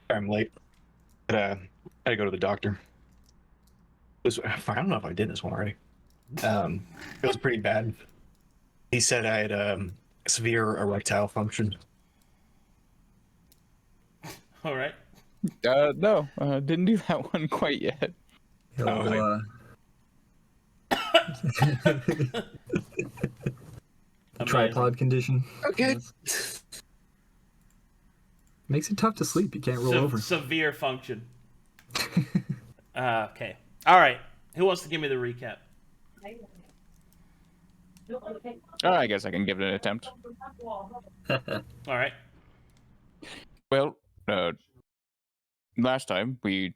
I'm late. I had to go to the doctor. I don't know if I did this one already. It was pretty bad. He said I had severe erectile function. All right. No, didn't do that one quite yet. Tripod condition. Okay. Makes it tough to sleep. You can't roll over. Severe function. Okay. All right. Who wants to give me the recap? I guess I can give it an attempt. All right. Well, last time we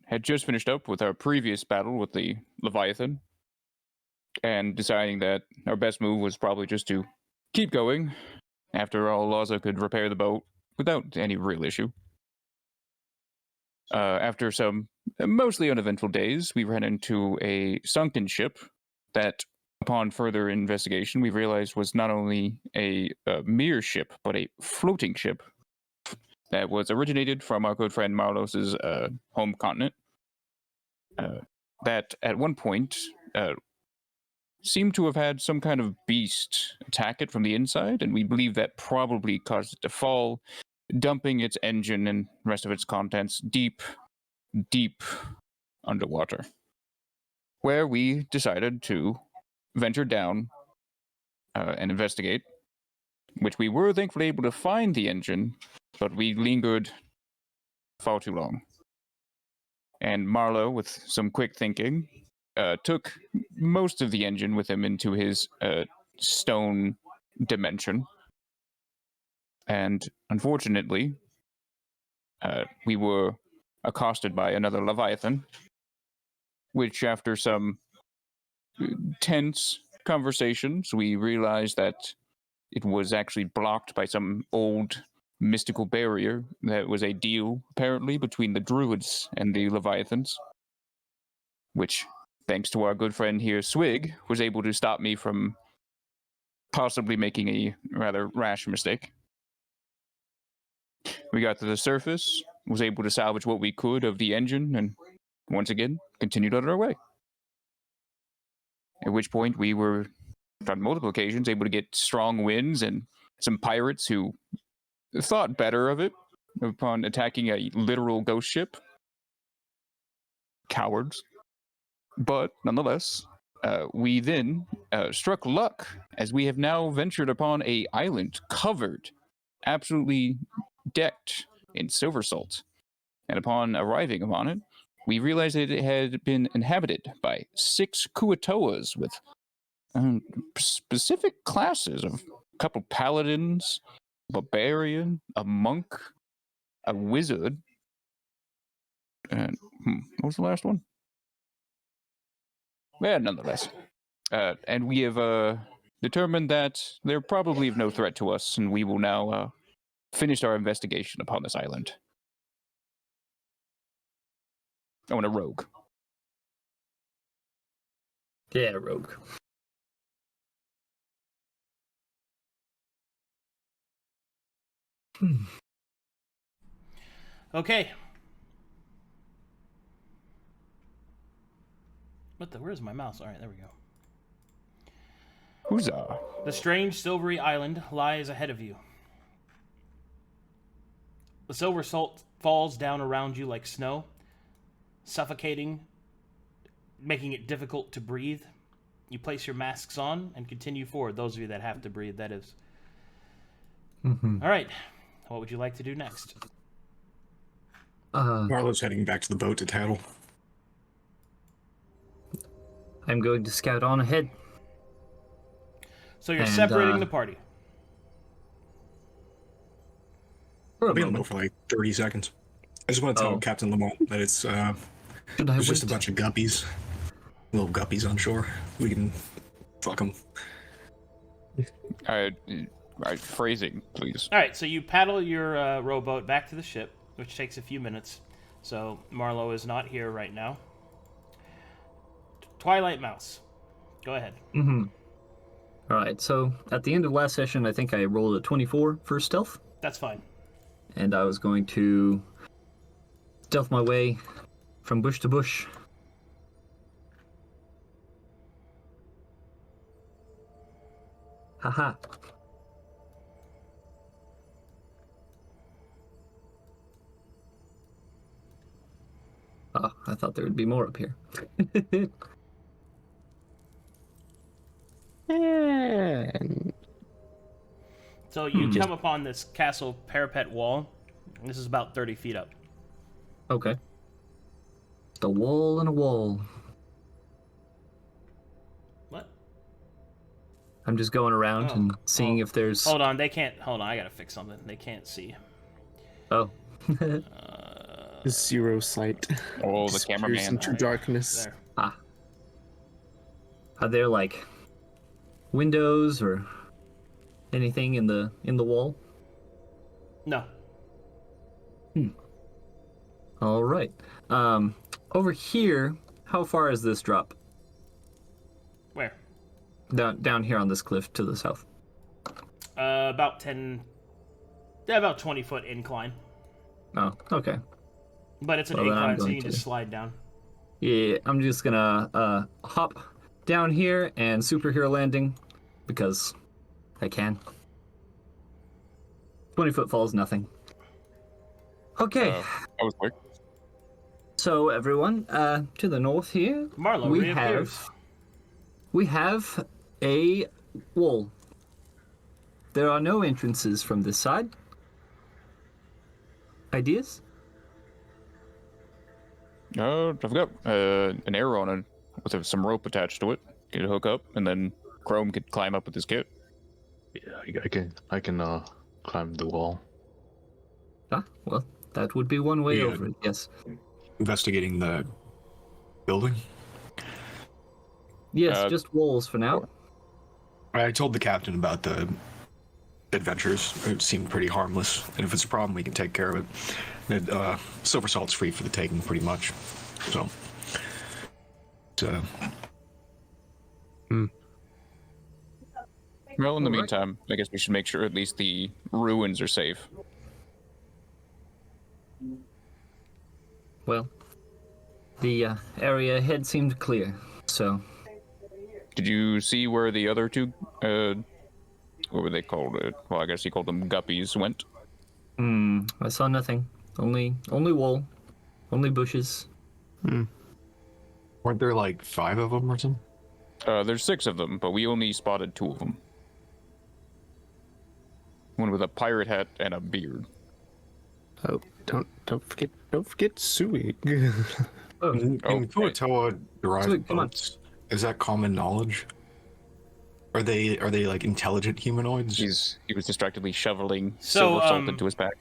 had just finished up with our previous battle with the Leviathan, and deciding that our best move was probably just to keep going. After all, Laza could repair the boat without any real issue. After some mostly uneventful days, we ran into a sunken ship that, upon further investigation, we realized was not only a mere ship, but a floating ship that was originated from our good friend Marlowe's home continent. That at one point seemed to have had some kind of beast attack it from the inside, and we believe that probably caused it to fall, dumping its engine and rest of its contents deep underwater, where we decided to venture down and investigate, which we were thankfully able to find the engine, but we lingered far too long. And Marlowe, with some quick thinking, took most of the engine with him into his stone dimension. And unfortunately, we were accosted by another Leviathan, which after some tense conversations, we realized that it was actually blocked by some old mystical barrier that was a deal, apparently, between the Druids and the Leviathans, which, thanks to our good friend here, Swig, was able to stop me from possibly making a rather rash mistake. We got to the surface, was able to salvage what we could of the engine, and once again, continued on our way. At which point we were, on multiple occasions, able to get strong winds and some pirates who thought better of it upon attacking a literal ghost ship. Cowards. But nonetheless, we then struck luck, as we have now ventured upon an island covered, absolutely decked in silver salt. And upon arriving upon it, we realized that it had been inhabited by 6 Kuatoas with specific classes of a couple paladins, a barbarian, a monk, a wizard, and what was the last one? Yeah, nonetheless. And we have determined that they're probably of no threat to us, and we will now finish our investigation upon this island. Oh, and a rogue. Yeah, rogue. Okay. Where's my mouse? All right, there we go. Huzzah. The strange silvery island lies ahead of you. The silver salt falls down around you like snow, suffocating, making it difficult to breathe. You place your masks on and continue forward, those of you that have to breathe, that is. Mm-hmm. All right. What would you like to do next? Marlowe's heading back to the boat to tattle. I'm going to scout on ahead. So you're separating the party. I'll be on the boat for like 30 seconds. I just want to tell Captain Lamont that it's just a bunch of guppies. Little guppies on shore. We can fuck them. Phrasing, please. All right, so you paddle your rowboat back to the ship, which takes a few minutes. So Marlowe is not here right now. Twilight Mouse, go ahead. Mm-hmm. All right, so at the end of last session, I think I rolled a 24 for stealth. That's fine. and I was going to stealth my way from bush to bush. Haha. Oh, I thought there would be more up here. So you come upon this castle parapet wall. This is about 30 feet up. Okay. Just a wall and a wall. What? I'm just going around and seeing if there's... Hold on, they can't... Hold on, I gotta fix something. They can't see. Oh. Zero sight. Oh, the Disappears cameraman. into darkness. There. Ah. Are there, like, windows or anything in the wall? No. All right. Over here, how far is this drop? Where? Down here on this cliff to the south. About 10... Yeah, about 20-foot incline. Oh, okay. But it's an Well, then I'm incline, so you going can to- just slide down. Yeah, I'm just gonna hop down here and superhero landing because I can. 20-foot fall is nothing. Okay, I was quick. so everyone, to the north here, Marlowe we reappears. have a wall. There are no entrances from this side. Ideas? I've got an arrow on it with some rope attached to it. Could hook up, and then Chrome could climb up with his kit. Yeah, I can climb the wall. Ah, well, that would be one way Yeah. over it, yes. Investigating the building. Yes, just walls for now. I told the captain about the adventures. It seemed pretty harmless, and if it's a problem, we can take care of it. Silver salt's free for the taking, pretty much. So, Well, in the Alright. meantime, I guess we should make sure at least the ruins are safe. Well, the area ahead seemed clear, so... Did you see where the other two, what were they called? Well, I guess he called them guppies went. I saw nothing. Only wall. Only bushes. weren't there like 5 of them or something? There's 6 of them, but we only spotted 2 of them. One with a pirate hat and a beard. Oh, don't forget Sui. Oh, In Okay. Kuatoa So, derived come on. boats, is that common knowledge? Are they like intelligent humanoids? He was distractedly shoveling So, silver salt into his pack.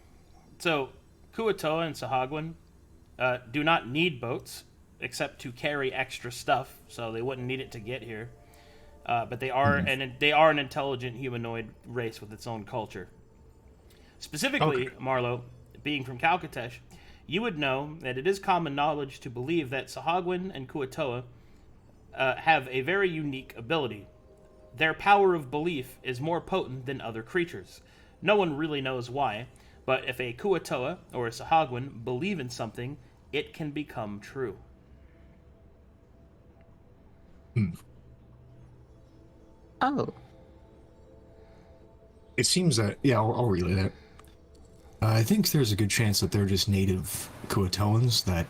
So, Kuatoa and Sahagwin do not need boats, except to carry extra stuff, so they wouldn't need it to get here. But they are an intelligent humanoid race with its own culture. Specifically, Okay. Marlowe, being from Calcatesh, you would know that it is common knowledge to believe that Sahagwin and Kuatoa have a very unique ability. Their power of belief is more potent than other creatures. No one really knows why, but if a Kuatoa or a Sahagwin believe in something, it can become true. Oh. It seems that, yeah, I'll relay that. I think there's a good chance that they're just native Kuatoans that...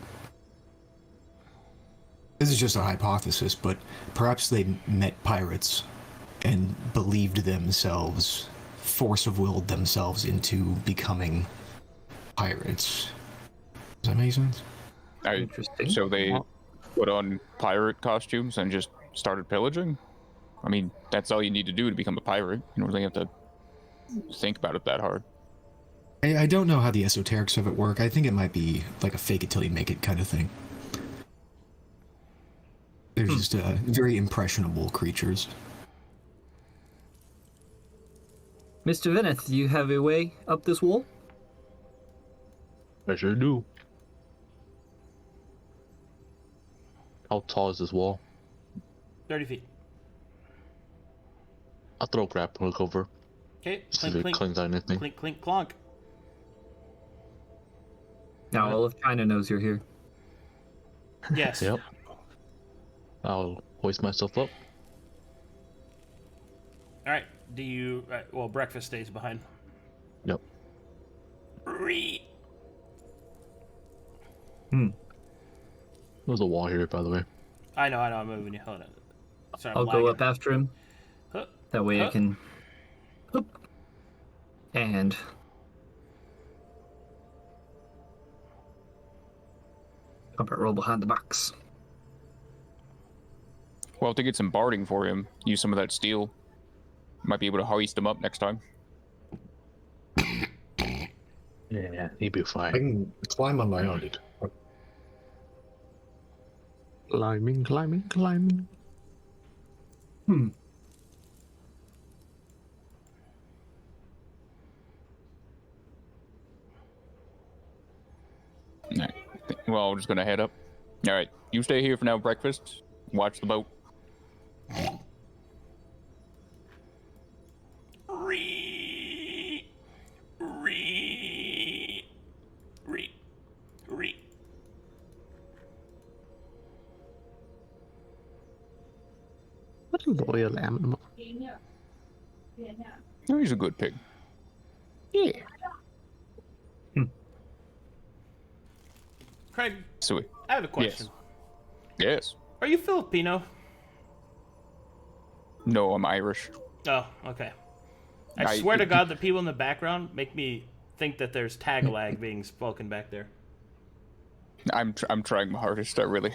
This is just a hypothesis, but perhaps they met pirates and believed themselves, force of willed themselves into becoming pirates. Does that make sense? interesting. So they put on pirate costumes and just started pillaging? I mean, that's all you need to do to become a pirate. You don't really have to think about it that hard. I don't know how the esoterics of it work. I think it might be like a fake it till you make it kind of thing. They're just very impressionable creatures. Mr. Veneth, do you have a way up this wall? I sure do. How tall is this wall? 30 feet. I'll throw a grappling hook over. Okay, See if clink, it clink, clings on anything. clink, clink, clonk. Now all of China knows you're here. Yes. Yep. I'll hoist myself up. All right. Do you? Well, breakfast stays behind. Yep. There's a wall here, by the way. I know. I'm moving you. Hold on. Sorry, I'm I'll go lagging. up after him. Huh. That way I Huh. can. Whoop. And. Combat roll behind the box. Well, to get some barding for him, use some of that steel. Might be able to hoist him up next time. Yeah, he'd be I fine. can climb on my own, dude. Climbing, climbing, climbing. Alright. Well, we're just gonna head up. Alright, you stay here for now, breakfast. Watch the boat. What a loyal animal. Oh, he's a good pig. Yeah. Kraig, Sweet. I have a question. Yes. Are you Filipino? No, I'm Irish. Oh, okay. I swear to God, the people in the background make me think that there's Tagalog being spoken back there. I'm trying my hardest. I really.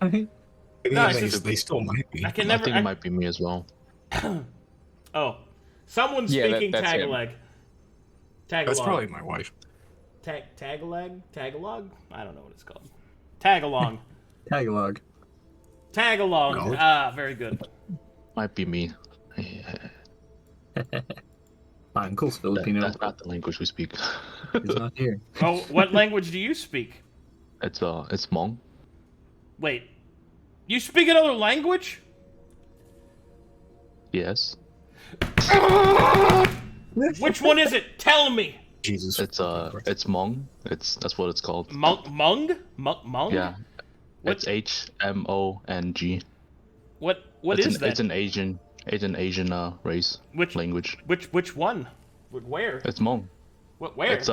No, it's just- they still might be. I can I never. think it might be me as well. Oh, someone's Yeah, speaking that's him. Tagalog. Tagalog. That's probably my wife. Tagalog? Tagalog? I don't know what it's called. Tagalong. Tagalog. Tagalong. No. Ah, very good. Might be me. I'm cool, Filipino. That's not the language we speak. He's not here. Oh, what language do you speak? It's Hmong. Wait, you speak another language? Yes. Which one is it? Tell me. Jesus. It's Hmong. That's what it's called. Mung? Yeah. What? It's Hmong. What it's is an, that? It's an Asian race. Which language? Which one? Where? It's Hmong. Where? It's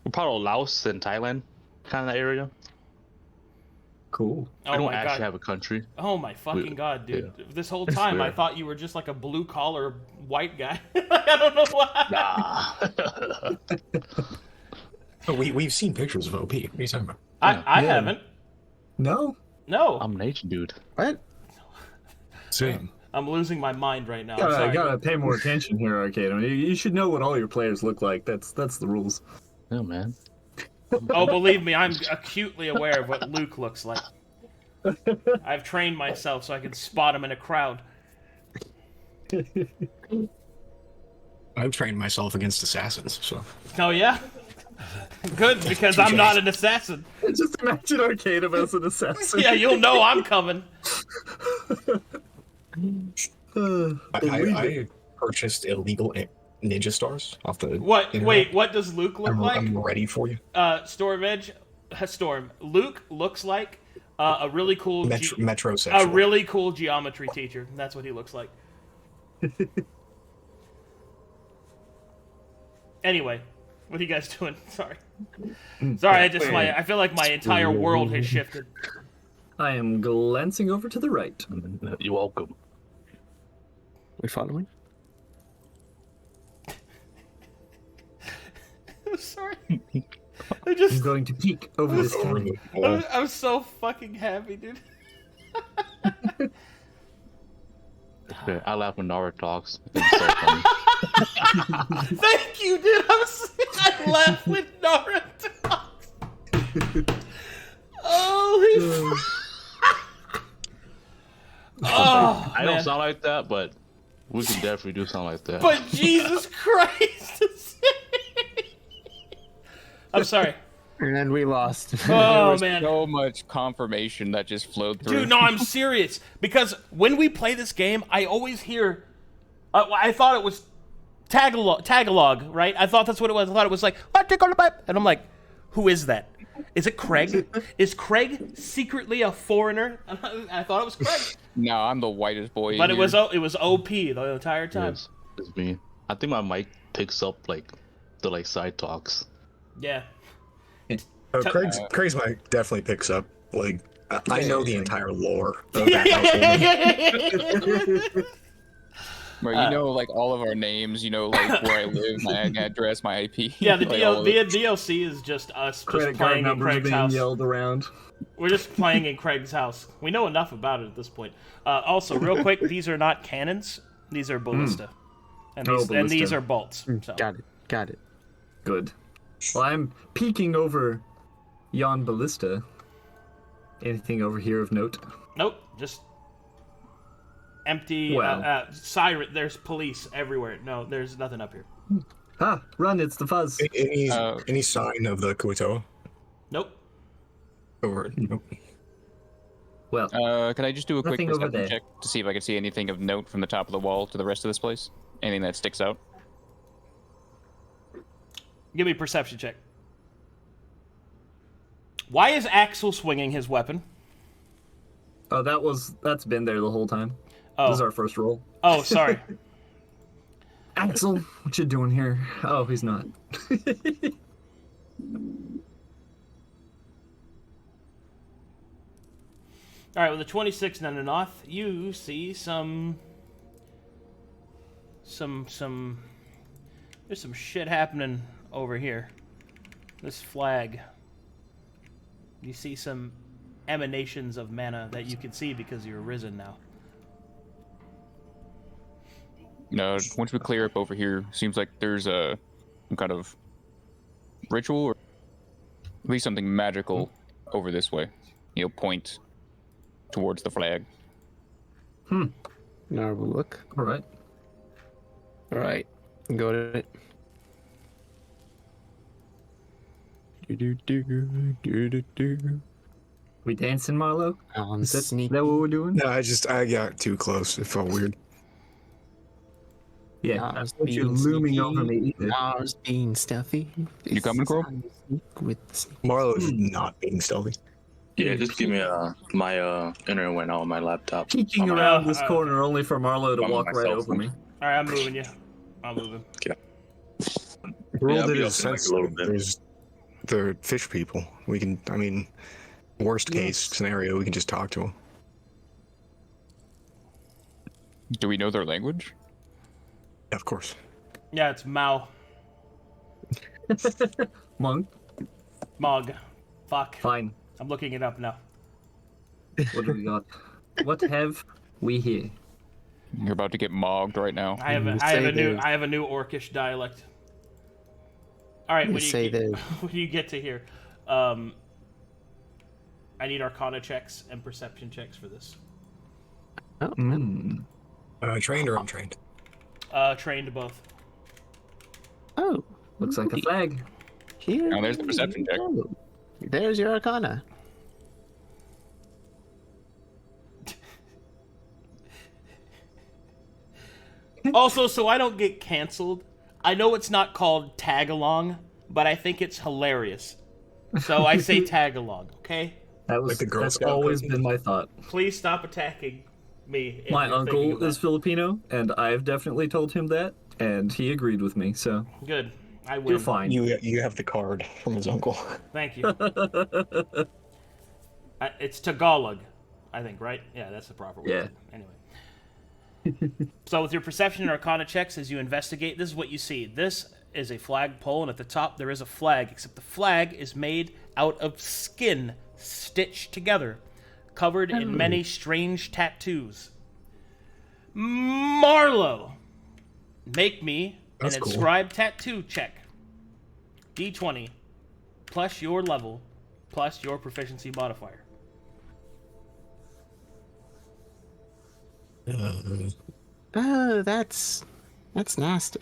we're part of Laos and Thailand kind of area. Cool. Oh We don't my actually god. have a country. Oh my fucking god, dude. yeah. This whole time I weird. thought you were just like a blue collar white guy. I don't know why. Nah. We've seen pictures of OP. What are you talking about? I Yeah. haven't. No? No. I'm an Asian dude. What? Same. I'm losing my mind right now. I'm sorry. Gotta pay more attention here, Arcadum. You should know what all your players look like. That's the rules. Yeah, man. Oh, believe me, I'm acutely aware of what Luke looks like. I've trained myself so I can spot him in a crowd. I've trained myself against assassins, so. Oh yeah? Good, because I'm not an assassin. Just imagine Arcadum as an assassin. Yeah, you'll know I'm coming. I purchased illegal ninja stars off the. What? internet. Wait, what does Luke look like? I'm ready for you. Storm. Luke looks like a really cool Metrosexual. a really cool geometry teacher. That's what he looks like. Anyway, what are you guys doing? Sorry. I feel like my entire world has shifted. I am glancing over to the right. You're welcome. We following? I'm sorry. I'm I'm just going to peek over this canyon. I'm so fucking happy, dude. Okay, I laugh when Nara talks. It's so funny. Thank you, dude. I laugh when Nara talks. Holy Oh, I don't man. sound like that, but we can definitely do something like that. But Jesus Christ. I'm sorry. And we lost. There Oh, was man. so much confirmation that just flowed through. Dude, no, I'm serious. Because when we play this game, I always hear... I thought it was Tagalog, right? I thought that's what it was. I thought it was like, and I'm like, who is that? Is it Kraig? Is Kraig secretly a foreigner? I thought it was Kraig. No, I'm the whitest boy. But here. it was OP the entire time. It's me. I think my mic picks up like the like side talks. Yeah. Craig's mic definitely picks up. Like I know the entire lore of that household. Where you know, like all of our names, you know, like where I live, my address, my IP. Yeah, the like, all of it. DLC is just us Credit just card playing in numbers Craig's being house. yelled around. We're just playing in Craig's house. We know enough about it at this point. Also, real quick, these are not cannons. These are ballista. And Ballista. these are bolts. So. Got it. Good. Well, I'm peeking over yon ballista. Anything over here of note? Nope, just empty. Well. Siren. There's police everywhere. No, there's nothing up here. Ah, run! It's the fuzz. Any sign of the Kuotoa? Nope. Over. Nope. Well, Can I just do a quick Nothing over perception there. check to see if I can see anything of note from the top of the wall to the rest of this place? Anything that sticks out? Give me a perception check. Why is Axel swinging his weapon? oh, that's been there the whole time. Oh. This is our first roll. Oh, sorry. Axel, what you doing here? Oh, he's not. All right, with a 26 and an off, you see some. There's some shit happening over here. This flag. You see some emanations of mana that you can see because you're risen now. No, once we clear up over here, seems like there's some kind of ritual or at least something magical over this way. You know, point towards the flag. Now we'll look. All right. All right, go to it. We dancing, Marlowe? Is that Sneak. what we're doing? No, I got too close. It felt weird. Yeah, Nah, that's it's what you're being looming sneaky. over me either. Nars being stealthy. You coming, Gruul? With the sneak. Marlowe is not being stealthy. Yeah, just give me my internet went out on my laptop. Peeking On my- around this corner only for Marlowe to I'm walk on right myself. over me. All right, I'm moving you. I'm moving. Gruul I'll did be his up in, like, a sense. little bit. There's the fish people. We can. I mean, worst case scenario, we can just talk to them. Do we know their language? Yeah, of course. Yeah, it's Mao. Monk, Mog. Fuck. fine. I'm looking it up now. What do we got? What have we here? You're about to get mogged right now. I have a new Orcish dialect. All right, when Say that. when you get to here, I need Arcana checks and perception checks for this. Oh, Trained or untrained? Trained both. oh, Looks like a flag. here. Now there's the perception check. we go. There's your Arcana. Also, so I don't get canceled, I know it's not called tag along, but I think it's hilarious. So I say tag along, okay? Like the Girl That's Scout always cookie? been my thought. Please stop attacking me. if My you're thinking uncle about is Filipino, and I've definitely told him that, and he agreed with me. So it. Good. I win. you're fine. You have the card from his uncle. Thank you. It's Tagalog, I think, right? Yeah, that's the proper word. Yeah. Anyway. So with your perception and Arcana checks, as you investigate, this is what you see. This is a flagpole, and at the top there is a flag, except the flag is made out of skin stitched together, covered in many strange tattoos. Marlowe, make me That's an cool. inscribed tattoo check. D20 plus your level plus your proficiency modifier. Oh, that's nasty.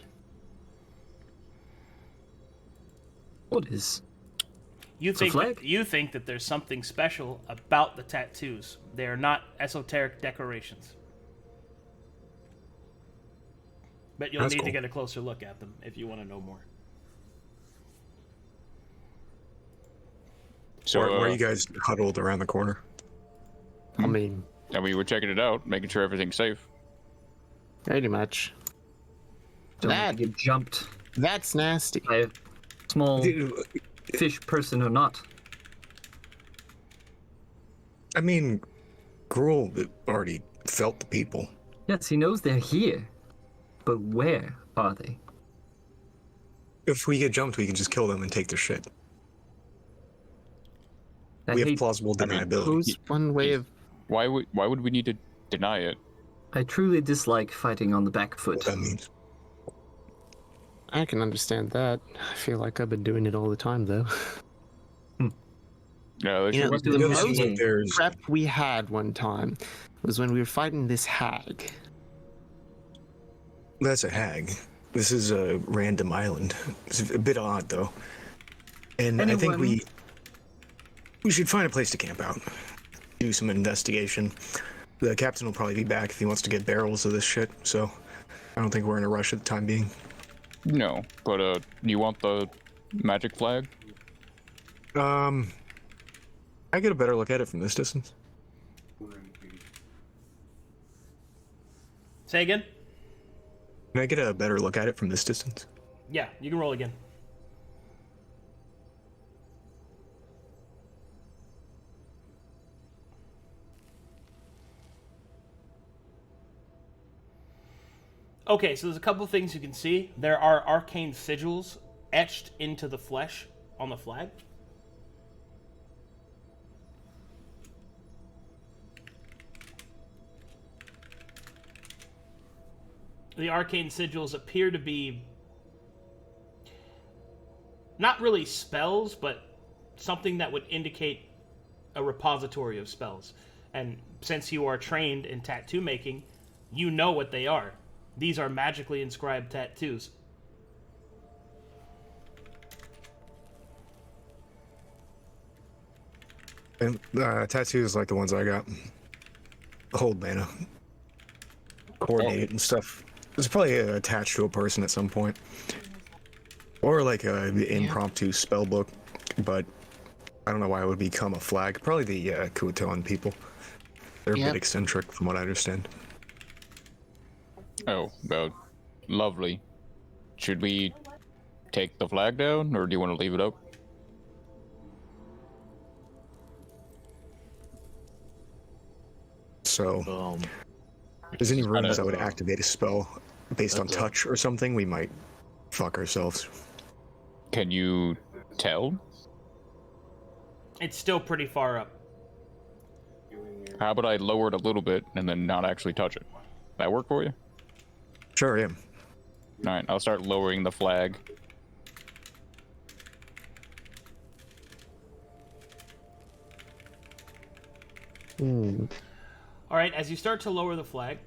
What is? You a think flag? you think that there's something special about the tattoos. They are not esoteric decorations. But you'll That's need to cool. get a closer look at them if you want to know more. So where are you guys huddled around the corner? I mean, and we were checking it out, making sure everything's safe. pretty much. Don't know That- if you get jumped That's nasty. by a small Dude, fish person or not. I mean, Gruul already felt the people. Yes, he knows they're here. But where are they? If we get jumped, we can just kill them and take their shit. I We have hate- plausible deniability. Who's one way of Why would we need to deny it? I truly dislike fighting on the back foot. What that means. I can understand that. I feel like I've been doing it all the time, though. No, You know, What do the they most mean? There's prep we had one time was when we were fighting this hag. That's a hag. This is a random island. It's a bit odd, though. And I think Anyone- we should find a place to camp out. Do some investigation. The captain will probably be back if he wants to get barrels of this shit, so I don't think we're in a rush at the time being. no. But you want the magic flag? I get a better look at it from this distance. Say again? Can I get a better look at it from this distance? Yeah, you can roll again. Okay, so there's a couple things you can see. There are arcane sigils etched into the flesh on the flag. The arcane sigils appear to be not really spells, but something that would indicate a repository of spells. And since you are trained in tattoo making, you know what they are. These are magically inscribed tattoos. And tattoos like the ones I got. Hold mana. Coordinated and stuff. It's probably attached to a person at some point. Or like an impromptu spell book, but I don't know why it would become a flag. Probably the Kuatoan people. They're a Yep. bit eccentric from what I understand. Oh, well, lovely. Should we take the flag down, or do you want to leave it up? So, if there's any rooms that would activate a spell based on touch or something, we might fuck ourselves. Can you tell? It's still pretty far up. How about I lower it a little bit and then not actually touch it? That work for you? Sure, yeah. Alright, I'll start lowering the flag. All right, as you start to lower the flag,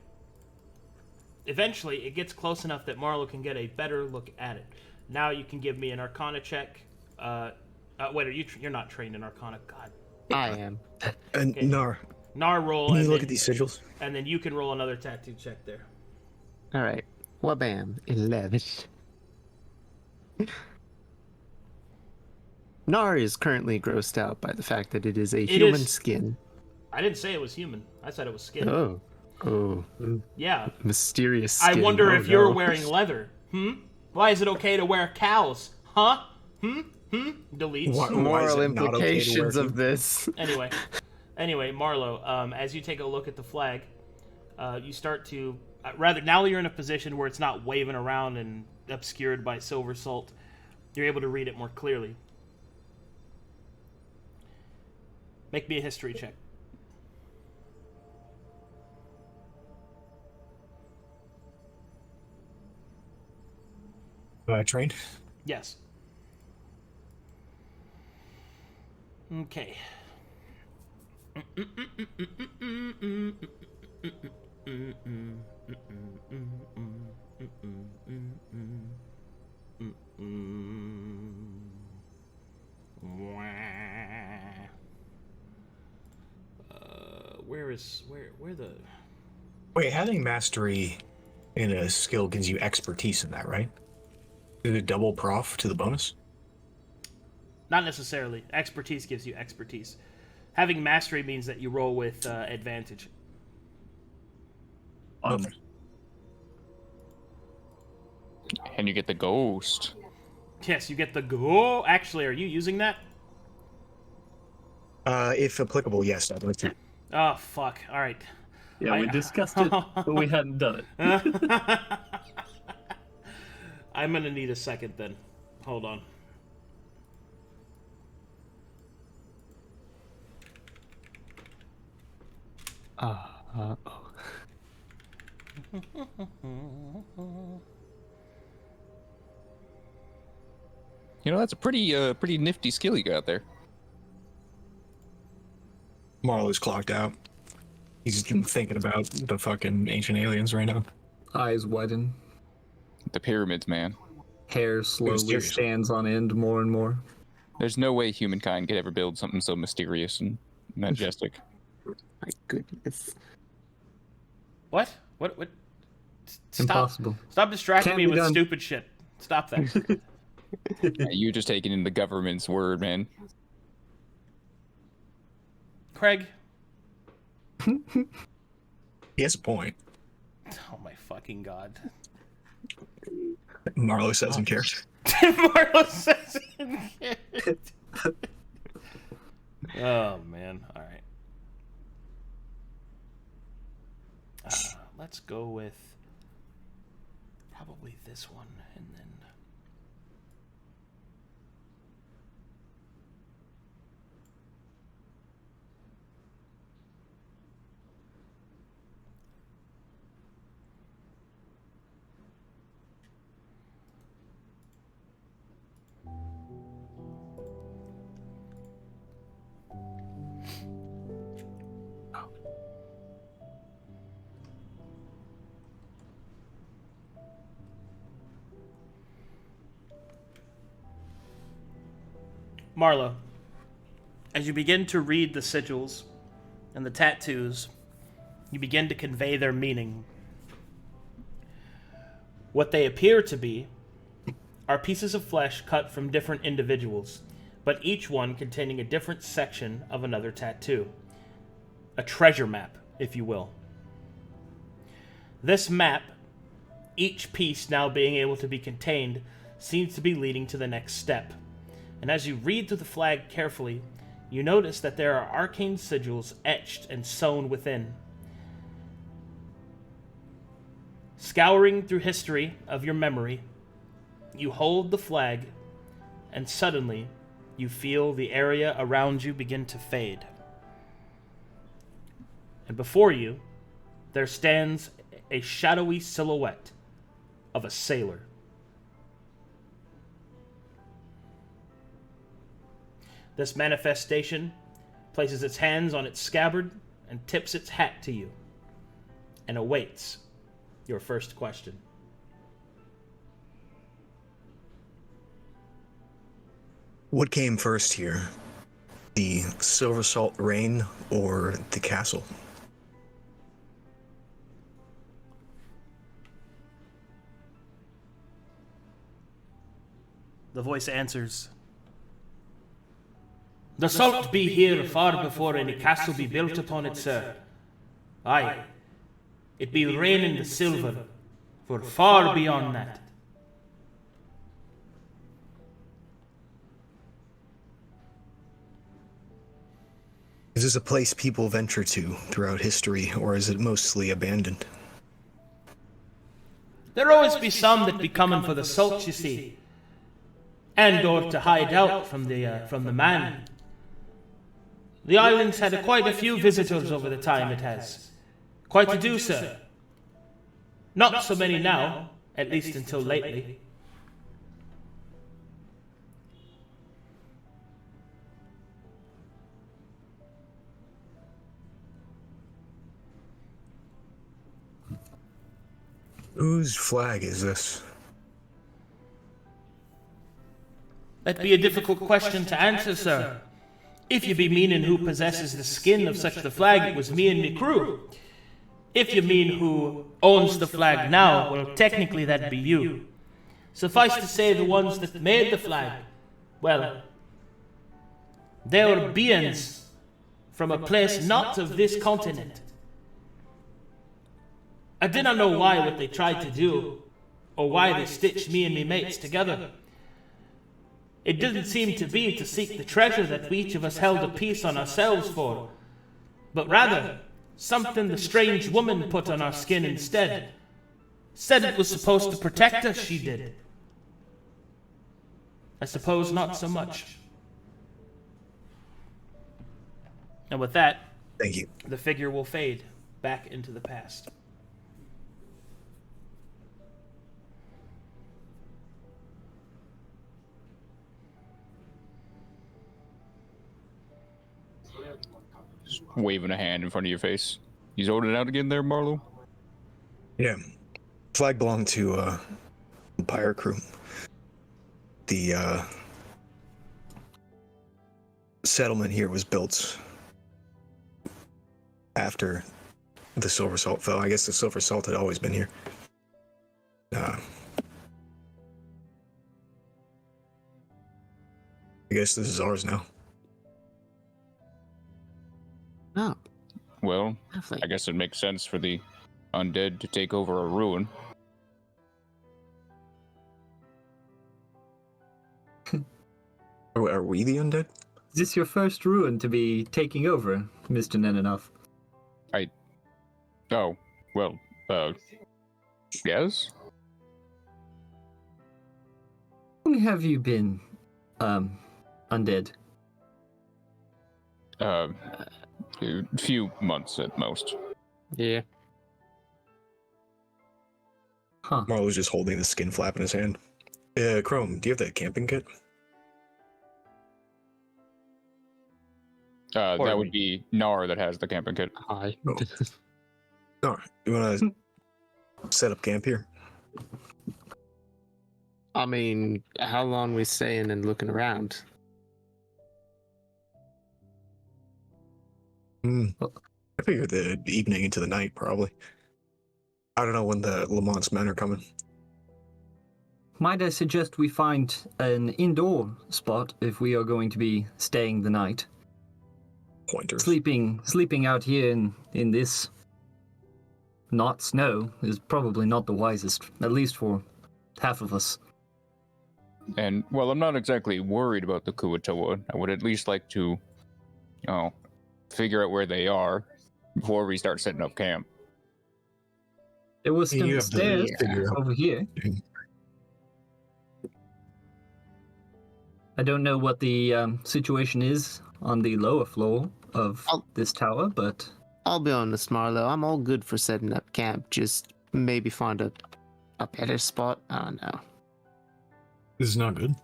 eventually it gets close enough that Marlowe can get a better look at it. Now you can give me an Arcana check. Wait, are you're not trained in Arcana? God. I am. And Okay. Knarh, Knarh roll, can you and look then, at these sigils? and then you can roll another tattoo check there. All right. Wabam. 11. Knarh is currently grossed out by the fact that it is a human is- skin. I didn't say it was human. I said it was skin. Oh. Oh. Yeah. Mysterious I skin. wonder Oh, if you're no. wearing leather. Why is it okay to wear cows? Huh? Deletes. What? Why is Moral it not okay to wear implications of human- this. Anyway, Marlowe, as you take a look at the flag, you start to rather now you're in a position where it's not waving around and obscured by silver salt. You're able to read it more clearly. Make me a history check. Trained? Yes. Okay. Where the Wait, having mastery And a skill gives you expertise in that, right? Is it double prof to the bonus? Not necessarily. Expertise gives you expertise. Having mastery means that you roll with advantage. Okay. And you get the ghost. Yes, you get the go. Actually, are you using that? If applicable, yes, I'd like to. Oh, fuck. All right. Yeah, we discussed it, but we hadn't done it. I'm going to need a second then. Hold on. You know, that's a pretty nifty skill you got there. Marlowe's clocked out. He's thinking about the fucking ancient aliens right now. Eyes widen. The pyramids, man. Hair slowly Mysterious. stands on end more and more. There's no way humankind could ever build something so mysterious and majestic. My goodness. What? What? Stop. Impossible. Stop distracting Can't me be with done. stupid shit. Stop that. Yeah, you're just taking in the government's word, man. Kraig. He has a point. Oh my fucking god. Marlowe says in character. Marlowe says Oh man. All right. Let's go with probably this one, and then Marlowe, as you begin to read the sigils and the tattoos, you begin to convey their meaning. What they appear to be are pieces of flesh cut from different individuals, but each one containing a different section of another tattoo. A treasure map, if you will. This map, each piece now being able to be contained, seems to be leading to the next step. And as you read through the flag carefully, you notice that there are arcane sigils etched and sewn within. Scouring through history of your memory, you hold the flag, and suddenly you feel the area around you begin to fade. And before you, there stands a shadowy silhouette of a sailor. This manifestation places its hands on its scabbard and tips its hat to you, and awaits your first question. What came first here? The Silver Salt Rain or the castle? The voice answers, "The salt be here far before any castle be built upon it, sir. Aye, it be rain in the silver, for far beyond that." Is this a place people venture to throughout history, or is it mostly abandoned? There always be some that be coming for the salt, you see, and or to hide out from the man. The island's had quite a few visitors over the time it has. Quite a do, sir. Not so many now, at least until lately. Whose flag is this? That'd be a difficult question to answer, sir. If you be meaning who possesses the skin of such the flag, it was me and me crew. If you mean who owns the flag now, well, technically that'd be you. Suffice to say, the ones that made the flag, well, they were beings from a place not of this continent. I do not know why what they tried to do, or why they stitched me and me mates together. It didn't seem to be to seek the treasure that we each of us held a piece on ourselves for, but rather something the strange woman put on our skin instead. Said it was supposed to protect us, she did. I suppose not so much. And with that, Thank you. the figure will fade back into the past. Just waving a hand in front of your face. He's holding it out again there, Marlowe? Yeah. Flag belonged to the pirate crew. The settlement here was built after the Silver Salt fell. I guess the Silver Salt had always been here. I guess this is ours now. Oh, Well, lovely. I guess it makes sense for the undead to take over a ruin. Are we the undead? Is this your first ruin to be taking over, Mr. Nenenoff? Oh, well, yes? How long have you been, undead? A few months at most. Yeah. Huh. Marlowe's just holding the skin flap in his hand. Chrome, do you have that camping kit? That Pardon would be Knarh that has the camping kit. Hi. Oh. No, you want to set up camp here? I mean, how long we staying and looking around? I figure the evening into the night, probably. I don't know when the Lamont's men are coming. Might I suggest we find an indoor spot if we are going to be staying the night? Pointers. Sleeping out here in this not snow is probably not the wisest, at least for half of us. And, well, I'm not exactly worried about the Kuatoa. I would at least like to, figure out where they are before we start setting up camp. There was You some have to stairs figure out. over here. I don't know what the situation is on the lower floor of this tower, but I'll be honest, Marlowe. I'm all good for setting up camp. Just maybe find a better spot. I don't know. This is not good.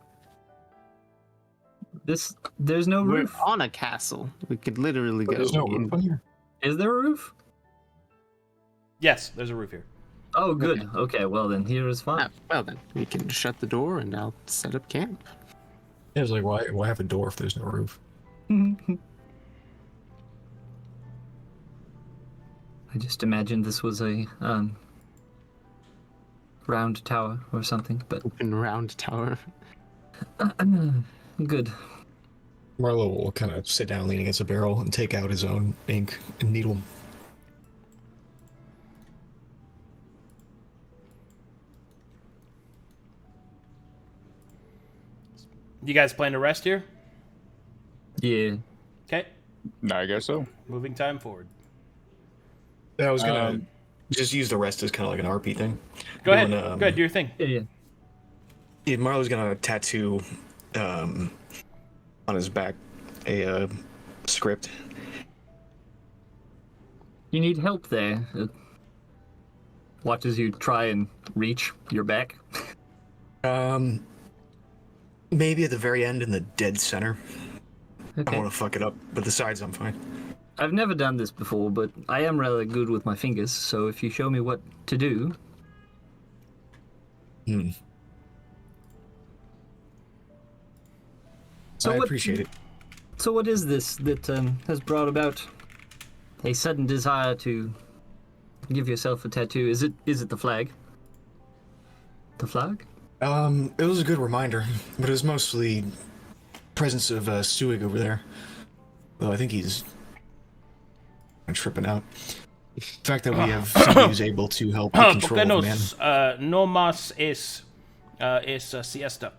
there's no We're roof. on a castle. We could literally go. There's no roof on here. Is there a roof? Yes, there's a roof here. Oh, good. Okay, well then here is fine. Ah, well then, we can shut the door and I'll set up camp. Yeah, it's like, why have a door if there's no roof? I just imagined this was a round tower or something, but Open round tower. good. Marlowe will kind of sit down leaning against a barrel and take out his own ink and needle. You guys plan to rest here? Yeah. Okay. I guess so. Moving time forward. I was gonna just use the rest as kind of like an RP thing. Go ahead. Doing, Go ahead. Do your thing. Yeah. Yeah, Marlowe's gonna tattoo on his back a script. You need help there. Watch as you try and reach your back. Maybe at the very end in the dead center. I Okay. don't want to fuck it up, but the sides I'm fine. I've never done this before, but I am rather good with my fingers, so if you show me what to do. So I what- appreciate it. So what is this that has brought about a sudden desire to give yourself a tattoo? Is it the flag? The flag? It was a good reminder, but it was mostly presence of Suig over there. Though I think he's tripping out. The fact that we have somebody who's able to help the control of man. No más es siesta.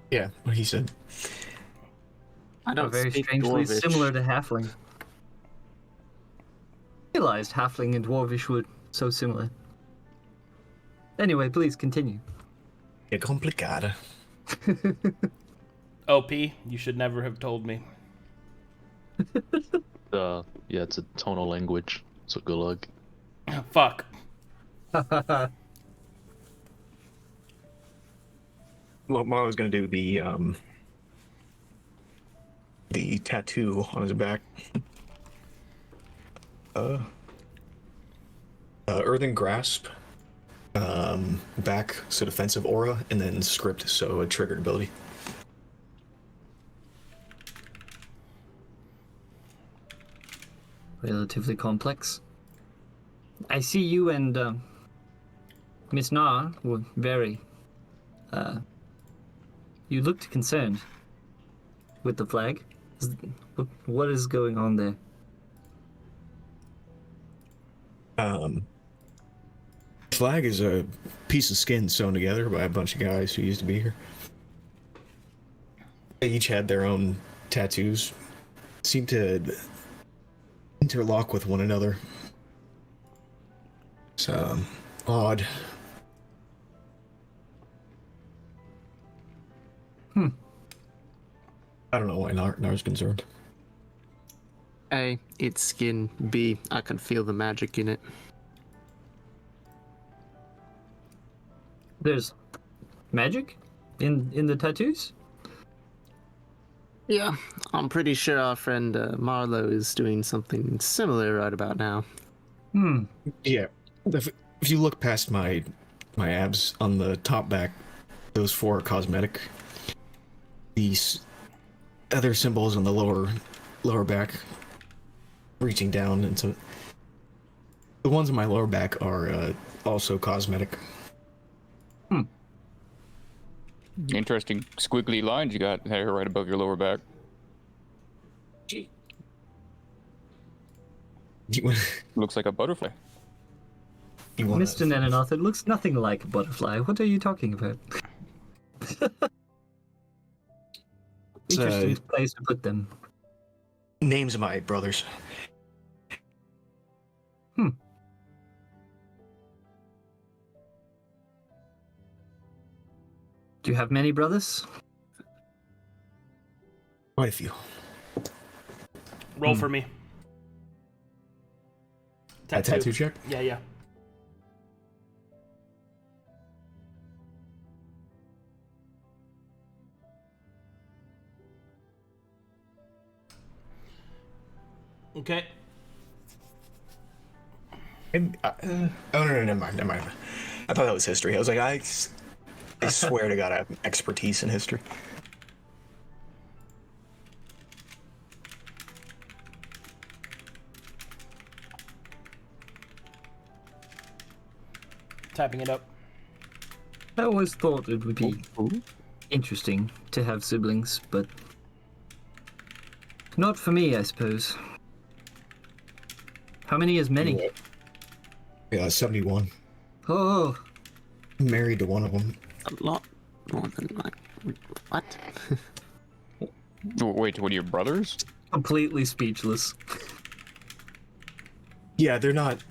Yeah, what he said. I don't Very speak strangely Dwarvish. similar to Halfling. Realized Halfling and Dwarvish were so similar. Anyway, please continue. Yeah, complicada. OP, you should never have told me. Yeah, it's a tonal language. So good luck. Fuck. Well, I was gonna do the tattoo on his back. Earthen Grasp, back, so defensive aura, and then script, so a triggered ability. Relatively complex. I see you and Miss Knarh were very. You looked concerned with the flag. What is going on there? Flag is a piece of skin sewn together by a bunch of guys who used to be here. They each had their own tattoos. Seemed to interlock with one another. It's odd. I don't know why Knarh's concerned. A, it's skin. B, I can feel the magic in it. There's magic in the tattoos? Yeah, I'm pretty sure our friend Marlowe is doing something similar right about now. Yeah, if you look past my abs on the top back, those four are cosmetic. These other symbols on the lower back, reaching down into the ones on my lower back are also cosmetic. Interesting squiggly lines you got there right above your lower back. Looks like a butterfly. Mr. Nenanoth, it looks nothing like a butterfly. What are you talking about? Interesting place to put them. Names of my brothers. Do you have many brothers? Quite a few. Roll for me. A tattoo check? Yeah. Okay. Oh no, never mind. I thought that was history. I was like, I swear to God, I have expertise in history. Typing it up. I always thought it would be interesting to have siblings, but not for me, I suppose. How many is many? Yeah, 71. Oh, Married to one of them. A lot more than like what? Wait, to one of your brothers? completely speechless. Yeah, they're not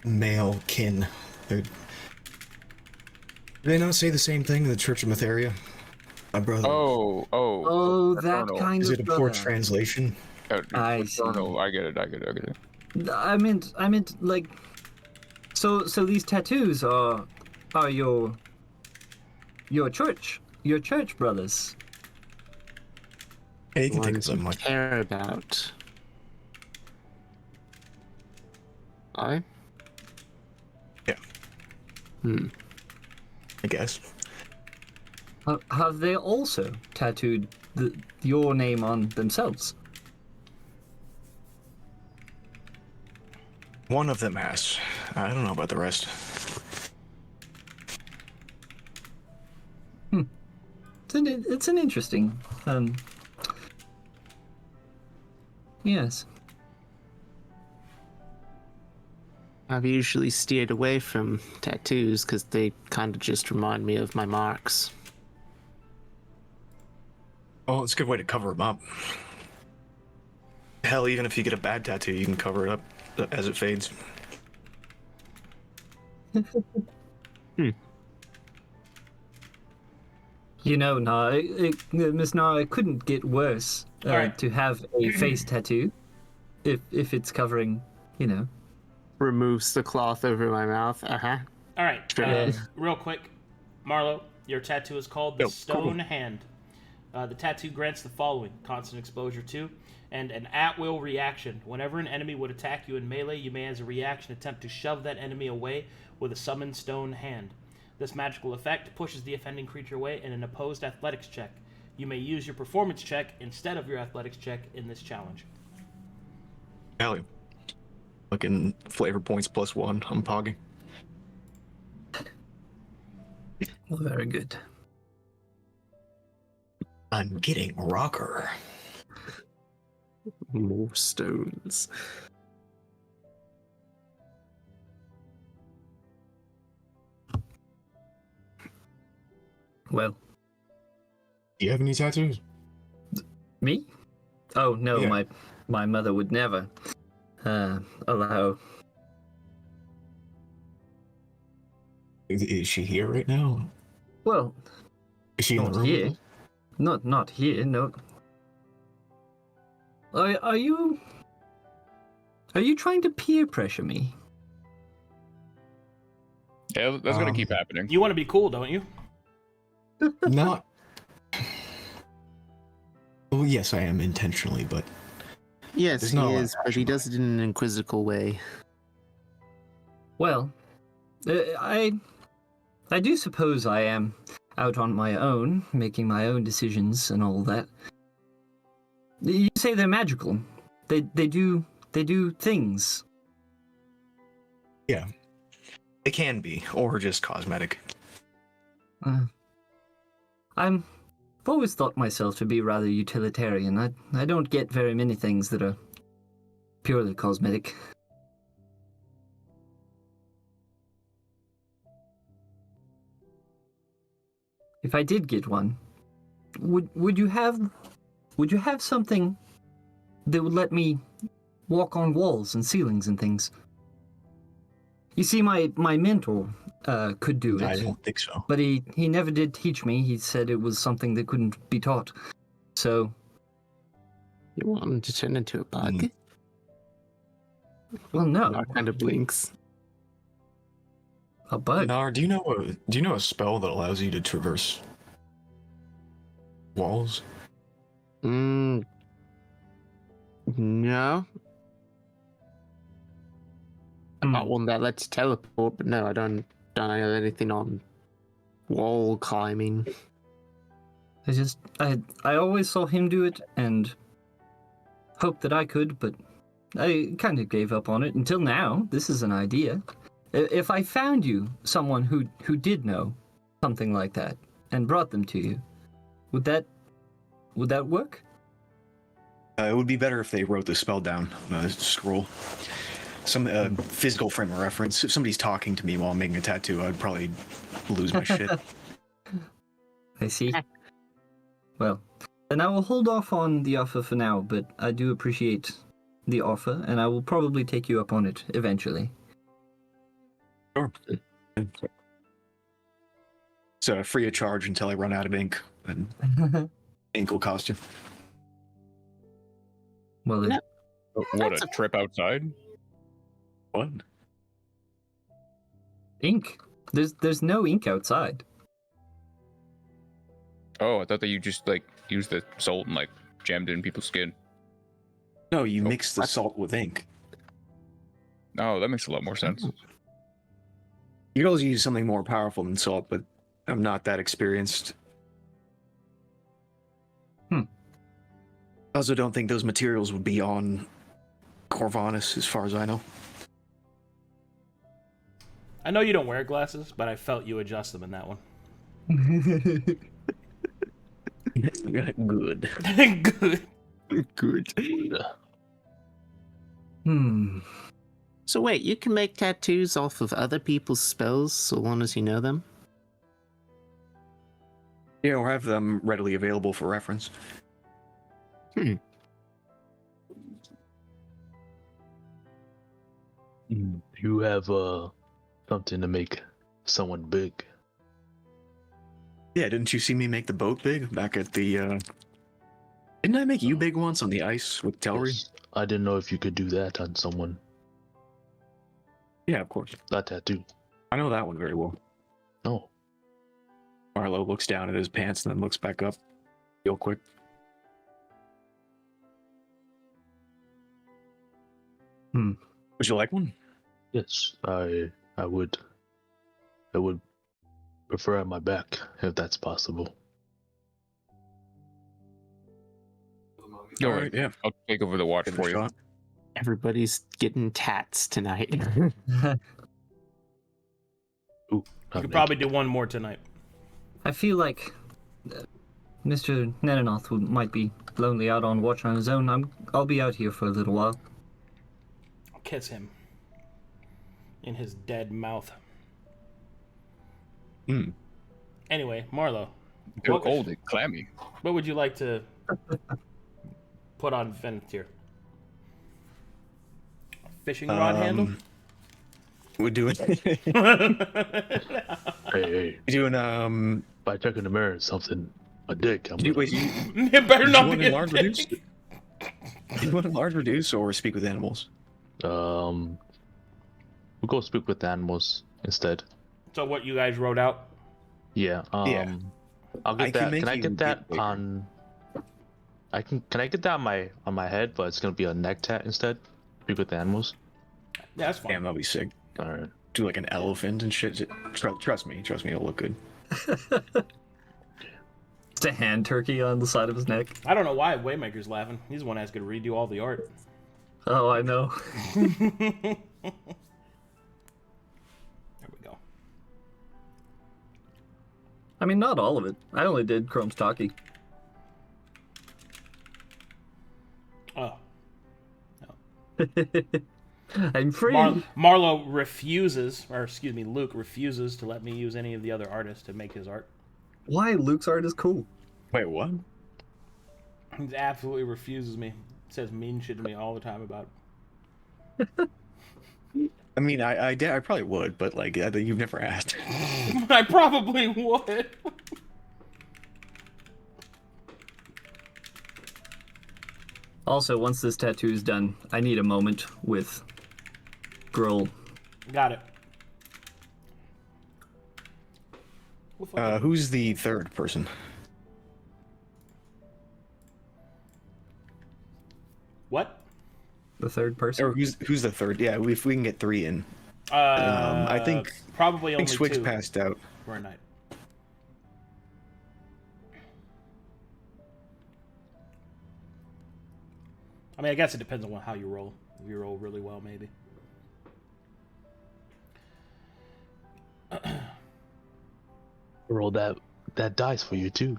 male kin. Do they not say the same thing in the Church of Matheria? My brother. Oh, that Eternal. kind Is of it a poor brother. translation? I see. Eternal. I get it. I meant like, so these tattoos are your church brothers. Yeah, you can think of Ones them you like care about. I? Yeah. I guess. Have they also tattooed your name on themselves? One of them has. I don't know about the rest. It's an interesting. Yes. I've usually steered away from tattoos because they kind of just remind me of my marks. Well, it's a good way to cover them up. Hell, even if you get a bad tattoo, you can cover it up as it fades. You know, Miss Nara, it couldn't get worse Alright. to have a face tattoo if it's covering, you know. Removes the cloth over my mouth. Uh-huh. All right. Yeah. Real quick, Marlowe, your tattoo is called the Yo, Stone cool. Hand. The tattoo grants the following: constant exposure to, and an at-will reaction. Whenever an enemy would attack you in melee, you may, as a reaction, attempt to shove that enemy away with a summoned stone hand. This magical effect pushes the offending creature away in an opposed athletics check. You may use your performance check instead of your athletics check in this challenge. Hell yeah. Fucking flavor points +1. I'm pogging. Well, very good. I'm getting rocker. More stones. Well, Do you have any tattoos? me? Oh no, Yeah. my mother would never allow. Is she here right now? Well, Is she in the not room? here. Not here. No. Are you trying to peer pressure me? Yeah, that's gonna keep happening. You want to be cool, don't you? Not. Well, yes, I am intentionally, but Yes, There's he not a lot of is, but he action does it in an inquisical way. Well, I do suppose I am out on my own, making my own decisions and all that. You say they're magical. They do things. yeah, it can be, or just cosmetic. I've always thought myself to be rather utilitarian. I don't get very many things that are purely cosmetic. If I did get one, would you have something that would let me walk on walls and ceilings and things? You see, my mentor could do I it, don't think so. but he never did teach me. He said it was something that couldn't be taught. So, You want him to turn into a bug? well, no, That kind of blinks. a bug. Knarh, do you know a spell that allows you to traverse walls? No. I got one that lets you teleport, but no, I don't know anything on wall climbing. I always saw him do it and hoped that I could, but I kind of gave up on it until now. This is an idea. If I found you someone who did know something like that and brought them to you, would that work? It would be better if they wrote the spell down on a scroll. Some physical frame of reference. If somebody's talking to me while I'm making a tattoo, I'd probably lose my shit. I see. Well, then I will hold off on the offer for now, but I do appreciate the offer, and I will probably take you up on it eventually. Sure. So free of charge until I run out of ink, and ink will cost you. Well, No. What, a trip outside? What? ink. There's no ink outside. Oh, I thought that you just like used the salt and like jammed it in people's skin. No, you Oh, mix the what? salt with ink. Oh, that makes a lot more sense. You could also use something more powerful than salt, but I'm not that experienced. I also don't think those materials would be on Corvinus, as far as I know. I know you don't wear glasses, but I felt you adjust them in that one. Good. Good. Good. Hmm. So wait, you can make tattoos off of other people's spells so long as you know them? Yeah, or have them readily available for reference. You have something to make someone big. Yeah, didn't you see me make the boat big back at the? Didn't I make you big once on the ice with Telry? Yes. I didn't know if you could do that on someone. Yeah, of course. That tattoo. I know that one very well. No. Marlowe looks down at his pants and then looks back up real quick. Would you like one? Yes, I would. I would prefer on my back if that's possible. Go All ahead. right, yeah. I'll take over the watch Give it a for you. shot. Everybody's getting tats tonight. You Ooh, could probably do one more tonight. I feel like Mr. Nenanoth might be lonely out on watch on his own. I'll be out here for a little while. I'll kiss him in his dead mouth. Anyway, Marlowe, Feel cold and clammy. what would you like to put on Venatir? Fishing rod handle? We're doing. Hey, doing if I check in the mirror and something, a dick. I'm You, gonna- wait, you, It better you not want be a a large dick. reduce? Do you want a large reduce or speak with animals? We'll go speak with the animals instead. So what you guys wrote out? Yeah. Yeah. I'll I get can that. make Can I you get that get bigger. on? Can I get that on my head? But it's gonna be a neck tat instead. Speak with the animals. Yeah, that's fine. Damn, that'll be sick. All right. Do like an elephant and shit. Trust me, it'll look good. It's a hand turkey on the side of his neck. I don't know why Waymaker's laughing. He's the one that's going to redo all the art. Oh, I know. There we go. I mean, not all of it. I only did Chrome Stocky. Oh. I'm free. Marlowe refuses, or excuse me, Luke refuses to let me use any of the other artists to make his art. Why? Luke's art is cool. Wait, what? He absolutely refuses me. Says mean shit to me all the time about it. I mean, I probably would, but like, you've never asked. I probably would. Also, once this tattoo is done, I need a moment with Gruul. Got it. We'll fucking- Who's the third person? What? The third person? Or who's the third? Yeah, if we can get 3 in. I think probably I think only Switch 2 passed out. for a night. I mean, I guess it depends on how you roll. If you roll really well, maybe. Roll that dice for you too.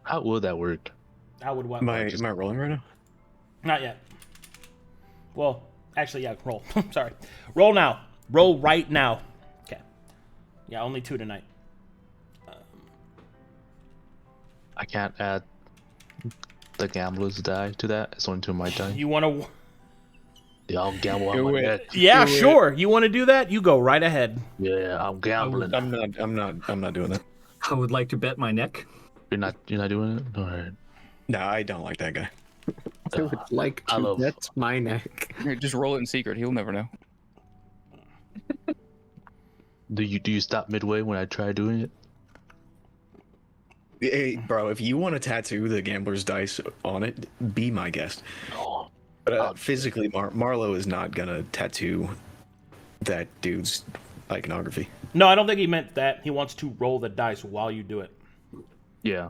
How will that work? How would what? Am I rolling right now? Not yet. Well, actually, yeah, roll. Sorry. Roll now. Roll right now. Okay. Yeah, only 2 tonight. I can't add the gambler's die to that. It's only 2 of my die. You want to... Yeah, I'll gamble on Do my it. head. Yeah, sure. You want to do that? You go right ahead. Yeah, I'm gambling. I'm not doing that. I would like to bet my neck. You're not doing it? Alright. No, I don't like that guy. I would like I to love- bet my neck. Just roll it in secret. He'll never know. Do you stop midway when I try doing it? Hey, bro, if you want to tattoo the gambler's dice on it, be my guest. Oh, But physically, Marlowe is not gonna tattoo that dude's iconography. No, I don't think he meant that. He wants to roll the dice while you do it. yeah.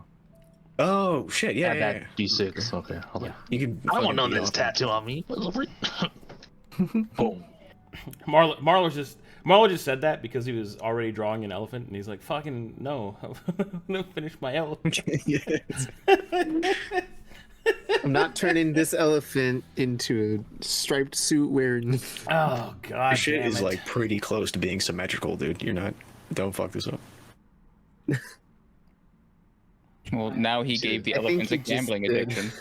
Oh shit! Yeah, Add yeah, that yeah. D6. Okay. I'll Yeah. You can. I don't want none fucking of this be off. tattoo on me. Boom. Marlowe just said that because he was already drawing an elephant, and he's like, "Fucking no, I'm gonna finish my elephant." Yes. I'm not turning this elephant into a striped suit wearing. Oh god, This shit damn is it. like pretty close to being symmetrical, dude. You're not. Don't fuck this up. Well, now he gave the I think elephants he a just gambling did. addiction.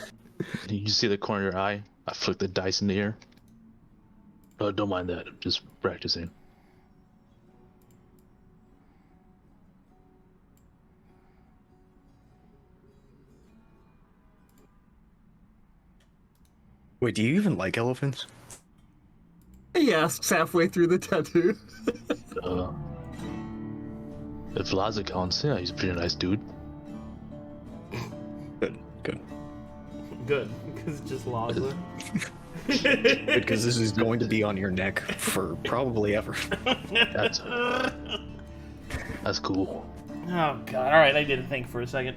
You see the corner of your eye? I flick the dice in the air. Oh, don't mind that. I'm just practicing. Wait, do you even like elephants? He asks halfway through the tattoo. If Laza counts, yeah, he's a pretty nice dude. Good, good. Good, because it's just Laza. Because this is going to be on your neck for probably ever. That's cool. Oh god, alright, I did think for a second.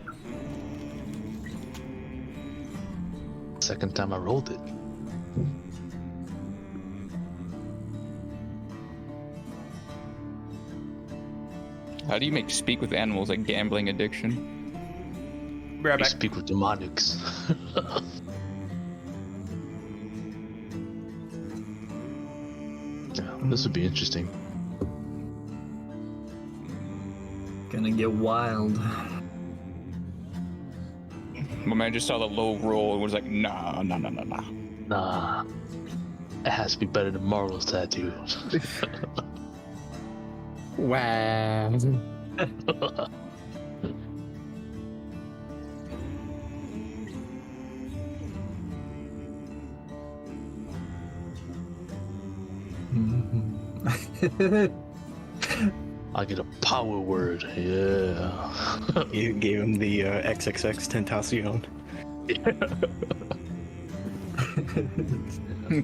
Second time I rolled it. How do you make speak with animals a gambling addiction? Be right I back. speak with demonics. Yeah, this would be interesting. Gonna get wild. My man just saw the low roll and was like, nah. Nah, it has to be better than Marlowe's tattoo. Wow. I get a power word. Yeah. You gave him the XXX Tentacion.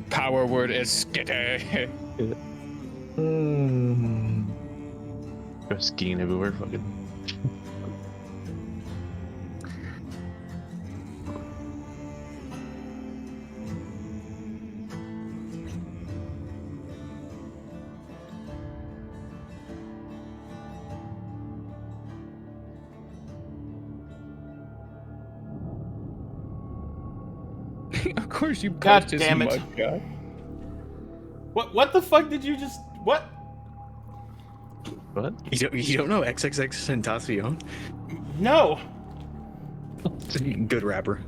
Power word is skitty. They're skiing everywhere. Fucking. Of course you God pushed his damn it. mugshot. What the fuck did you just... What? What? You don't know XXX Tentacion? No! Good rapper.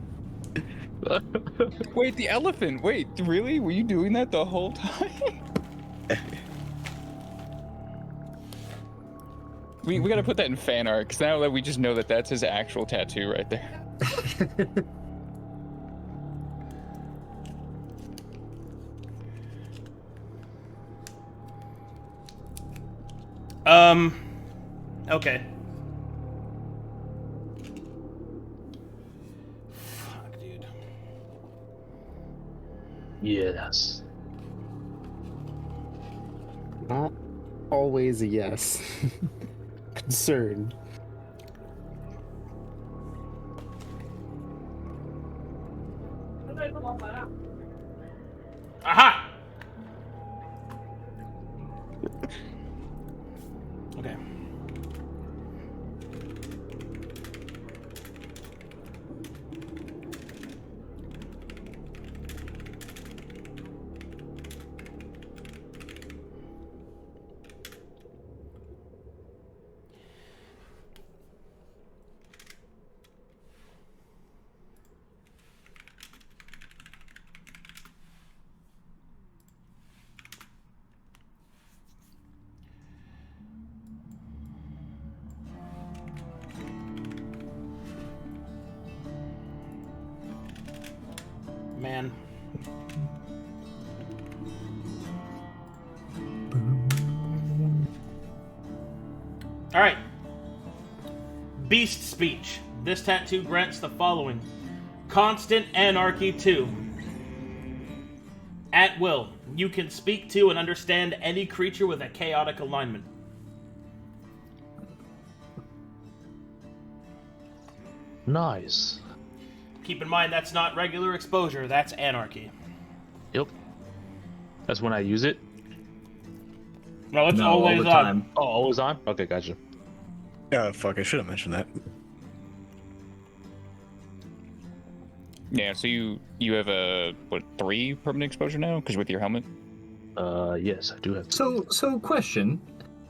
Wait, the elephant. Wait, really? Were you doing that the whole time? we gotta put that in fan art, because now that we just know that that's his actual tattoo right there. Okay. Fuck, dude. Yes. Not always a yes. Concern. Aha! Okay. Man. All right. Beast speech. This tattoo grants the following: constant anarchy 2. At will, you can speak to and understand any creature with a chaotic alignment. Nice. Keep in mind that's not regular exposure, that's anarchy. Yep. That's when I use it. No, it's No, all always the on. time. Oh, always on? Okay, gotcha. Fuck, I should have mentioned that. Yeah, so you have a, 3 permanent exposure now? Because with your helmet? Yes, I do have. So question: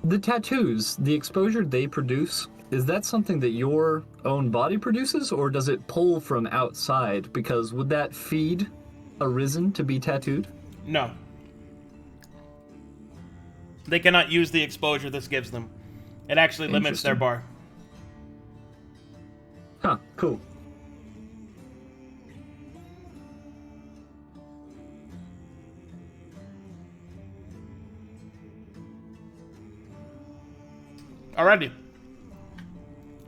the tattoos, the exposure they produce, is that something that your own body produces, or does it pull from outside? Because would that feed a risen to be tattooed? No. They cannot use the exposure this gives them. It actually limits their bar. Huh, cool. Alrighty.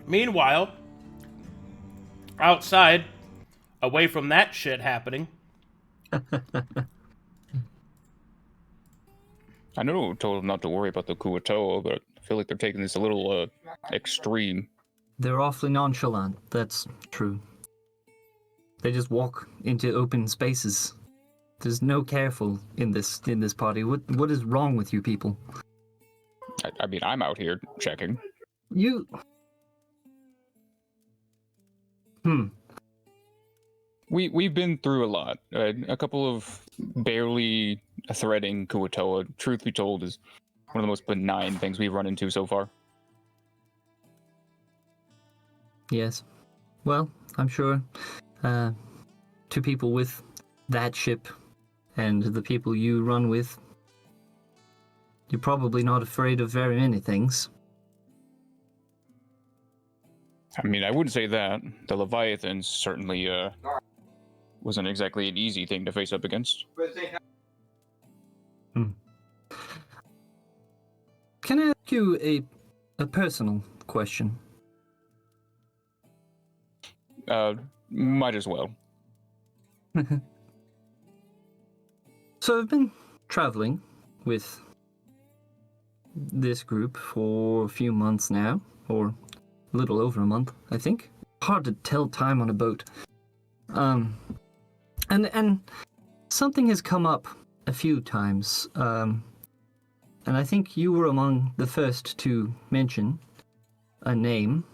Meanwhile, outside, away from that shit happening, I know I told them not to worry about the Kuatoa, but I feel like they're taking this a little extreme. They're awfully nonchalant, that's true. They just walk into open spaces. There's no careful in this party. What is wrong with you people? I mean, I'm out here checking. You... We've been through a lot. A couple of barely threading Kuatoa, truth be told, is one of the most benign things we've run into so far. Yes. Well, I'm sure to people with that ship and the people you run with, you're probably not afraid of very many things. I mean, I wouldn't say that. The Leviathans certainly wasn't exactly an easy thing to face up against. Can I ask you a personal question? Might as well. So I've been traveling with this group for a few months now, or a little over a month, I think. Hard to tell time on a boat. And something has come up a few times, and I think you were among the first to mention a name.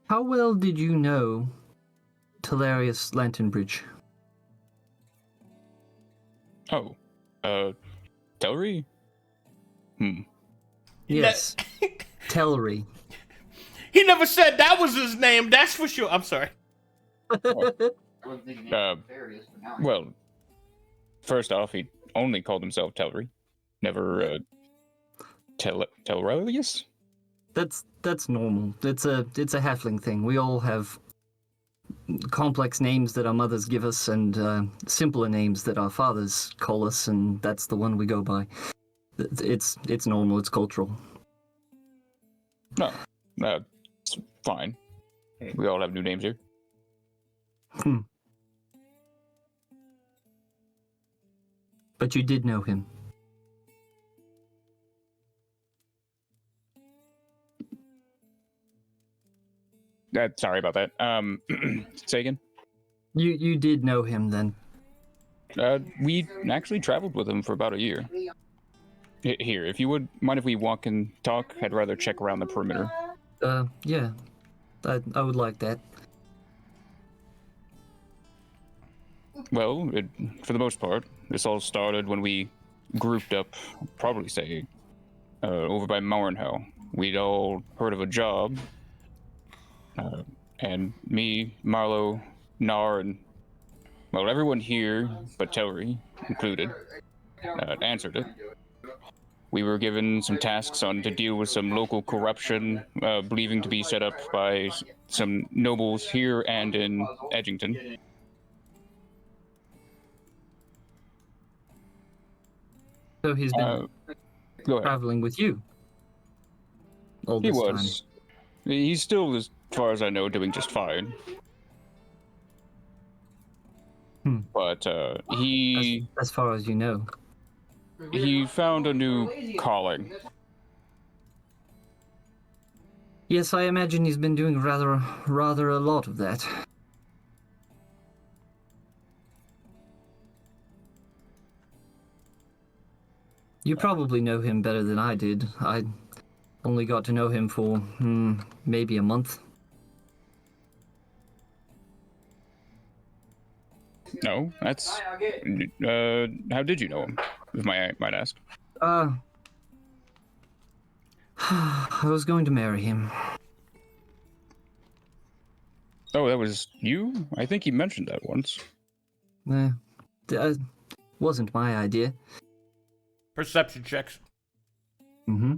How well did you know Telarius Lanternbridge? Oh, Telry? Yes, Telry. he never said that was his name, that's for sure. I'm sorry. Well, first off, he only called himself Telry. Never, Telrelius? That's normal. It's a halfling thing. We all have complex names that our mothers give us and simpler names that our fathers call us, and that's the one we go by. It's normal. It's cultural. No, it's fine. We all have new names here. But you did know him. Sorry about that. Say again? You did know him then. We actually traveled with him for about a year. Here, if you would mind if we walk and talk, I'd rather check around the perimeter. Yeah. I would like that. Well, for the most part, this all started when we grouped up, probably say, over by Marnhell. We'd all heard of a job, and me, Marlowe, Knarh, and, well, everyone here, but Telry included, answered it. We were given some tasks to deal with some local corruption, believing to be set up by some nobles here and in Edgington. So he's been Go ahead. traveling with you all He this was. He's still, as far as I know, doing just fine. But he... As far as you know. He found a new calling. Yes, I imagine he's been doing rather a lot of that. You probably know him better than I did. I only got to know him for maybe a month. No, that's. How did you know him? If I might ask. I was going to marry him. Oh, that was you? I think you mentioned that once. Wasn't my idea. Perception checks. Mm-hmm.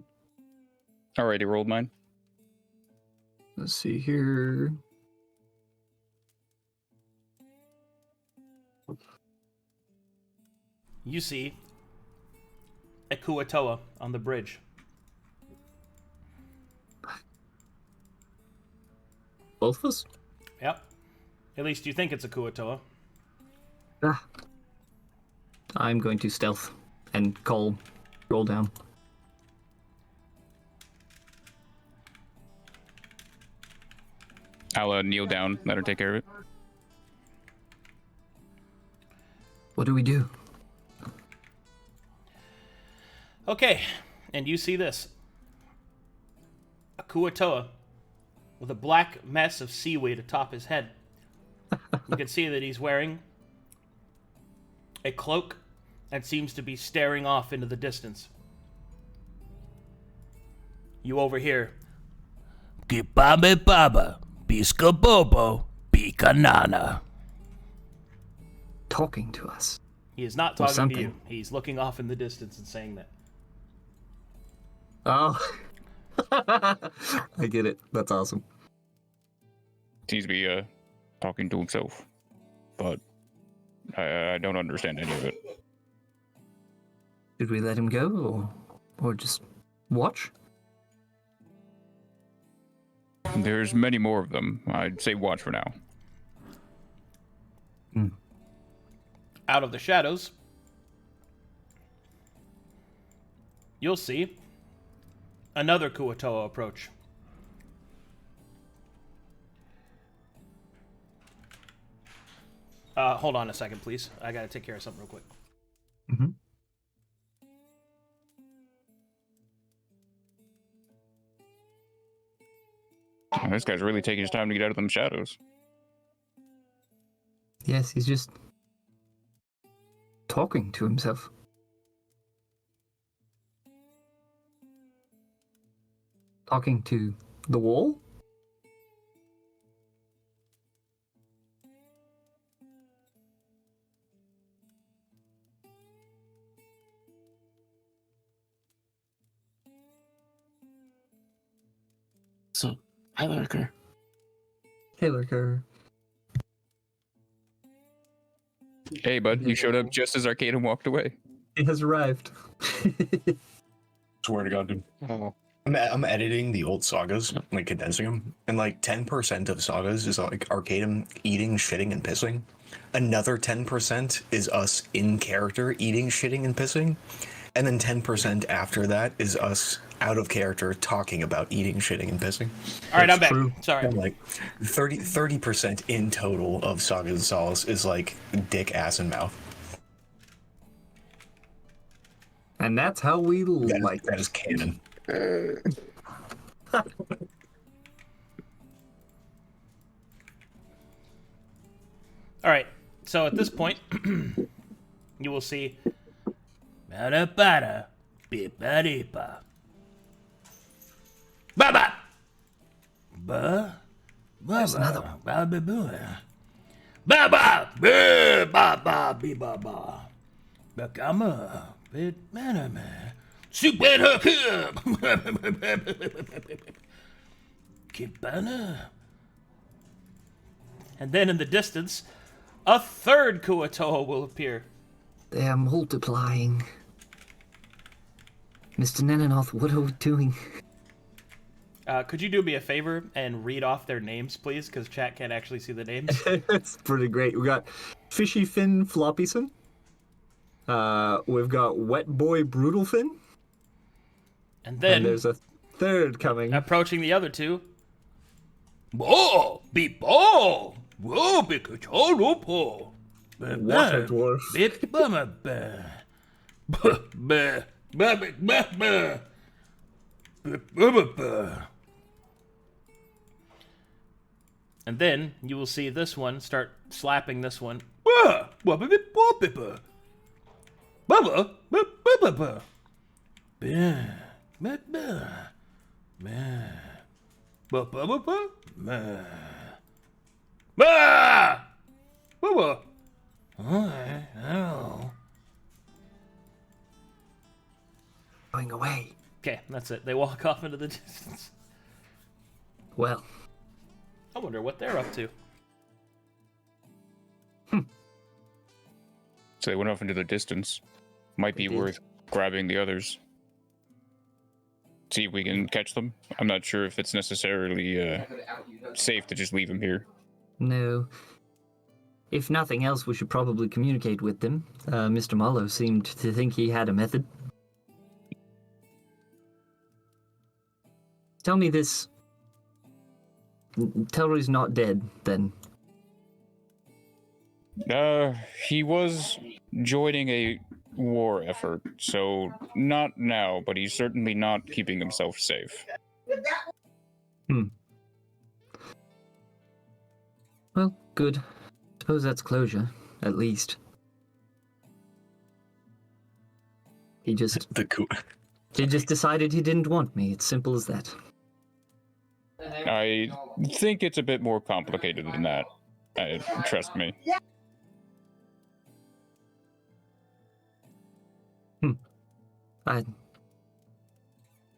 Alrighty, rolled mine. Let's see here. You see a Kuatoa on the bridge. Both of us? Yep. At least you think it's a Kuatoa. I'm going to stealth and roll down. I'll kneel down, let her take care of it. What do we do? Okay, and you see this. A Kuatoa with a black mess of seaweed atop his head. You can see that he's wearing a cloak and seems to be staring off into the distance. You overhear, Kipame Baba, Biska Bobo, Bikanana. Talking to us. He is not Or talking to something. you. He's looking off in the distance and saying that. Oh. I get it. That's awesome. Seems to be talking to himself. But I don't understand any of it. Should we let him go or just watch? There's many more of them. I'd say watch for now. Out of the shadows, you'll see another Kuatoa approach. Hold on a second, please. I gotta take care of something real quick. Mm-hmm. Oh, this guy's really taking his time to get out of them shadows. Yes, he's just talking to himself. Talking to the wall? So, hi, Lurker. Hey, Lurker. Hey, bud, you showed up just as Arcadum walked away. He has arrived. Swear to God, dude. Oh. I'm editing the old sagas, like condensing them, and like 10% of sagas is like Arcadum eating, shitting, and pissing. Another 10% is us in character eating, shitting, and pissing, and then 10% after that is us out of character talking about eating, shitting, and pissing. All right, I'm That's back. true. Sorry. And like 30% in total of Sagas and Solace is like dick, ass, and mouth. And that's how we like That is canon. All right. So at this point, you will see. Bada bada, bipa dipa. Baba. Ba. Baba. Baba. Baba. Baba. Baba. Baba. Bakama. Bit manama. Super hook. Kibana. And then in the distance, a third Kuatoa will appear. They are multiplying. Mr. Nenanoth, what are we doing? Could you do me a favor and read off their names, please? Because chat can't actually see the names. It's pretty great. We got Fishy Fin Floppyson. We've got Wet Boy Brutal Fin. And then And there's a third coming. Approaching the other two. Whoa, be ball. Whoa, be control. Water dwarf. And then you will see this one start slapping this one. Going away. Okay, that's it. They walk off into the distance. Well, I wonder what they're up to. So they went off into the distance. Might be They did. worth grabbing the others. See if we can catch them. I'm not sure if it's necessarily safe to just leave them here. no. If nothing else, we should probably communicate with them. Mr. Marlowe seemed to think he had a method. Tell me this. Telry's not dead, then. He was joining a war effort, so not now, but he's certainly not keeping himself safe. Well, good. Suppose that's closure, at least. He just decided he didn't want me. It's simple as that. I think it's a bit more complicated than that. Trust me.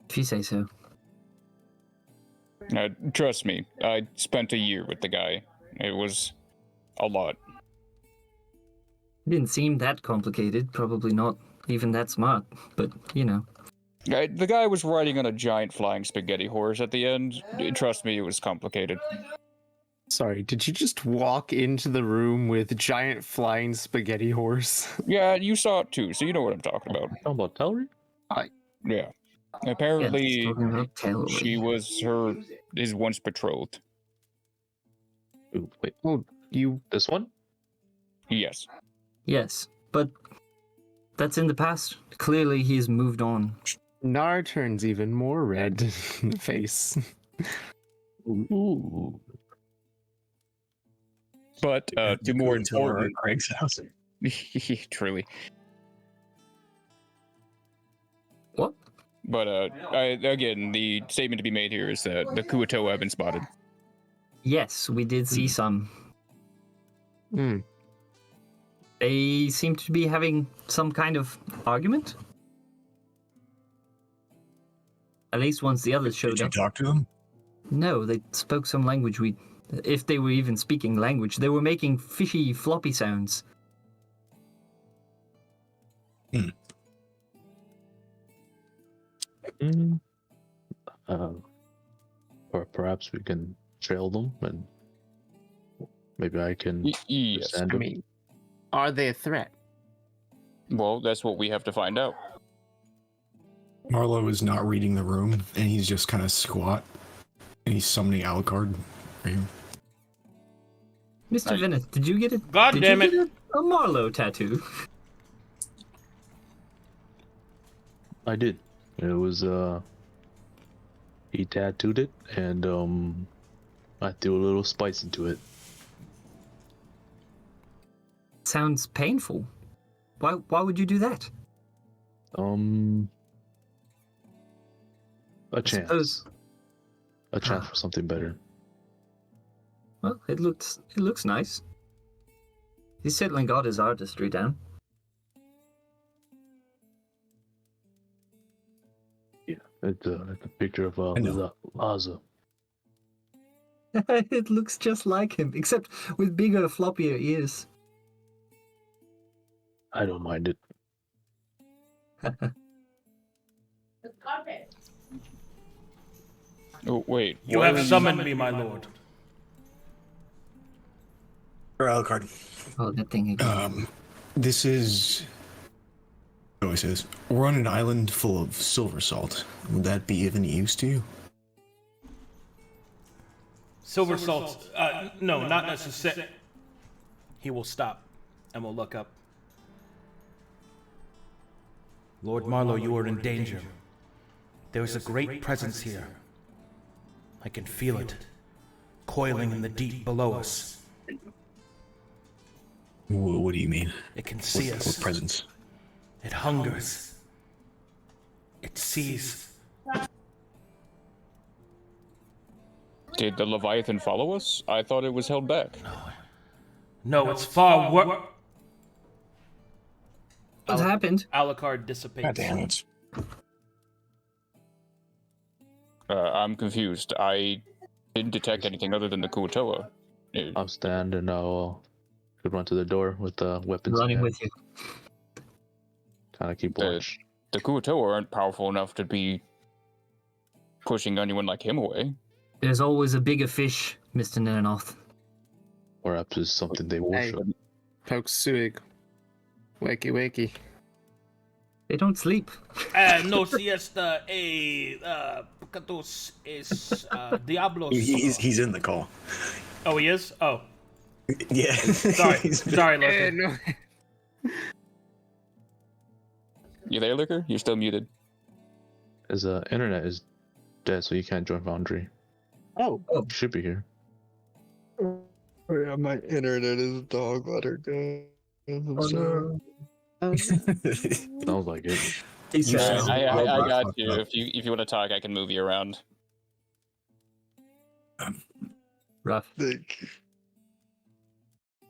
If you say so. Trust me, I spent a year with the guy. It was a lot. It didn't seem that complicated. Probably not even that smart. But, you know. The guy was riding on a giant flying spaghetti horse at the end. Trust me, it was complicated. Sorry, did you just walk into the room with giant flying spaghetti horse? Yeah, you saw it too, so you know what I'm talking about. Talking about Telry? Yeah. Yeah, Apparently, he's talking about Telry. she was his once betrothed. Ooh, wait, Oh, you this one? Yes. Yes, but that's in the past. Clearly he's moved on. Knarh turns even more red in the face. Ooh. But the more important, Kraig's house. truly. What? But again, the statement to be made here is that the Kuatoa have been spotted. Yes, we did see some. Hmm. They seem to be having some kind of argument. At least once the others showed Did you up. talk to them? No, they spoke some language if they were even speaking language, they were making fishy, floppy sounds. Or perhaps we can trail them and maybe I can Yes. send I them. mean, are they a threat? Well, that's what we have to find out. Marlowe is not reading the room, and he's just kind of squat, and he's summoning Alucard. Right here. Mr. Venice, did you get it? God did damn you it. get a Marlowe tattoo? I did. It was he tattooed it and I threw a little spice into it. Sounds painful. Why would you do that? A chance. Suppose- A chance for something better. Well, it looks nice. He's certainly got his artistry down. Yeah, it's a picture of know. Laza. It looks just like him, except with bigger, floppier ears. I don't mind it. Oh, wait. You why have are summoned me, my lord. Or Alucard. Oh, that thing again. This is Oh, he says, we're on an island full of silver salt. Would that be of any use to you? Silver salt. No, not necessarily. He will stop and will look up. Lord Marlowe, you are in danger. There is a great presence here. I can feel it, coiling in the deep below us. What do you mean? It can see us. What presence? It hungers. It sees. Did the Leviathan follow us? I thought it was held back. No, it's far worse. What happened? Alucard dissipates. God damn it. I'm confused. I didn't detect anything other than the Kuatoa. I'll stand and I'll run to the door with the weapons. Running with you. Kind of keep watch. The Kuatoa aren't powerful enough to be pushing anyone like him away. There's always a bigger fish, Mr. Nanoth. Perhaps it's something they worship. Poke Suig. Wakey, wakey. They don't sleep. No siesta, Picados es Diablos. He's in the call. Oh, he is? Oh. Yeah. Sorry. Sorry, Lurker. No. You there, Liquor? You're still muted. His internet is dead, so you can't join Foundry. Oh. You should be here. Oh, yeah, my internet is dog water. No. Sounds like it. He says, I got you. If you want to talk, I can move you around. rough.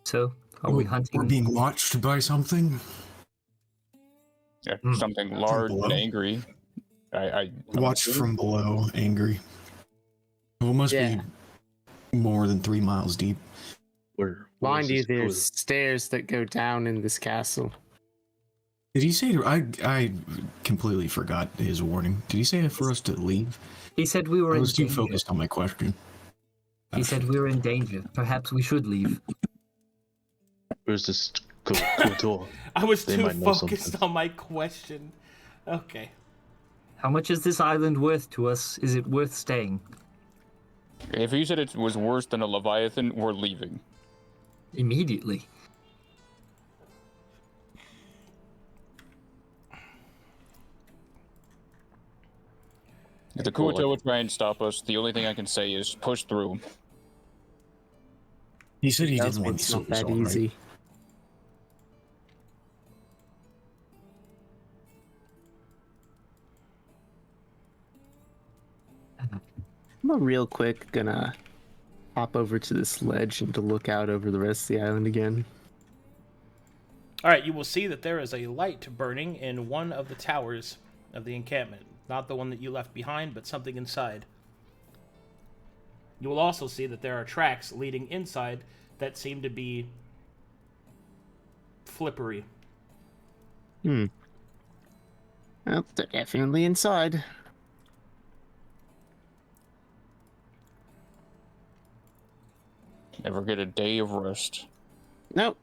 So, are we hunting? We're being watched by something? Yeah, something large and angry. I Watched from below, angry. Well, it must be more than 3 miles deep. Mind you, there's stairs that go down in this castle. Did he say I completely forgot his warning. Did he say for us to leave? He said we were I in was too danger. focused on my question. He said we were in danger. Perhaps we should leave. Where's this cool door? I was They too might know focused something. on my question. Okay. How much is this island worth to us? Is it worth staying? If you said it was worse than a Leviathan, we're leaving. Immediately. If the Kuatoa would try and stop us, the only thing I can say is push through. He said he Tells didn't me want it's the not silver that salt, right? easy. I'm real quick gonna hop over to this ledge and to look out over the rest of the island again. All right, you will see that there is a light burning in one of the towers of the encampment. Not the one that you left behind, but something inside. You will also see that there are tracks leading inside that seem to be flippery. Well, they're definitely inside. Never get a day of rest. Nope.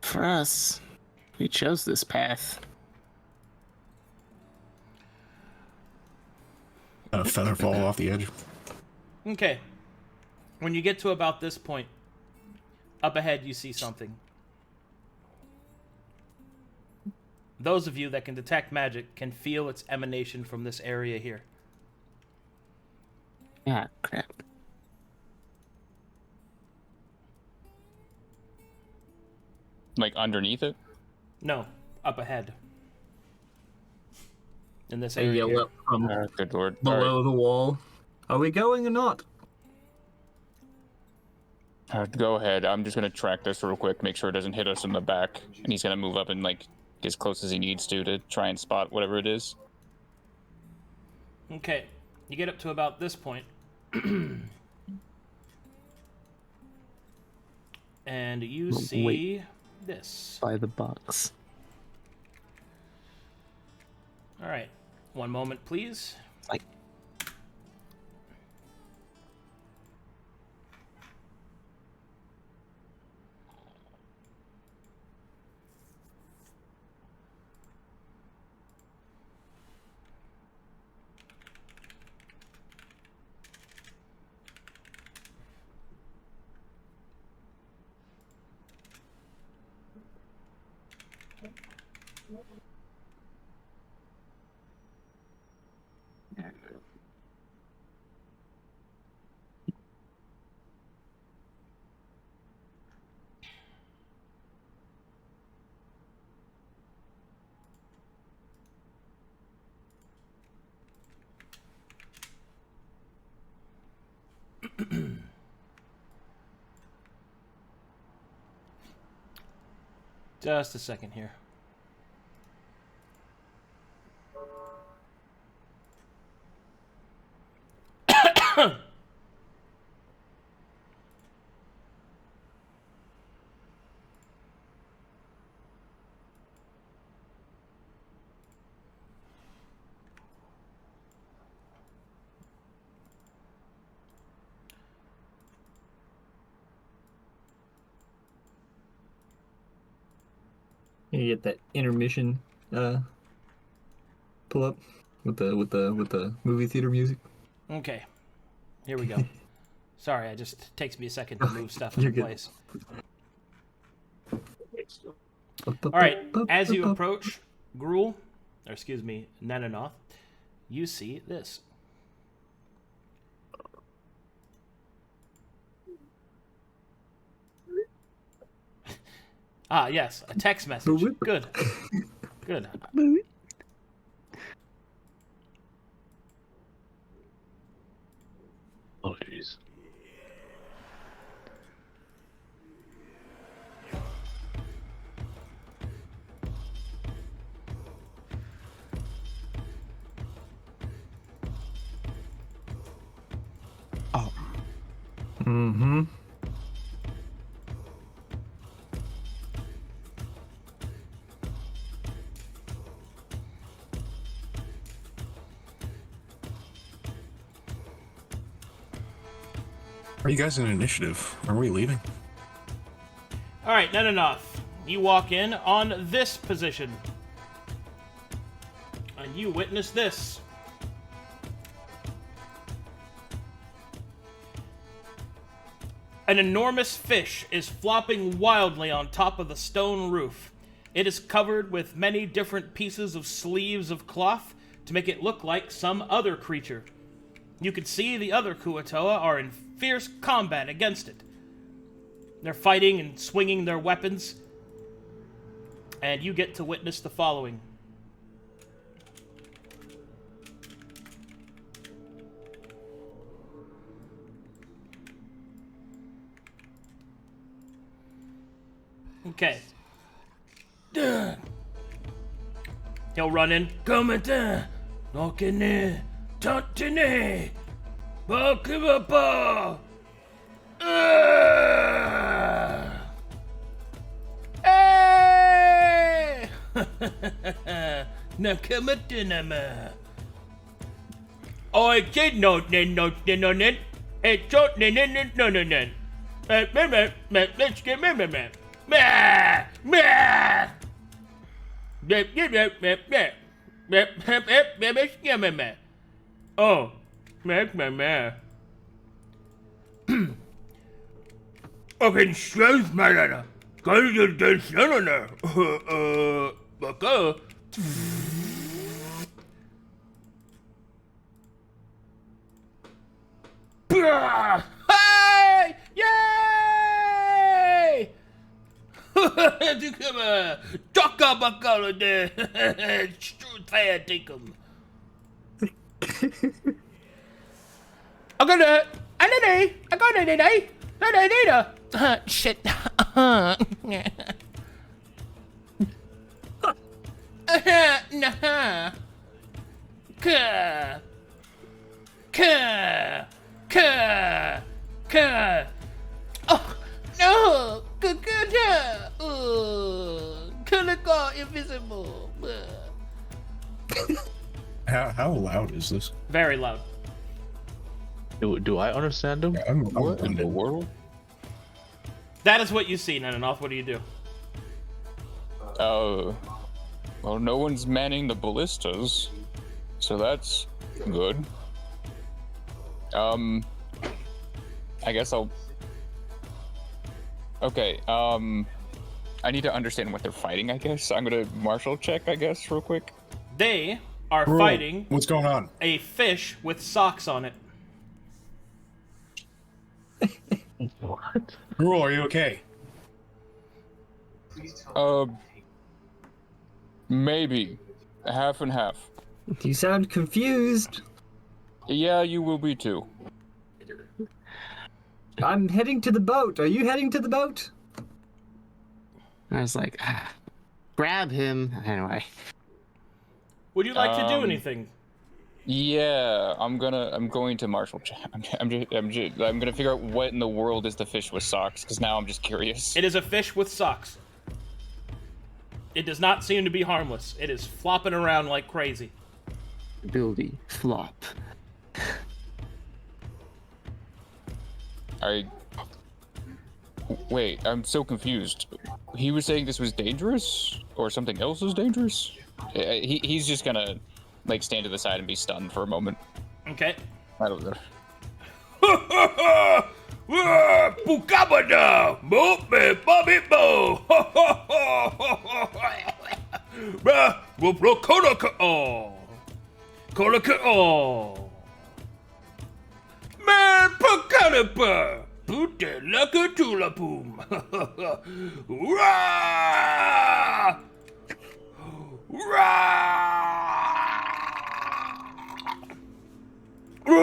For us, we chose this path. A feather fall off the edge. Okay. When you get to about this point, up ahead you see something. Those of you that can detect magic can feel its emanation from this area here. Ah, crap. Like underneath it? No, up ahead. In this I area. yell here. up from Good lord. below the wall. Are we going or not? Go ahead. I'm just gonna track this real quick, make sure it doesn't hit us in the back. And he's gonna move up and like get as close as he needs to try and spot whatever it is. Okay, you get up to about this point. And you Oh, see wait. this. By the box. All right, one moment, please. Like, Just a second here. You get that intermission pull up with the movie theater music. Okay, here we go. Sorry, it just takes me a second to move stuff You're into good. place. All right, as you approach Gruul, or excuse me, IMainOP, you see this. Ah, yes, a text message. Good. Good. Oh, jeez. Oh, Mm-hmm. are you guys in initiative? Are we leaving? All right, IMainOP. You walk in on this position. And you witness this. An enormous fish is flopping wildly on top of the stone roof. It is covered with many different pieces of sleeves of cloth to make it look like some other creature. You can see the other Kuatoa are in fierce combat against it. They're fighting and swinging their weapons, and you get to witness the following. Okay. He'll run in. Come in. Knock in there. Tantine. Bakibapa. Hey! Nakamatana. I did not no. It's not no. Let's get me. Oh, okay, strength, man. Go to the center. Hey! Yay! Talk about the fair tinkum. I got it. Shit. Nah. Oh no! Good. Calico invisible. How loud is this? Very loud. Do I understand him? I'm What in the offended. world? That is what you see, IMainOP. What do you do? Well, no one's manning the ballistas, so that's good. I guess I'll. Okay. I I need to understand what they're fighting, I guess. I'm gonna martial check, I guess, real quick. They are Gruul, fighting what's going on? a fish with socks on it. What? Gruul, are you okay? Maybe. Half and half. You sound confused. Yeah, you will be too. I'm heading to the boat. Are you heading to the boat? I was like, grab him. Anyway. Would you like to do anything? Yeah, I'm going to martial check. I'm gonna figure out what in the world is the fish with socks, because now I'm just curious. It is a fish with socks. It does not seem to be harmless. It is flopping around like crazy. Ability flop. Wait, I'm so confused. He was saying this was dangerous, or something else is dangerous? He's just gonna, like, stand to the side and be stunned for a moment. Okay. I don't know. Pukabada! Mope Bobby Bo! Kolaka! Man, Pukanapa! Pute Laka Tulapum! Rah! No.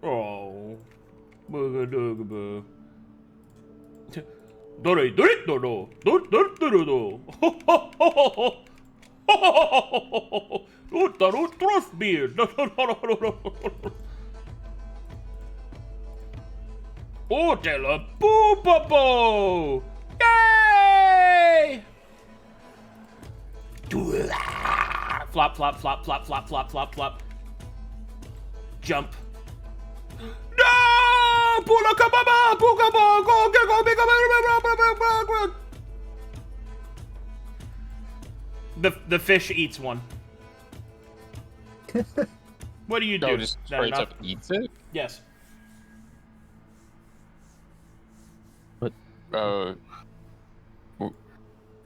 Oh. Bugga. Otela Poopapo! Yay! Flop, flop, flop, flop, flop, flop, flop, flop. Jump. No! Pula kababa! Pukaba! Go, the fish eats one. What do you do? No, just Is that straight enough? up eats it? Yes.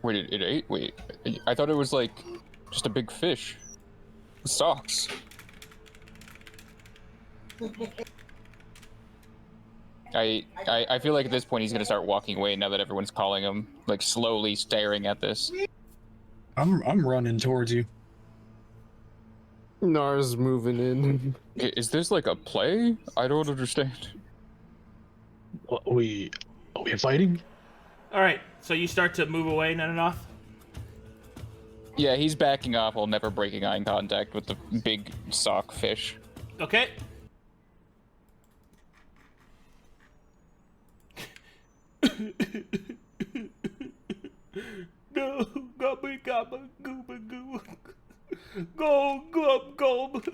Wait, it ate? Wait, I thought it was like just a big fish with socks. I feel like at this point he's gonna start walking away now that everyone's calling him, like slowly staring at this. I'm running towards you. Knarh's moving in. Is this like a play? I don't understand. Are we fighting? All right. So you start to move away, Nananoth? Yeah, he's backing off while never breaking eye contact with the big sock fish. Okay. No, gobba gobba gooba goo. Go gob gob.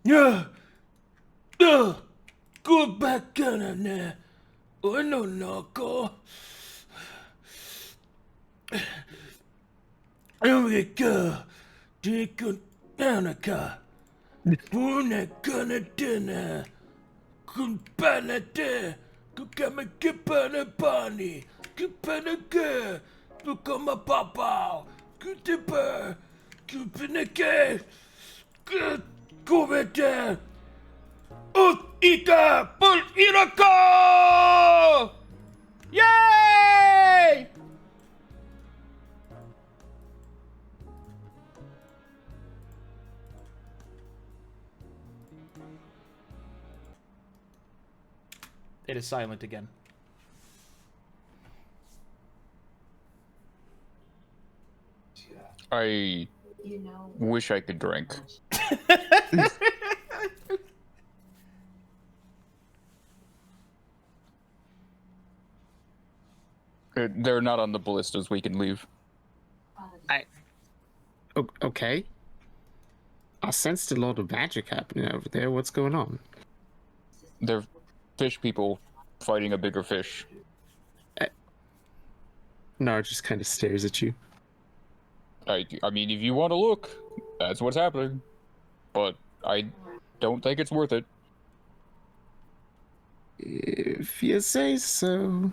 Yeah. Go back on there. Oh no go. America. Dick Anaka. Puna gonna dinner. Kumpanate. Kukama kipana bani. Kupana ke. Kukama papa. Kutipa. Kupinake. Kumete. Ika. Pul Irako! Yay! It is silent again. I wish I could drink. They're not on the ballistas. We can leave. Okay. I sensed a lot of magic happening over there. What's going on? They're fish people fighting a bigger fish. Knarh just kind of stares at you. I mean, if you want to look, that's what's happening. But don't think it's worth it. If you say so.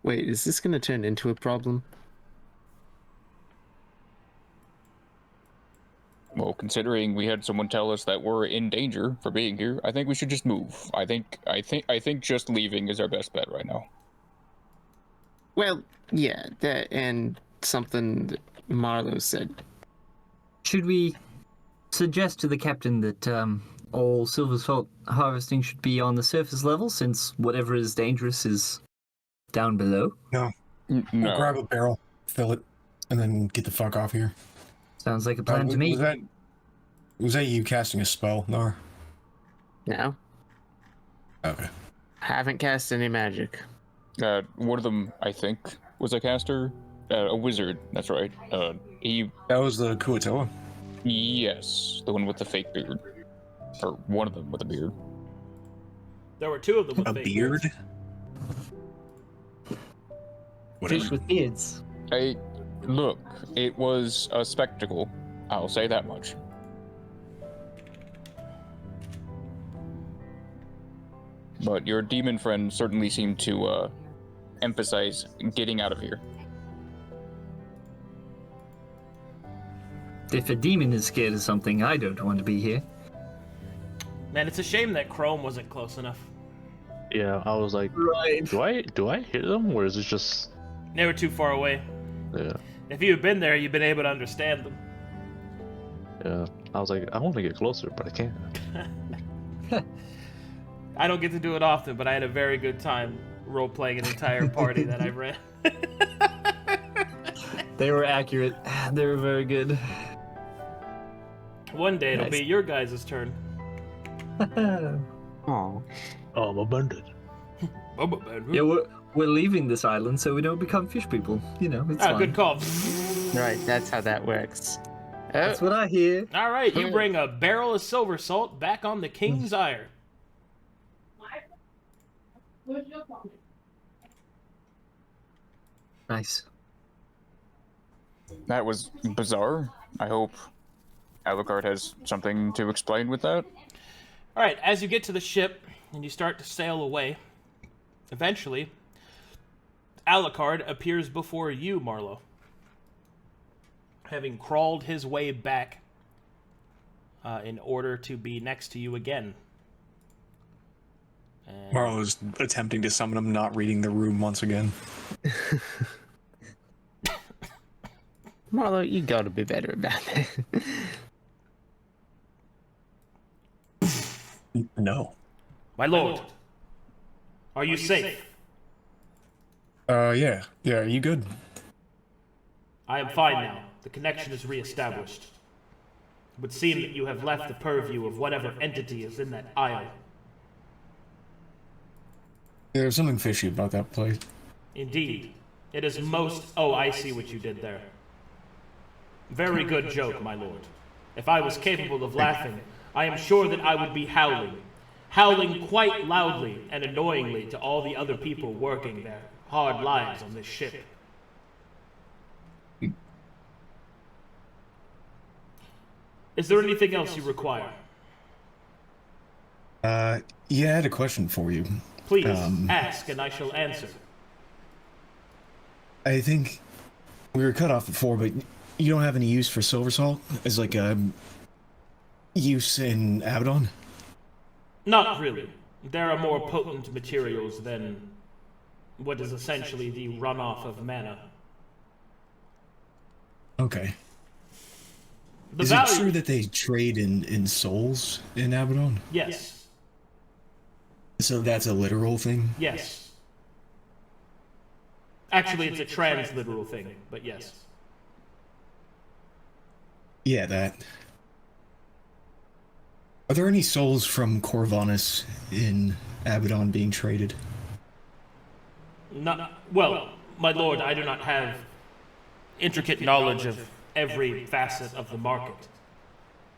Wait, is this going to turn into a problem? Well, considering we had someone tell us that we're in danger for being here, I think we should just move. I think just leaving is our best bet right now. Well, yeah, that and something that Marlowe said. Should we suggest to the captain that all silver salt harvesting should be on the surface level, since whatever is dangerous is down below? No. No. We'll grab a barrel, fill it, and then get the fuck off here. Sounds like a plan to me. Was that you casting a spell, Knarh? No, Okay. haven't cast any magic. One of them, I think, was a caster. A wizard, that's right. That was the Kuatoa. Yes, the one with the fake beard. Or one of them with a beard. There were two of them with A fake beard? beards. Fish with beards. Look, it was a spectacle. I'll say that much. But your demon friend certainly seemed to emphasize getting out of here. If a demon is scared of something, I don't want to be here. Man, it's a shame that Chrome wasn't close enough. Yeah, I was like, Right. do I hear them, or is it just? They were too far away. Yeah, If you had been there, you'd been able to understand them. yeah. I was like, I want to get closer, but I can't. I don't get to do it often, but I had a very good time role-playing an entire party that I ran. They were accurate. They were very good. One day it'll Nice. be your guys' turn. Oh, Oh, I'm abundant. Yeah, we're leaving this island so we don't become fish people. You know, it's Ah, fine. good call. right, that's how that works. That's what I hear. All right, you bring a barrel of silver salt back on the King's Ire. Nice. That was bizarre. I hope Alucard has something to explain with that. All right, as you get to the ship and you start to sail away, eventually, Alucard appears before you, Marlowe, having crawled his way back in order to be next to you again. And Marlowe's attempting to summon him, not reading the room once again. Marlowe, you gotta be better about that. No. my lord, are you safe? Yeah. Yeah, are you good? I am fine now. The connection is reestablished. It would seem that you have left the purview of whatever entity is in that isle. There's something fishy about that place. Indeed. It is most... Oh, I see what you did there. Very good joke, my lord. If I was capable of laughing, I am sure that I would be howling. Howling quite loudly and annoyingly to all the other people working their hard lives on this ship. Is there anything else you require? Yeah, I had a question for you. Please, ask and I shall answer. I think we were cut off before, but you don't have any use for silver salt as like a use in Abaddon? Not really. There are more potent materials than what is essentially the runoff of mana. Okay. The Is value... it true that they trade in souls in Abaddon? Yes. So that's a literal thing? Yes. Actually, it's a transliteral thing, but yes. Yeah, that. Are there any souls from Corvinus in Abaddon being traded? Not, well, my lord, I do not have intricate knowledge of every facet of the market.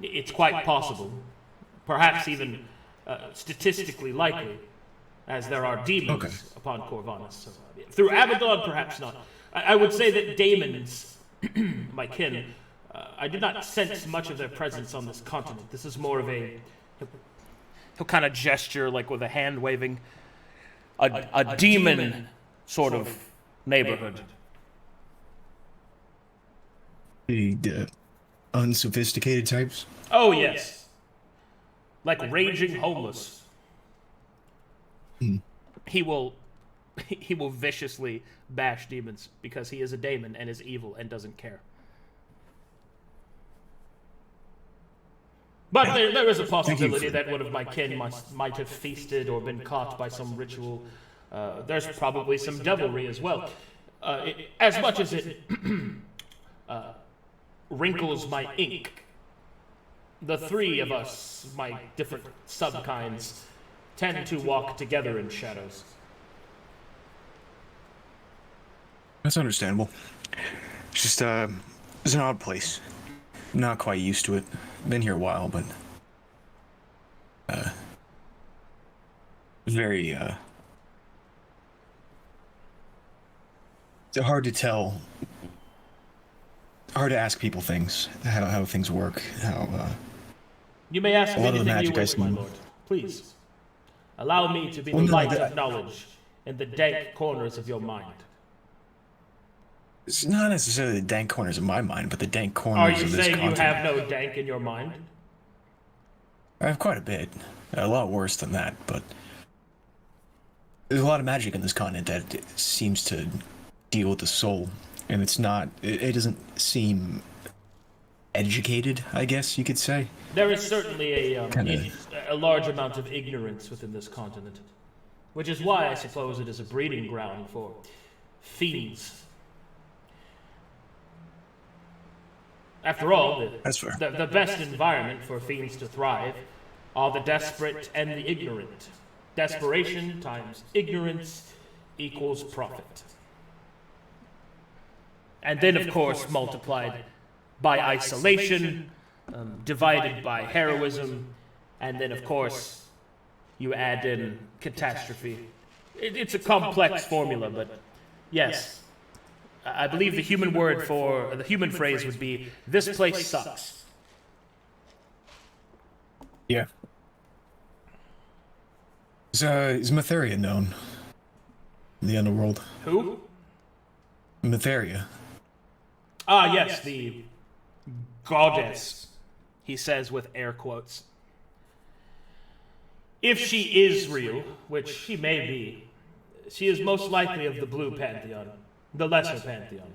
It's quite possible, perhaps even statistically likely, as there are demons upon Corvinus. So, through Abaddon, perhaps not. I would say that daemons, my kin, I do not sense much of their presence on this continent. This is more of a... He'll kind of gesture, like with a hand waving, a demon sort of neighborhood. The unsophisticated types? Oh, yes. Like raging homeless. He will viciously bash demons because he is a daemon and is evil and doesn't care. But there is a possibility that one of my kin might have feasted or been caught by some ritual. There's probably some devilry as well. As much as it wrinkles my ink, the three of us, my different subkinds, tend to walk together in shadows. That's understandable. It's just, it's an odd place. I'm not quite used to it. Been here a while, but very it's hard to tell. Hard to ask people things, how things work, how You may ask a lot of the anything you magic I wish, my see. lord. Please. Allow me to be the Well, no, light that- of knowledge in the dank corners of your mind. It's not necessarily the dank corners of my mind, but the dank Are corners you of this saying you continent. have no dank in your mind? I have quite a bit. A lot worse than that, but there's a lot of magic in this continent that seems to deal with the soul, and it's not. It doesn't seem educated, I guess you could say. There is certainly Kinda. a large amount of ignorance within this continent, which is why I suppose it is a breeding ground for fiends. After all, That's fair. the best environment for fiends to thrive are the desperate and the ignorant. Desperation times ignorance equals profit. And then, of course, multiplied by isolation, divided by heroism, and then, of course, you add in catastrophe. It's a complex formula, but yes. I believe the human phrase would be, this place sucks. Yeah. Is Matheria known in the underworld? Who? Matheria. Ah, yes, the goddess, he says with air quotes. If she is real, which she may be, she is most likely of the blue pantheon, the lesser pantheon.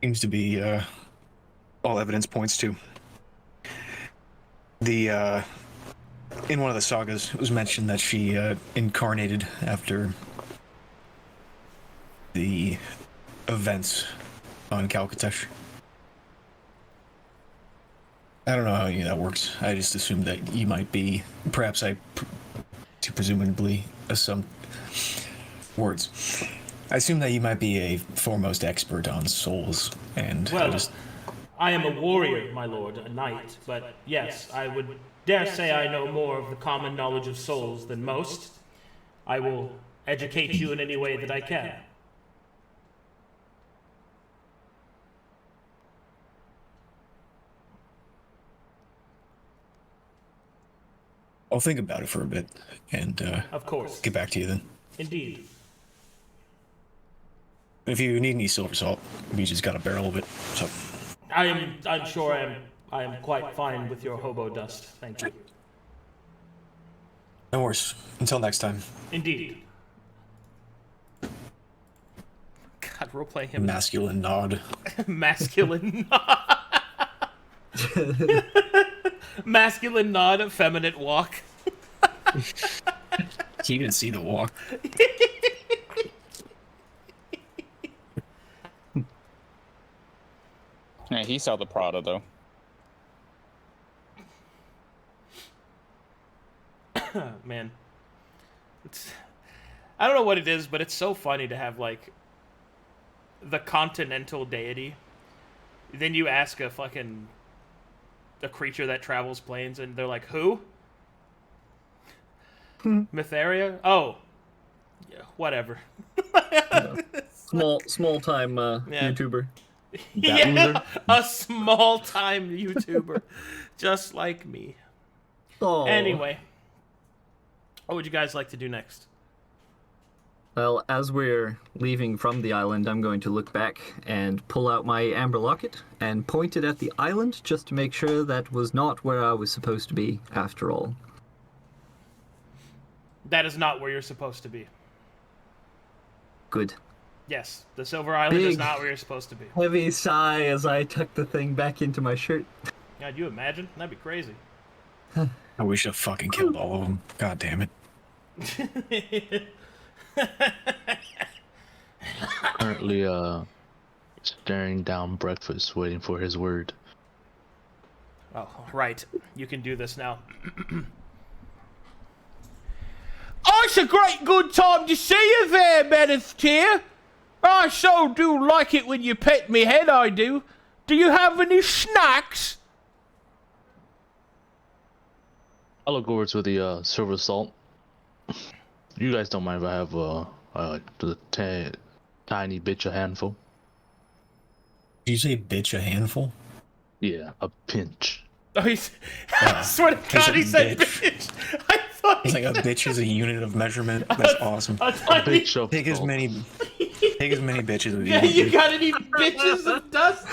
Seems to be all evidence points to. The in one of the sagas it was mentioned that she incarnated after the events on Calcatesh. I don't know how any of that works. I just assumed that you might be, perhaps to presumably assume words. I assume that you might be a foremost expert on souls, and Well, I am a warrior, my lord, a knight, but yes, I would dare say I know more of the common knowledge of souls than most. I will educate you in any way that I can. I'll think about it for a bit, and Of course. get back to you then. Indeed. If you need any silver salt, we just got a barrel of it. So I'm sure I am quite fine with your hobo dust. Thank you. no worries. Until next time. Indeed. God, roleplaying him. Masculine nod. Masculine masculine nod, effeminate walk. You didn't see the walk. Yeah, he saw the Prada though. Man, I don't know what it is, but it's so funny to have like the continental deity. Then you ask a creature that travels planes, and they're like, "Who? Matheria? Oh, yeah, whatever." Small time Yeah. YouTuber. Yeah, a small time YouTuber, just like me. Oh. Anyway, what would you guys like to do next? Well, as we're leaving from the island, I'm going to look back and pull out my amber locket and point it at the island just to make sure that was not where I was supposed to be after all. That is not where you're supposed to be. Good. Yes, the Silver Island is Big. not where you're supposed to be. Heavy sigh as I tuck the thing back into my shirt. God, you imagine? That'd be crazy. I wish I fucking killed all of them. God damn it. Currently, staring down breakfast, waiting for his word. Oh, right. You can do this now. Oh, it's a great good time to see you there, Meredith Tier. I so do like it when you pet me head, I do. Do you have any snacks? I'll look over to the silver salt. You guys don't mind if I have the tiny bitch a handful? Did you say bitch a handful? Yeah, a pinch. Oh, I swear to God, he said bitch. I thought It's like a bitch is a unit of measurement. That's awesome. I A thought big he- shelf. Take as many bitches as Yeah, you you want. got any bitches of dust?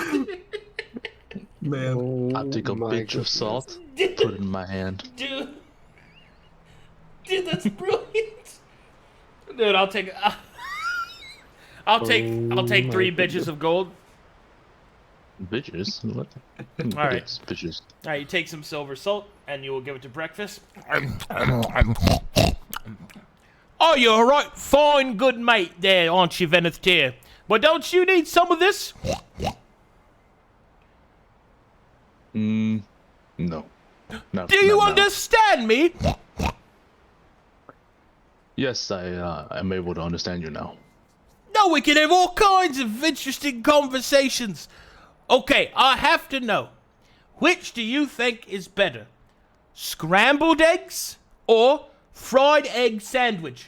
Man. I'll take a pinch of salt, put it in my hand. Dude, that's brilliant. Dude, I'll take 3 bitches of gold. Bitches? What? All right. Yes, bitches. All right, you take some silver salt, and you will give it to breakfast. Oh, you're a right fine good mate there, aren't you, Veneth Tier? But don't you need some of this? No. Not, Do you not now. understand me? Yes, I'm able to understand you now. No, we can have all kinds of interesting conversations. Okay, I have to know. Which do you think is better? Scrambled eggs or fried egg sandwich?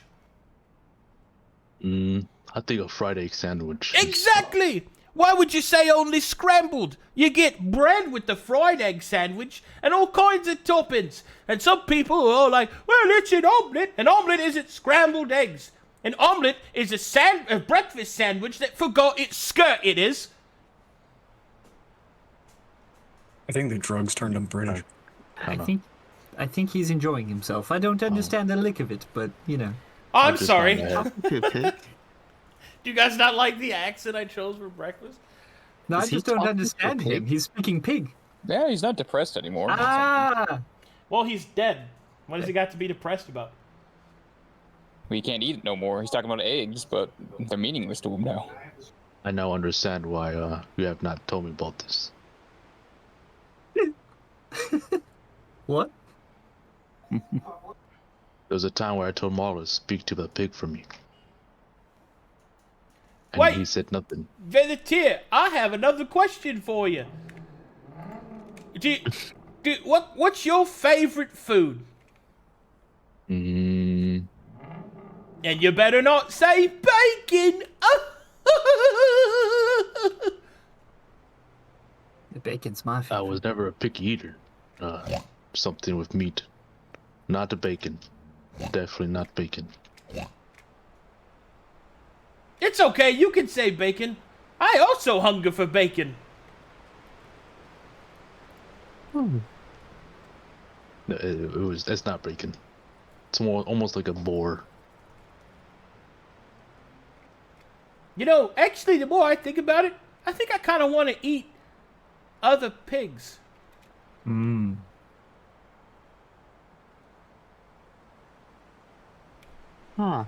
I think a fried egg sandwich. is- Exactly! Why would you say only scrambled? You get bread with the fried egg sandwich and all kinds of toppings. And some people are like, well, it's an omelette. An omelette isn't scrambled eggs. An omelette is a breakfast sandwich that forgot its skirt, it is. I think the drugs turned him British. I think he's enjoying himself. I don't understand a lick of it, but you know. I'm just sorry. found that- Good pick. Do you guys not like the accent I chose for breakfast? No, I Is he just don't talking to understand pig? him. He's speaking pig. Yeah, he's not depressed anymore. Ah! Well, he's dead. What has he got to be depressed about? We can't eat it no more. He's talking about eggs, but they're meaningless to him now. I now understand why you have not told me about this. What? There was a time where I told Marlowe to speak to the pig for me. And Wait. he said nothing. Venetir, I have another question for you. What's your favorite food? Mm, And you better not say bacon. The bacon's my I favorite. was never a picky eater. Something with meat. Not the bacon. Definitely not bacon. It's okay, you can say bacon. I also hunger for bacon. It's not bacon. It's more almost like a boar. You know, actually, the more I think about it, I think I kind of want to eat other pigs. Mmm. Huh.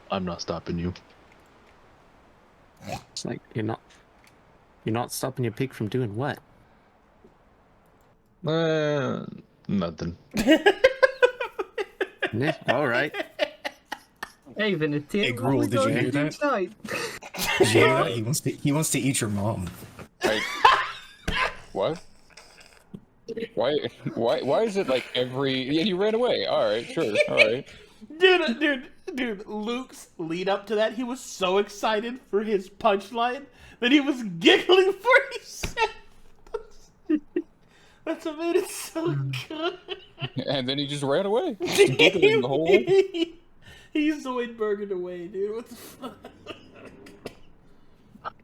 I'm not stopping you. It's like you're not stopping your pig from doing what? Nothing. Yeah, all right. Hey, Venetia, Hey, what Gruul, we did you going hear to do that? tonight? Did you hear that? He wants to eat your mom. Right. What? Why is it like every... Yeah, he ran away. All right, sure. All right. Dude, Dude, Luke's lead up to that, he was so excited for his punchline that he was giggling for his set. That's what made it so good. And then he just ran away. Just giggling the whole way. He Zoidberged away, dude. What the fuck?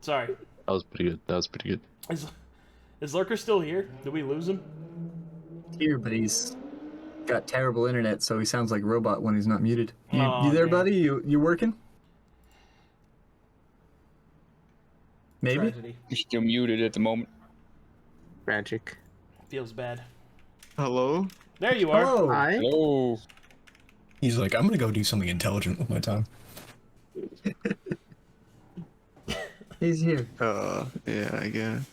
Sorry. That was pretty good. Is Lurker still here? Did we lose him? Here, but he's got terrible internet, so he sounds like a robot when he's not muted. You, Aw, you there, man. buddy? You working? Maybe? Tragedy. He's still muted at the moment. Magic. Feels bad. Hello? There you are. Oh, Hi. Oh, He's like, I'm gonna go do something intelligent with my time. he's here. Yeah, I guess.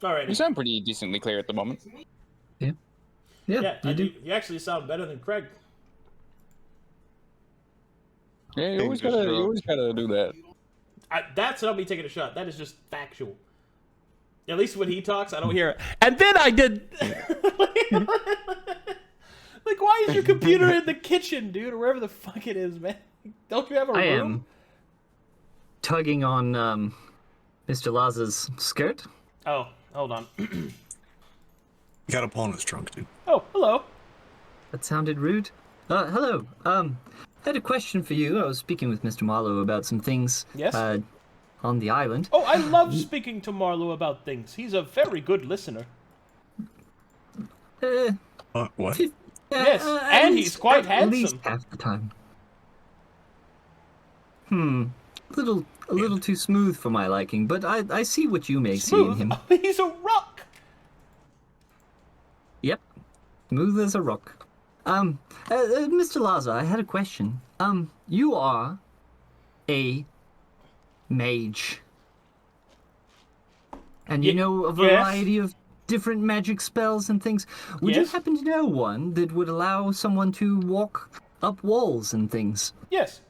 Alright. you sound pretty decently clear at the moment. Yeah, Yeah, you do. you actually sound better than Kraig. Yeah, you always gotta do that. That's not me taking a shot. That is just factual. At least when he talks, I don't hear it. And then I did. Like, why is your computer in the kitchen, dude, or wherever the fuck it is, man? Don't you have a room? I am tugging on Mr. Laza's skirt. Oh, hold on. You got a pull on his trunk, dude. Oh, hello. That sounded rude. Hello. I had a question for you. I was speaking with Mr. Marlowe about some things. Yes? On the island. Oh, I love speaking to Marlowe about things. He's a very good listener. What? Yes, at and least- he's quite at least handsome. half the time. A little too smooth for my liking, but I see what you may see in Smooth. him. Oh, he's a rock. Yep, smooth as a rock. Mr. Laza, I had a question. You are a mage, and you know a variety of different magic spells and things. Would you Yes. happen to know one that would allow someone to walk up walls and things? Yes.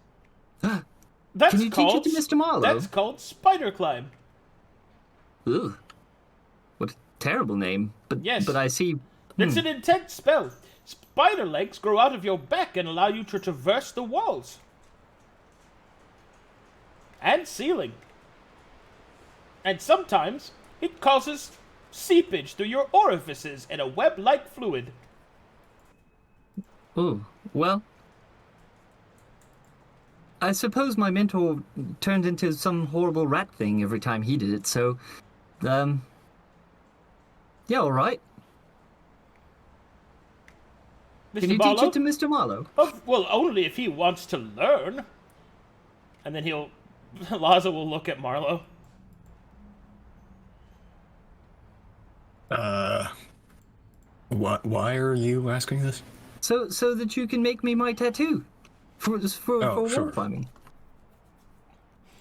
That's Can you called, teach it to Mr. Marlowe? That's called spider climb. Ugh. What a terrible name. But Yes. but I see. It's an intense spell. Spider legs grow out of your back and allow you to traverse the walls. And ceiling. And sometimes it causes seepage through your orifices in a web-like fluid. Oh, well. I suppose my mentor turned into some horrible rat thing every time he did it, so. Yeah, alright. Mr. Can you Marlowe? teach it to Mr. Marlowe? Oh, well, only if he wants to learn. And then Laza will look at Marlowe. Why are you asking this? So that you can make me my tattoo. For wall sure. climbing.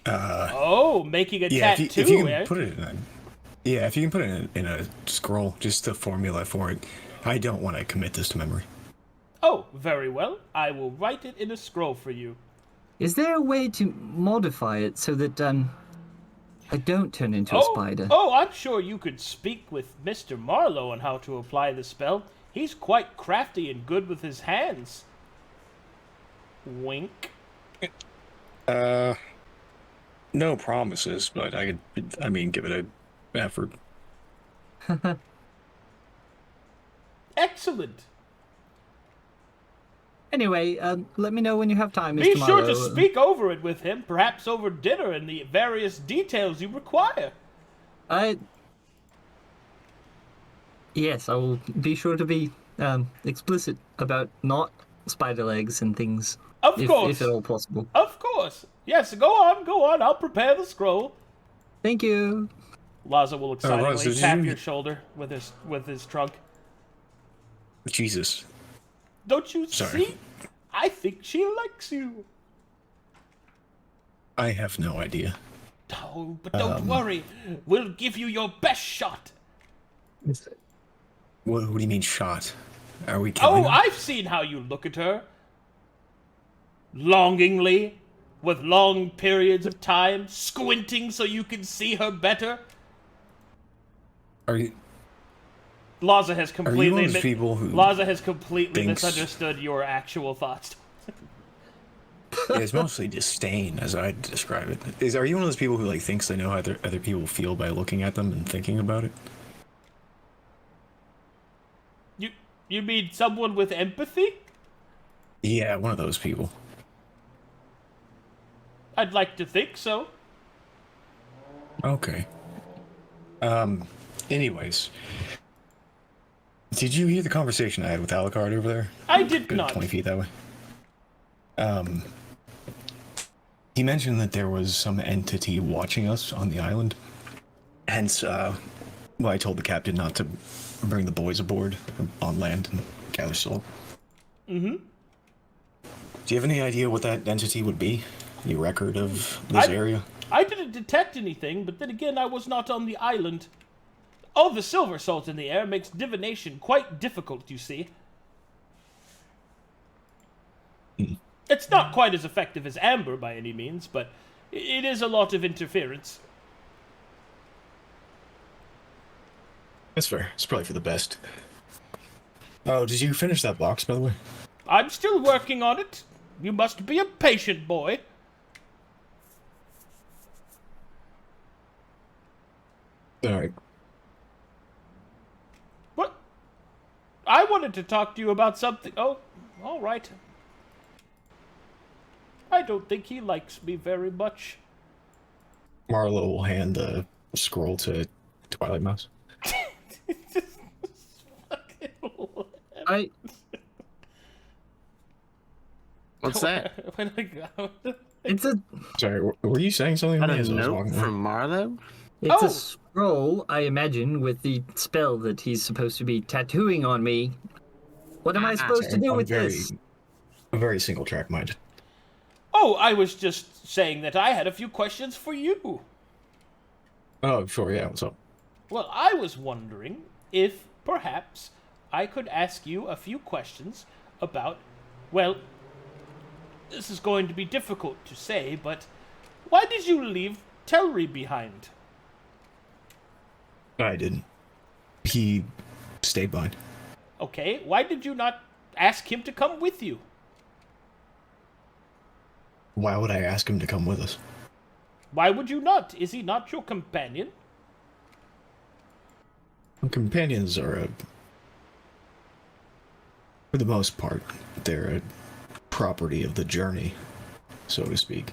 Oh, making a Yeah, tattoo, if you eh? can put it in a, yeah, if you can put it in a scroll, just the formula for it. I don't want to commit this to memory. Oh, very well. I will write it in a scroll for you. Is there a way to modify it so that I don't turn into a spider? Oh, I'm sure you could speak with Mr. Marlowe on how to apply the spell. He's quite crafty and good with his hands. Wink. No promises, but I mean, give it an effort. Excellent. Anyway, let me know when you have time, Mr. Be sure Marlowe. to speak over it with him, perhaps over dinner and the various details you require. Yes, I will be sure to be explicit about not spider legs and things. Of course. If at all possible. Of course. Yes, go on. I'll prepare the scroll. Thank you. Laza will excitedly Roz, did tap you- your shoulder with his trunk. Jesus. Don't you Sorry. see? I think she likes you. I have no idea. Oh, but don't worry. We'll give you your best shot. What do you mean shot? Are we killing Oh, her? I've seen how you look at her. Longingly, with long periods of time, squinting so you can see her better. Are you? Laza has Are you one completely of those people who Laza has completely thinks- misunderstood your actual thoughts. Yeah, it's mostly disdain, as I describe it. Are you one of those people who like thinks they know how other people feel by looking at them and thinking about it? You mean someone with empathy? Yeah, one of those people. I'd like to think so. Okay. Anyways, did you hear the conversation I had with Alucard over there? I did Good not. 20 feet that way. He mentioned that there was some entity watching us on the island. Hence, I told the captain not to bring the boys aboard on land and gather salt. Mm-hmm. Do you have any idea what that entity would be? Any record of this area? I didn't detect anything, but then again, I was not on the island. All the silver salt in the air makes divination quite difficult, you see. It's not quite as effective as amber by any means, but it is a lot of interference. That's fair. It's probably for the best. Oh, did you finish that box, by the way? I'm still working on it. You must be a patient boy. Alright. What? I wanted to talk to you about something. Oh, all right. I don't think he likes me very much. Marlowe will hand the scroll to Twilight Mouse. I What's that? When I go- it's a Sorry, were you saying something I to me a as I was note walking away? from Marlowe? it's Oh. a scroll, I imagine, with the spell that he's supposed to be tattooing on me. What am I supposed to do with this? I'm very single track minded. Oh, I was just saying that I had a few questions for you. Oh, sure, yeah, what's up? Well, I was wondering if perhaps I could ask you a few questions about, well, this is going to be difficult to say, but why did you leave Telry behind? I didn't. He stayed behind. Okay, why did you not ask him to come with you? Why would I ask him to come with us? Why would you not? Is he not your companion? Companions are for the most part, they're a property of the journey, so to speak.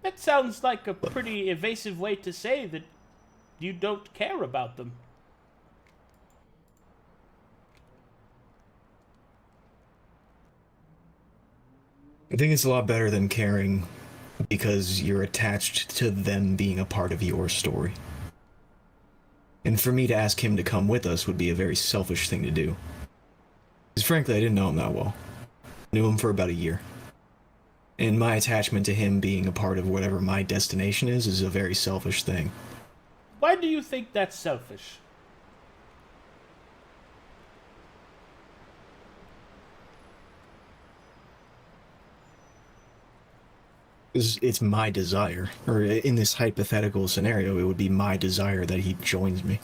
That sounds like a pretty evasive way to say that you don't care about them. I think it's a lot better than caring because you're attached to them being a part of your story. And for me to ask him to come with us would be a very selfish thing to do. Because frankly, I didn't know him that well. Knew him for about a year. And my attachment to him being a part of whatever my destination is a very selfish thing. Why do you think that's selfish? It's my desire, or in this hypothetical scenario, it would be my desire that he joins me.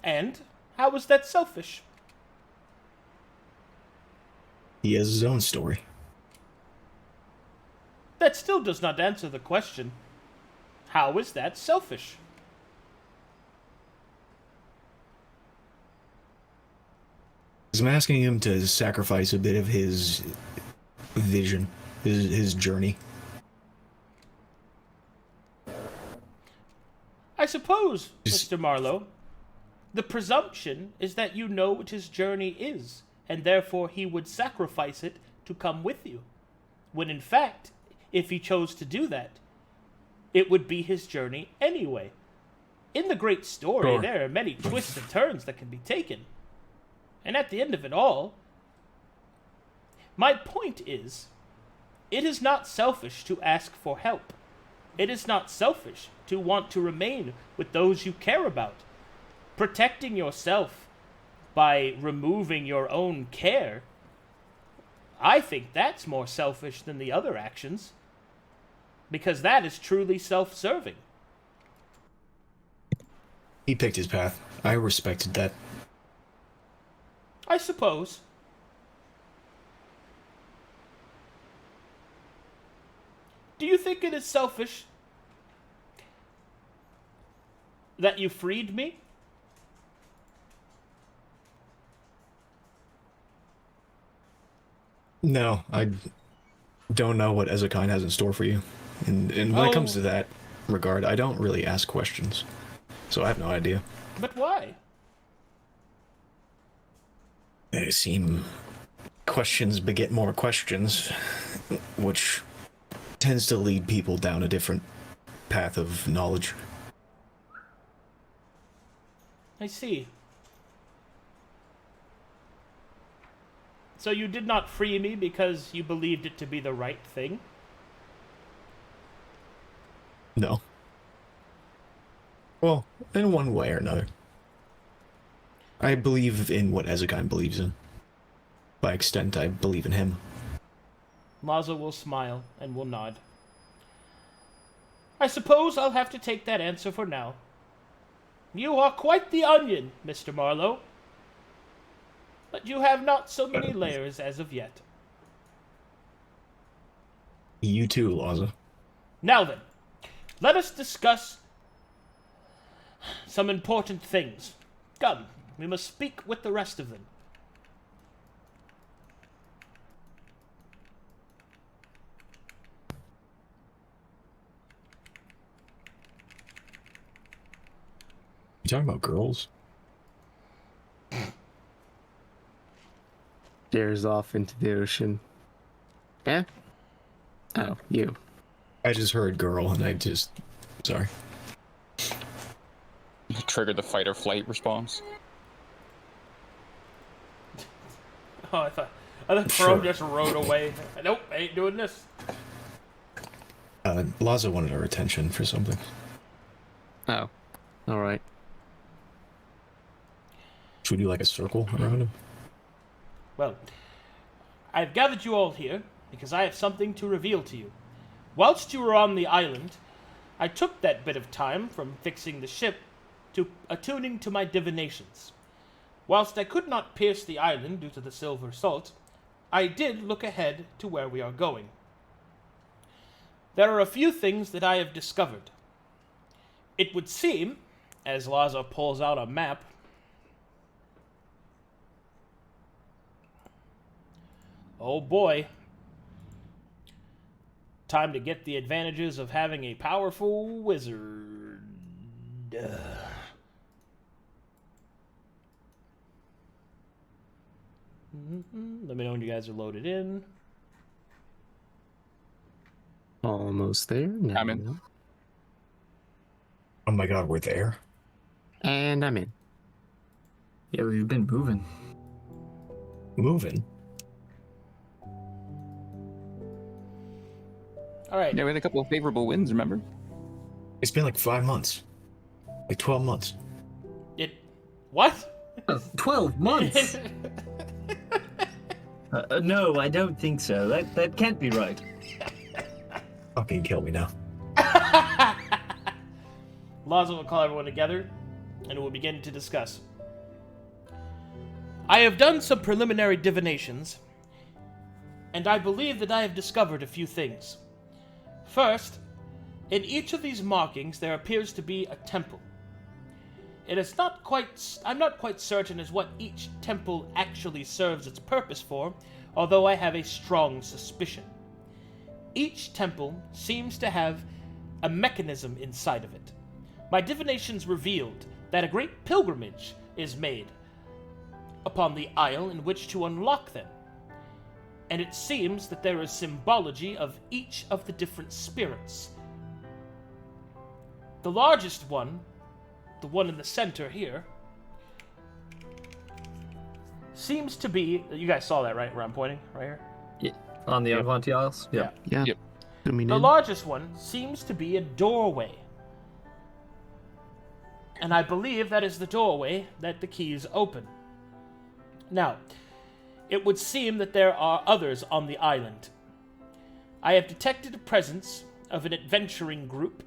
And how is that selfish? He has his own story. That still does not answer the question. How is that selfish? I'm asking him to sacrifice a bit of his vision, his journey. I suppose, Just- Mr. Marlowe, the presumption is that you know what his journey is, and therefore he would sacrifice it to come with you. When in fact, if he chose to do that, it would be his journey anyway. In the great story, Sure. there are many twists and turns that can be taken. And at the end of it all, my point is, it is not selfish to ask for help. It is not selfish to want to remain with those you care about. Protecting yourself by removing your own care, I think that's more selfish than the other actions. Because that is truly self-serving. He picked his path. I respected that. I suppose. Do you think it is selfish that you freed me? No, I don't know what Ezekine has in store for you. And when it comes to that regard, I don't really ask questions. So I have no idea. But why? They seem questions beget more questions, which tends to lead people down a different path of knowledge. I see. So you did not free me because you believed it to be the right thing? No. Well, in one way or another. I believe in what Ezekine believes in. By extent, I believe in him. Laza will smile and will nod. I suppose I'll have to take that answer for now. You are quite the onion, Mr. Marlowe. But you have not so many layers as of yet. You too, Laza. Now then, let us discuss some important things. Come, we must speak with the rest of them. You talking about girls? Stares off into the ocean. Yeah? Oh, you. I just heard girl and I just... Sorry. Trigger the fight or flight response. Oh, I thought Crow just rode away. Nope, I ain't doing this. Laza wanted our attention for something. Oh. Alright. Should we do like a circle around him? Well, I've gathered you all here because I have something to reveal to you. Whilst you were on the island, I took that bit of time from fixing the ship to attuning to my divinations. Whilst I could not pierce the island due to the silver salt, I did look ahead to where we are going. There are a few things that I have discovered. It would seem, as Laza pulls out a map, oh boy. Time to get the advantages of having a powerful wizard. Let me know when you guys are loaded in. Almost there. Now I'm in. Oh my god, we're there? And I'm in. Yeah, we've been moving. Moving? All right. Yeah, we had a couple of favorable wins, remember? It's been like 5 months. Like 12 months. What? 12 months? No, I don't think so. That can't be right. Fucking kill me now. Laza will call everyone together, and we'll begin to discuss. I have done some preliminary divinations, and I believe that I have discovered a few things. First, in each of these markings there appears to be a temple. I'm not quite certain as what each temple actually serves its purpose for, although I have a strong suspicion. Each temple seems to have a mechanism inside of it. My divinations revealed that a great pilgrimage is made upon the isle in which to unlock them, and it seems that there is symbology of each of the different spirits. The largest one, the one in the center here, seems to be... You guys saw that, right? Where I'm pointing? Right here? Yeah. On the Avanti Isles? Yeah. Yeah. Yep. Zooming The in. largest one seems to be a doorway. And I believe that is the doorway that the keys open. Now, it would seem that there are others on the island. I have detected a presence of an adventuring group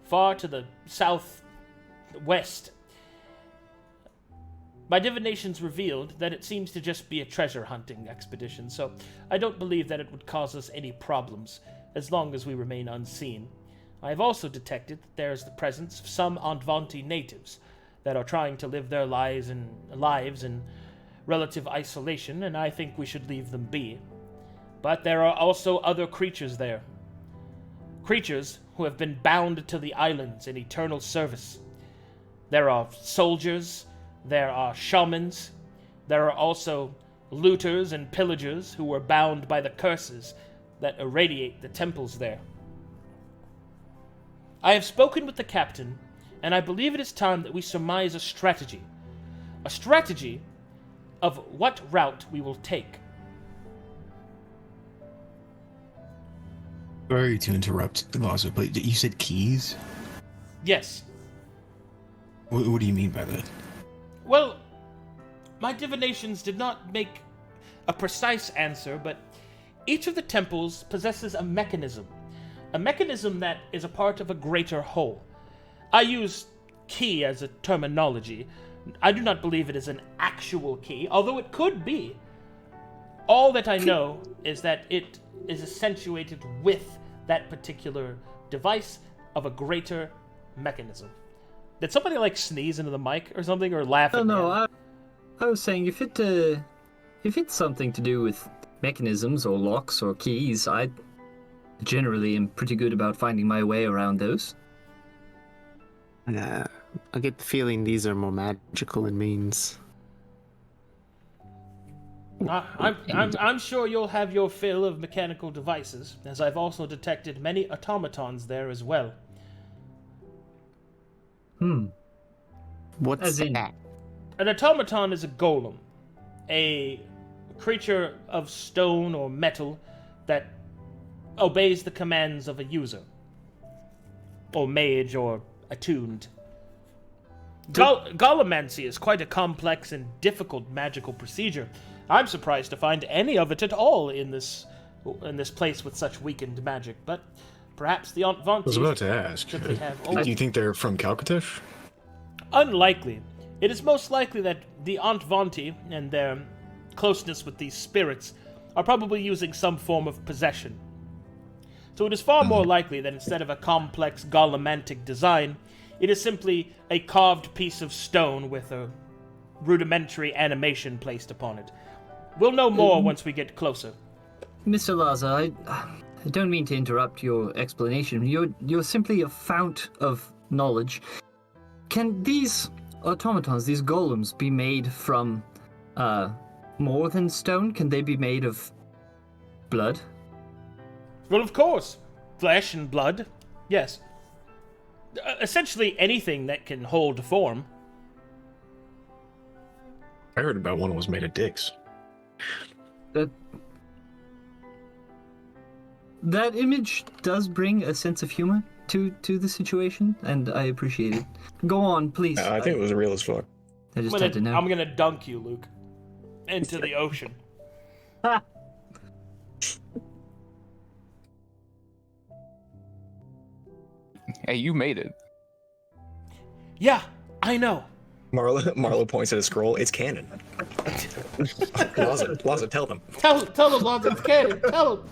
far to the southwest. My divinations revealed that it seems to just be a treasure hunting expedition, so I don't believe that it would cause us any problems, as long as we remain unseen. I have also detected that there is the presence of some Antvanti natives that are trying to live their lives in relative isolation, and I think we should leave them be. But there are also other creatures there. Creatures who have been bound to the islands in eternal service. There are soldiers, there are shamans, there are also looters and pillagers who were bound by the curses that irradiate the temples there. I have spoken with the captain, and I believe it is time that we surmise a strategy. A strategy of what route we will take. Sorry to interrupt, Laza, but you said keys? Yes. What do you mean by that? Well, my divinations did not make a precise answer, but each of the temples possesses a mechanism that is a part of a greater whole. I use key as a terminology. I do not believe it is an actual key, although it could be. All that I know is that it is accentuated with that particular device of a greater mechanism. Did somebody sneeze into the mic or something, or laugh at me? No, I was saying if it's something to do with mechanisms or locks or keys, I generally am pretty good about finding my way around those. I get the feeling these are more magical than means. I'm sure you'll have your fill of mechanical devices, as I've also detected many automatons there as well. What's As in- that? An automaton is a golem, a creature of stone or metal that obeys the commands of a user, or mage, or attuned. Golemancy is quite a complex and difficult magical procedure. I'm surprised to find any of it at all in this place with such weakened magic, but perhaps the Antvanti... I was about to ask. simply have Do you think they're from Calcutish? Unlikely. It is most likely that the Antvanti and their closeness with these spirits are probably using some form of possession. So it is far more likely that instead of a complex golemantic design, it is simply a carved piece of stone with a rudimentary animation placed upon it. We'll know more once we get closer. Mr. Laza, I don't mean to interrupt your explanation. You're simply a fount of knowledge. Can these automatons, these golems, be made from more than stone? Can they be made of blood? Well, of course. Flesh and blood. Yes. Essentially anything that can hold form. I heard about one that was made of dicks. That image does bring a sense of humor to the situation, and I appreciate it. Go on, please. I think it was real as fuck. I just had to know. I'm gonna dunk you, Luke, into the ocean. Hey, you made it. Yeah, I know. Marlowe points at a scroll. It's canon. Laza, tell them. Tell them, Lonzo, it's canon. Tell them.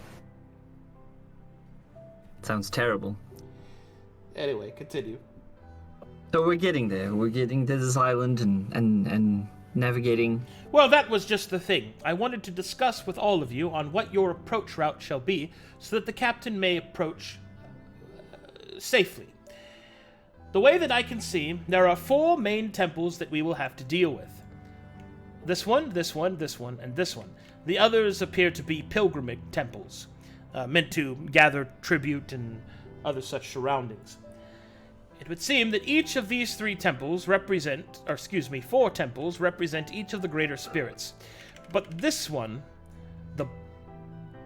Sounds terrible. Anyway, continue. So we're getting there. We're getting to this island and navigating. Well, that was just the thing. I wanted to discuss with all of you on what your approach route shall be, so that the captain may approach safely. The way that I can see, there are 4 main temples that we will have to deal with. This one, this one, this one, and this one. The others appear to be pilgrimage temples, meant to gather tribute and other such surroundings. It would seem that each of these 4 temples represent each of the greater spirits. But this one, the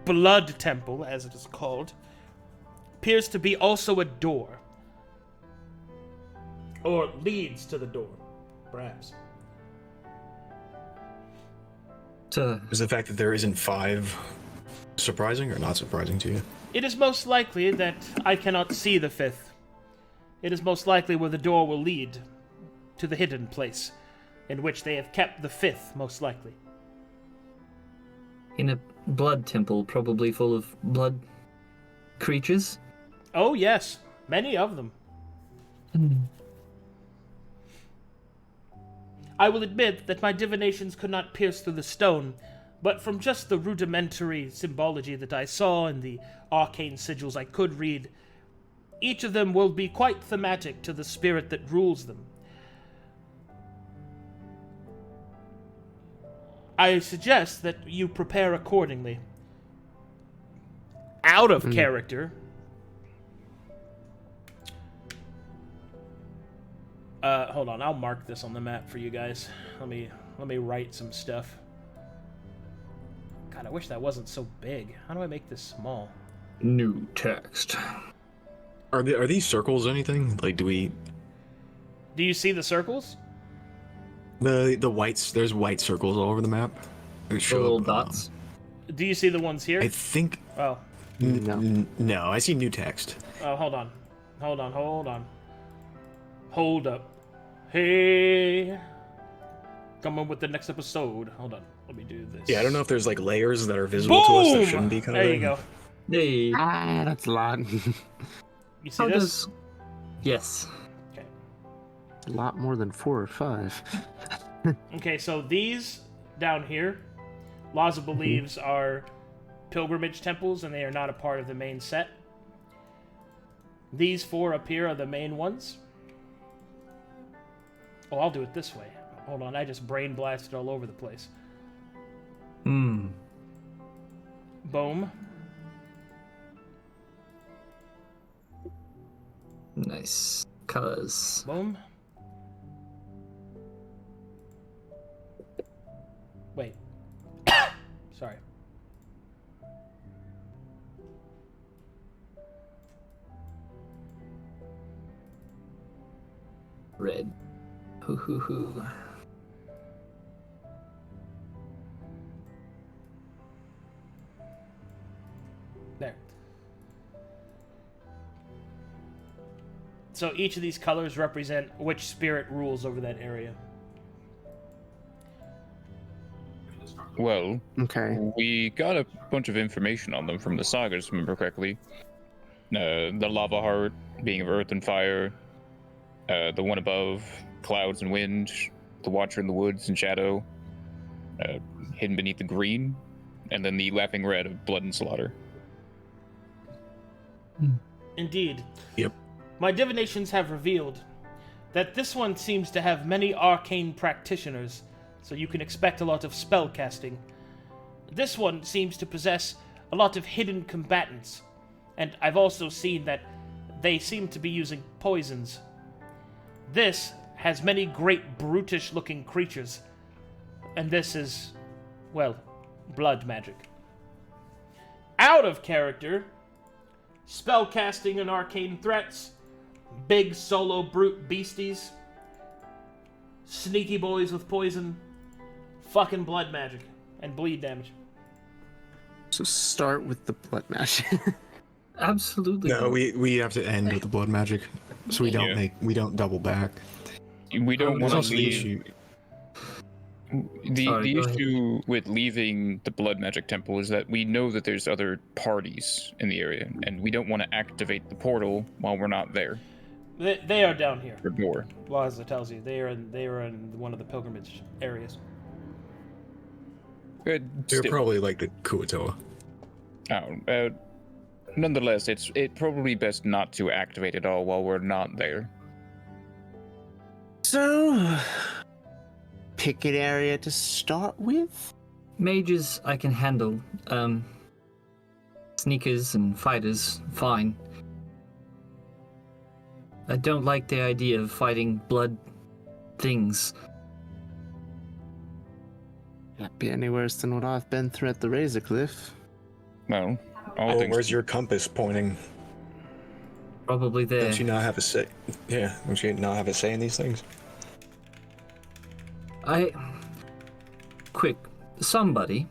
Blood Temple, as it is called, appears to be also a door. Or leads to the door, perhaps. Is the fact that there isn't 5 surprising or not surprising to you? It is most likely that I cannot see the 5th. It is most likely where the door will lead to the hidden place. in which they have kept the 5th, most likely. In a blood temple, probably full of blood creatures. Oh, yes. Many of them. I will admit that my divinations could not pierce through the stone, but from just the rudimentary symbology that I saw in the arcane sigils I could read, each of them will be quite thematic to the spirit that rules them. I suggest that you prepare accordingly. Out of character. Hold on, I'll mark this on the map for you guys. Let me write some stuff. God, I wish that wasn't so big. How do I make this small? New text. Are these circles anything? Like, do you see the circles? the whites? There's white circles all over the map. They show Little up, dots. Do you see the ones here? I think. Oh. No, I see new text. Oh, hold on. Hold up. Hey. Coming with the next episode. Hold on. Let me do this. Yeah, I don't know if there's like layers that are visible to us that Boom! shouldn't be kind of. There you go. Hey. Ah, that's a lot. You see How this? does... Yes. Okay. A lot more than 4 or 5. Okay, so these down here, Laza believes are pilgrimage temples, and they are not a part of the main set. These 4 up here are the main ones. Oh, I'll do it this way. Hold on, I just brain blasted all over the place. Boom. Nice colors. Boom. Wait. Sorry. Red. Hoo hoo hoo. There. So each of these colors represent which spirit rules over that area. Well, Okay. we got a bunch of information on them from the Sagas, if I remember correctly. The lava heart being of earth and fire, the one above, clouds and wind, the watcher in the woods and shadow, hidden beneath the green, and then the laughing red of blood and slaughter. Indeed. Yep. My divinations have revealed that this one seems to have many arcane practitioners, so you can expect a lot of spell casting. This one seems to possess a lot of hidden combatants, and I've also seen that they seem to be using poisons. This has many great brutish-looking creatures, and this is, well, blood magic. Out of character, spell casting and arcane threats, big solo brute beasties, sneaky boys with poison, fucking blood magic, and bleed damage. So start with the blood magic. Absolutely. No, we have to end with the blood magic, so we don't Yeah. we don't double back. We don't There's want also to the leave. issue. The Sorry, go ahead. issue with leaving the blood magic temple is that we know that there's other parties in the area, and we don't want to activate the portal while we're not there. They are down here. For more. Laza tells you they are in one of the pilgrimage areas. They're Still, probably like the Kuatoa. nonetheless, it's probably best not to activate it all while we're not there. So, pick an area to start with? Mages I can handle. Sneakers and fighters, fine. I don't like the idea of fighting blood things. Can't be any worse than what I've been through at the Razor Cliff. Well, all Oh, things. where's your compass pointing? Probably there. Don't you not have a say? Yeah, don't you not have a say in these things? Quick, somebody.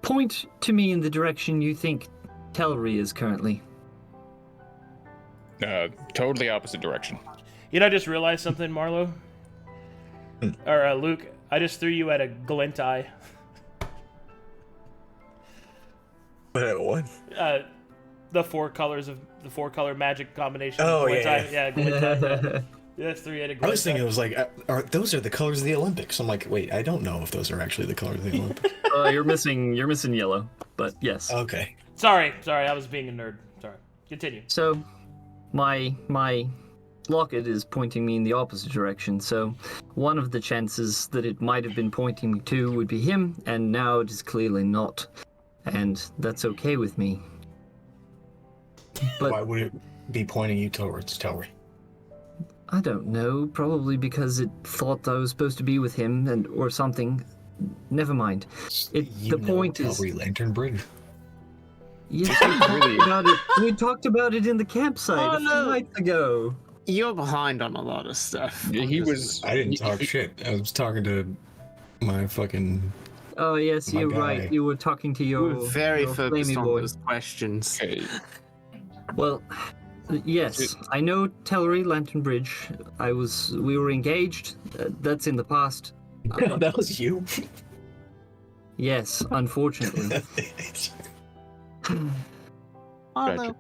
Point to me in the direction you think Telry is currently. Totally opposite direction. You know, I just realized something, Marlowe. Or Luke, I just threw you at a glint eye. What? The four color magic combination. Oh, glint yeah, eye. Yeah, glint eye. Yeah. Yeah, that's 3 at a glint I was thinking eye. it was like, those are the colors of the Olympics. I'm like, wait, I don't know if those are actually the colors of the Olympics. You're missing yellow, but yes. Okay. Sorry, I was being a nerd. Sorry. Continue. So, my locket is pointing me in the opposite direction, so one of the chances that it might have been pointing me to would be him, and now it is clearly not. And that's okay with me. But Why would it be pointing you towards Telry? I don't know, probably because it thought I was supposed to be with him or something. Never mind. The point is... Telry Lantern Bridge. Yes, we talked about it in the campsite a few nights ago. You're behind on a lot of stuff. I didn't talk shit. I was talking to my fucking... Oh, yes, My you're guy. right. You were talking to You your were very your focused flamey on boy. those questions. Okay. Well, yes, I know Telry Lantern Bridge. We were engaged. That's in the past. that was you? Yes, unfortunately. Gotcha.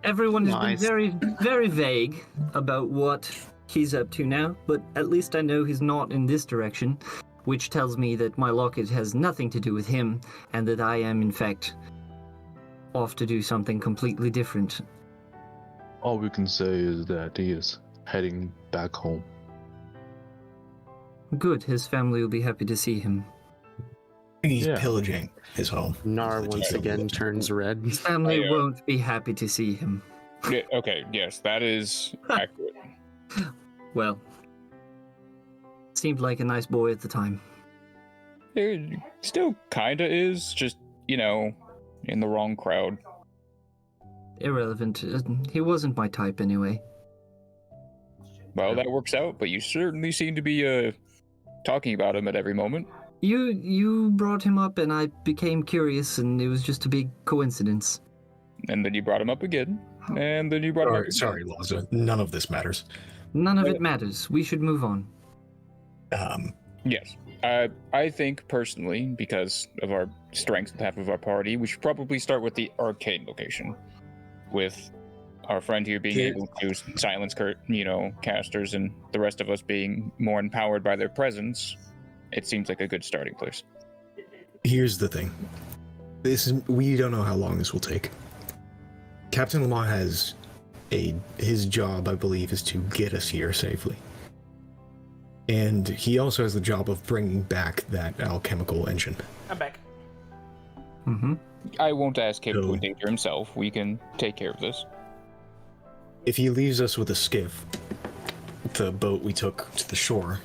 Everyone has Nice. been very, very vague about what he's up to now, but at least I know he's not in this direction, which tells me that my locket has nothing to do with him, and that I am, in fact, off to do something completely different. All we can say is that he is heading back home. Good, his family will be happy to see him. He's Yeah. pillaging his home. Nara That's once what again he turns red. His family Yeah. won't be happy to see him. Yeah, okay, yes, that is accurate. Well, seemed like a nice boy at the time. It still kinda is, just, in the wrong crowd. Irrelevant. He wasn't my type anyway. Well, that works out, but you certainly seem to be, talking about him at every moment. You brought him up and I became curious and it was just a big coincidence. And then you brought him up again, and then you brought him up again. Sorry, Laza. None of this matters. None of it matters. We should move on. Yes. I think, personally, because of our strengths with half of our party, we should probably start with the arcade location. With our friend here being able to silence, casters, and the rest of us being more empowered by their presence, it seems like a good starting place. Here's the thing. We don't know how long this will take. Captain Lamont has his job, I believe, is to get us here safely. And he also has the job of bringing back that alchemical engine. I'm back. Mm-hmm. I won't ask him to So- endanger himself. We can take care of this. If he leaves us with a skiff, the boat we took to the shore,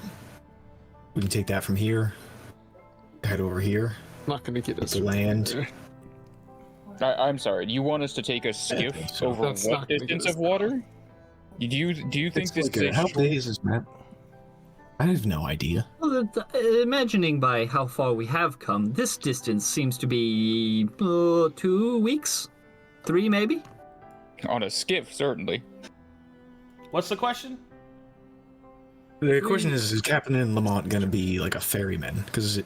we can take that from here, head over here, Not gonna get us to land. I'm sorry. You want us to take a skiff so. over That's what not gonna distance get us of water? Do you think this is How big is this map? I have no idea. Well, imagining by how far we have come, this distance seems to be 2 weeks? 3 maybe? on a skiff? Certainly. What's the question? The question is Captain Lamont going to be like a ferryman? Because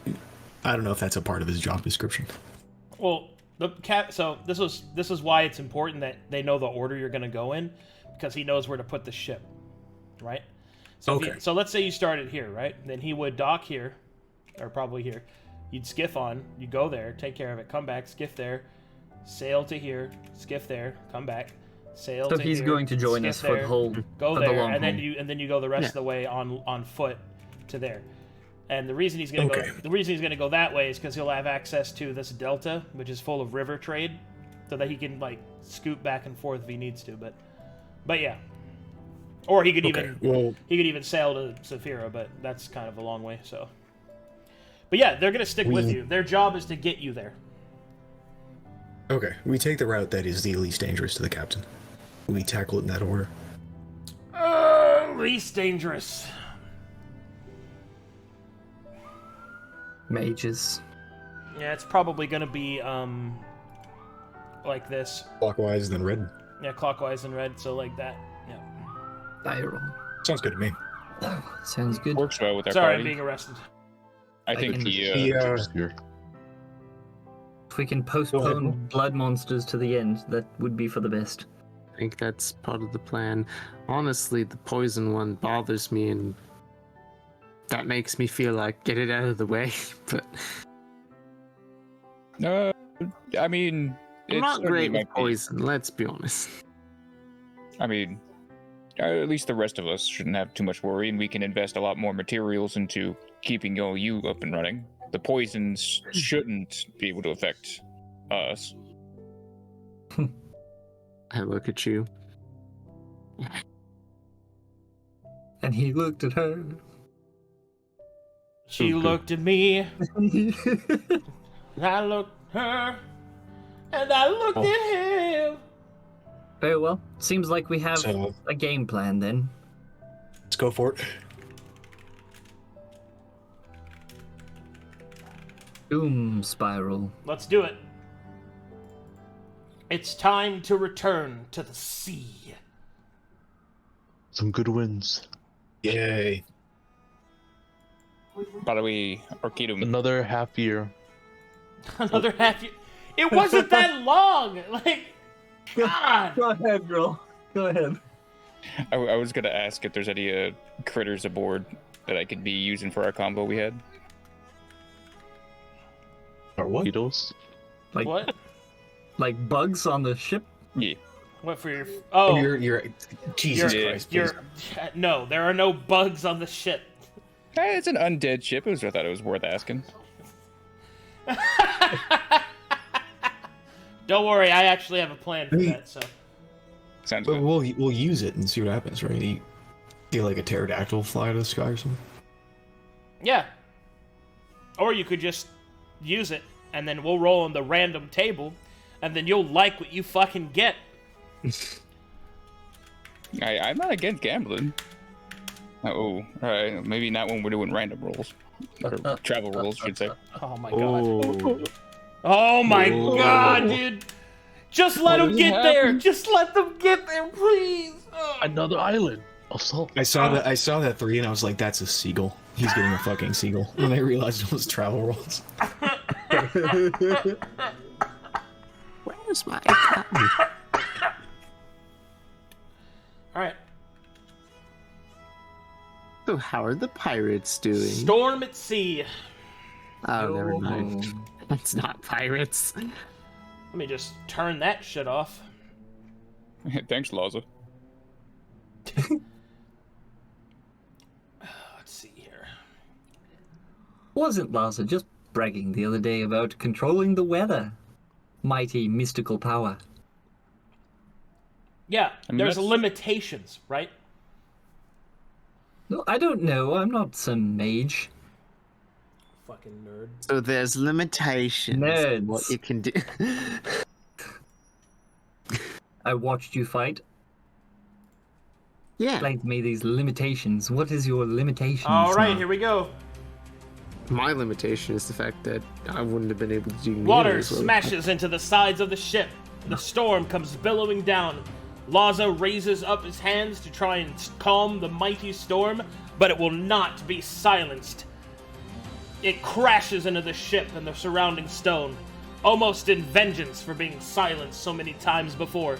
I don't know if that's a part of his job description. Well, so this is why it's important that they know the order you're going to go in, because he knows where to put the ship, right? So Okay. so let's say you started here, right? Then he would dock here, or probably here. You'd skiff on, you go there, take care of it, come back, skiff there, sail to here, skiff there, come back, sail So to he's here, going to join skiff us for there, the whole go for the there, long and then haul. you go the rest of the way on foot to there. And the reason he's going to Okay. go the reason he's going to go that way is because he'll have access to this delta, which is full of river trade, so that he can like scoot back and forth if he needs to. But yeah, or he could even sail to Saphira, but that's kind of a long way. So, but yeah, they're going to stick with you. Their job is to get you there. Okay, we take the route that is the least dangerous to the captain. We tackle it in that order. Least dangerous. Mages. Yeah, it's probably going to be like this. Clockwise, then red. Yeah, clockwise and red, so like that. Yeah. Die roll. Sounds good to me. Sounds good. Works well with our Sorry, I'm party. being arrested. I think can- Here. If we can postpone blood monsters to the end, that would be for the best. I think that's part of the plan. Honestly, the poison one bothers me, and that makes me feel like get it out of the way. But I mean, I'm it not certainly great with might be. poison. Let's be honest. I mean, at least the rest of us shouldn't have too much worry, and we can invest a lot more materials into keeping you up and running. The poisons shouldn't be able to affect us. I look at you. And he looked at her. She looked at me, and I looked at her, and I looked at him. Very well. Seems like we have So a game plan then. let's go for it. Doom spiral. Let's do it. It's time to return to the sea. Some good wins. Yay. By the way, Arcadum, Another half year. Another half year. It wasn't that long. Like, God. Go ahead, girl. Go ahead. I was gonna ask if there's any critters aboard that I could be using for our combo we had. Or what? Beetles. Like What? like bugs on the ship? Yeah. What for your? Oh, Oh, you're Jesus You're- Christ. you're. please. No, there are no bugs on the ship. It's an undead ship. I thought it was worth asking. Don't worry, I actually have a plan for that. So Sounds But good. we'll use it and see what happens, right? You get like a pterodactyl fly to the sky or something. yeah. Or you could just use it, and then we'll roll on the random table, and then you'll like what you fucking get. I'm not against gambling. Oh, alright. Maybe not when we're doing random rolls. Or travel rolls, I should say. Oh my god. Oh, Oh my Oh. god, dude. Just let them is get there. happening? Just let them get there, please. Oh. another island of salt. I saw that 3 and I was like, that's a seagull. He's getting a fucking seagull. And I realized it was travel rolls. Where's my cotton? All right. So how are the pirates doing? Storm at sea. Oh, never mind. That's not pirates. Let me just turn that shit off. Thanks, Laza. Let's see here. Wasn't Larsa just bragging the other day about controlling the weather? Mighty mystical power. Yeah, I mean, there's that's- limitations, right? No, I don't know. I'm not some mage. Fucking nerd. So there's limitations. Nerds. What you can do. I watched you fight. Yeah. Explain to me these limitations. What is your limitation? All right, here we go. My limitation is the fact that I wouldn't have been able to do nearly Water as well. smashes into the sides of the ship. The storm comes billowing down. Laza raises up his hands to try and calm the mighty storm, but it will not be silenced. It crashes into the ship and the surrounding stone, almost in vengeance for being silenced so many times before.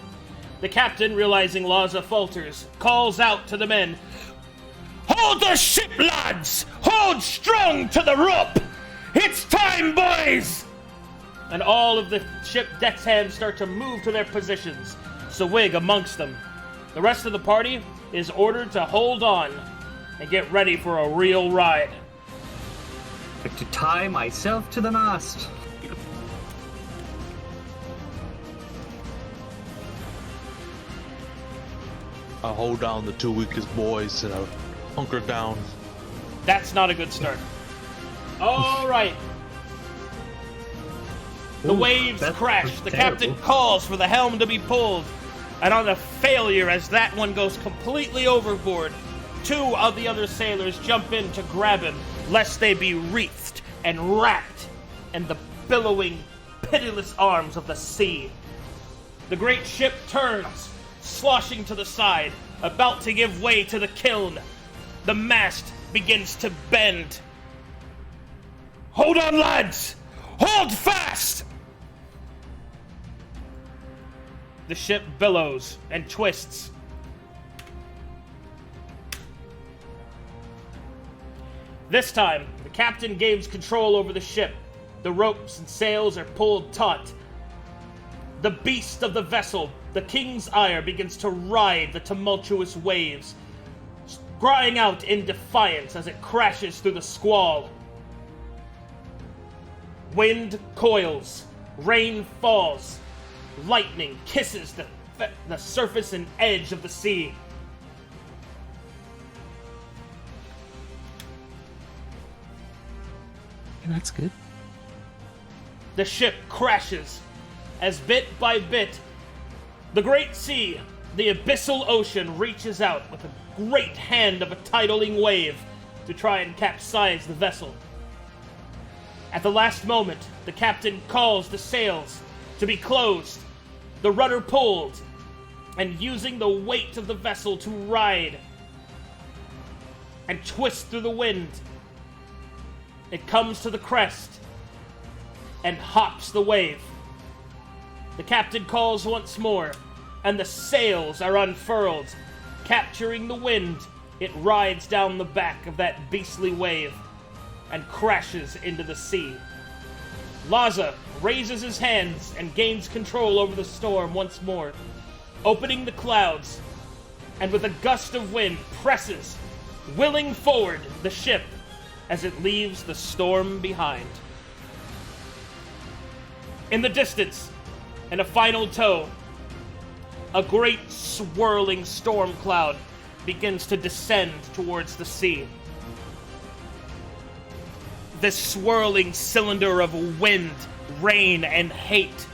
The captain, realizing Laza falters, calls out to the men, "Hold the ship, lads! Hold strong to the rope! It's time, boys!" And all of the ship deck's hands start to move to their positions, Swig amongst them. The rest of the party is ordered to hold on and get ready for a real ride. But to tie myself to the mast. I hold down the 2 weakest boys and I hunker down. That's not a good start. All right. The waves that's crash. The terrible. captain calls for the helm to be pulled. And on a failure as that one goes completely overboard, 2 of the other sailors jump in to grab him, lest they be wreathed and wrapped in the billowing, pitiless arms of the sea. The great ship turns, sloshing to the side, about to give way to the kiln. The mast begins to bend. Hold on, lads! Hold fast! The ship billows and twists. This time, the captain gains control over the ship. The ropes and sails are pulled taut. The beast of the vessel, the King's Ire, begins to ride the tumultuous waves, crying out in defiance as it crashes through the squall. Wind coils, rain falls, lightning kisses the surface and edge of the sea. That's good. The ship crashes as bit by bit, the great sea, the abyssal ocean, reaches out with a great hand of a tidling wave to try and capsize the vessel. At the last moment, the captain calls the sails to be closed, the rudder pulled, and using the weight of the vessel to ride and twist through the wind, it comes to the crest and hops the wave. The captain calls once more, and the sails are unfurled. Capturing the wind, it rides down the back of that beastly wave and crashes into the sea. Laza raises his hands and gains control over the storm once more, opening the clouds, and with a gust of wind presses, willing forward the ship as it leaves the storm behind. In the distance, in a final tow, a great swirling storm cloud begins to descend towards the sea. This swirling cylinder of wind, rain, and hate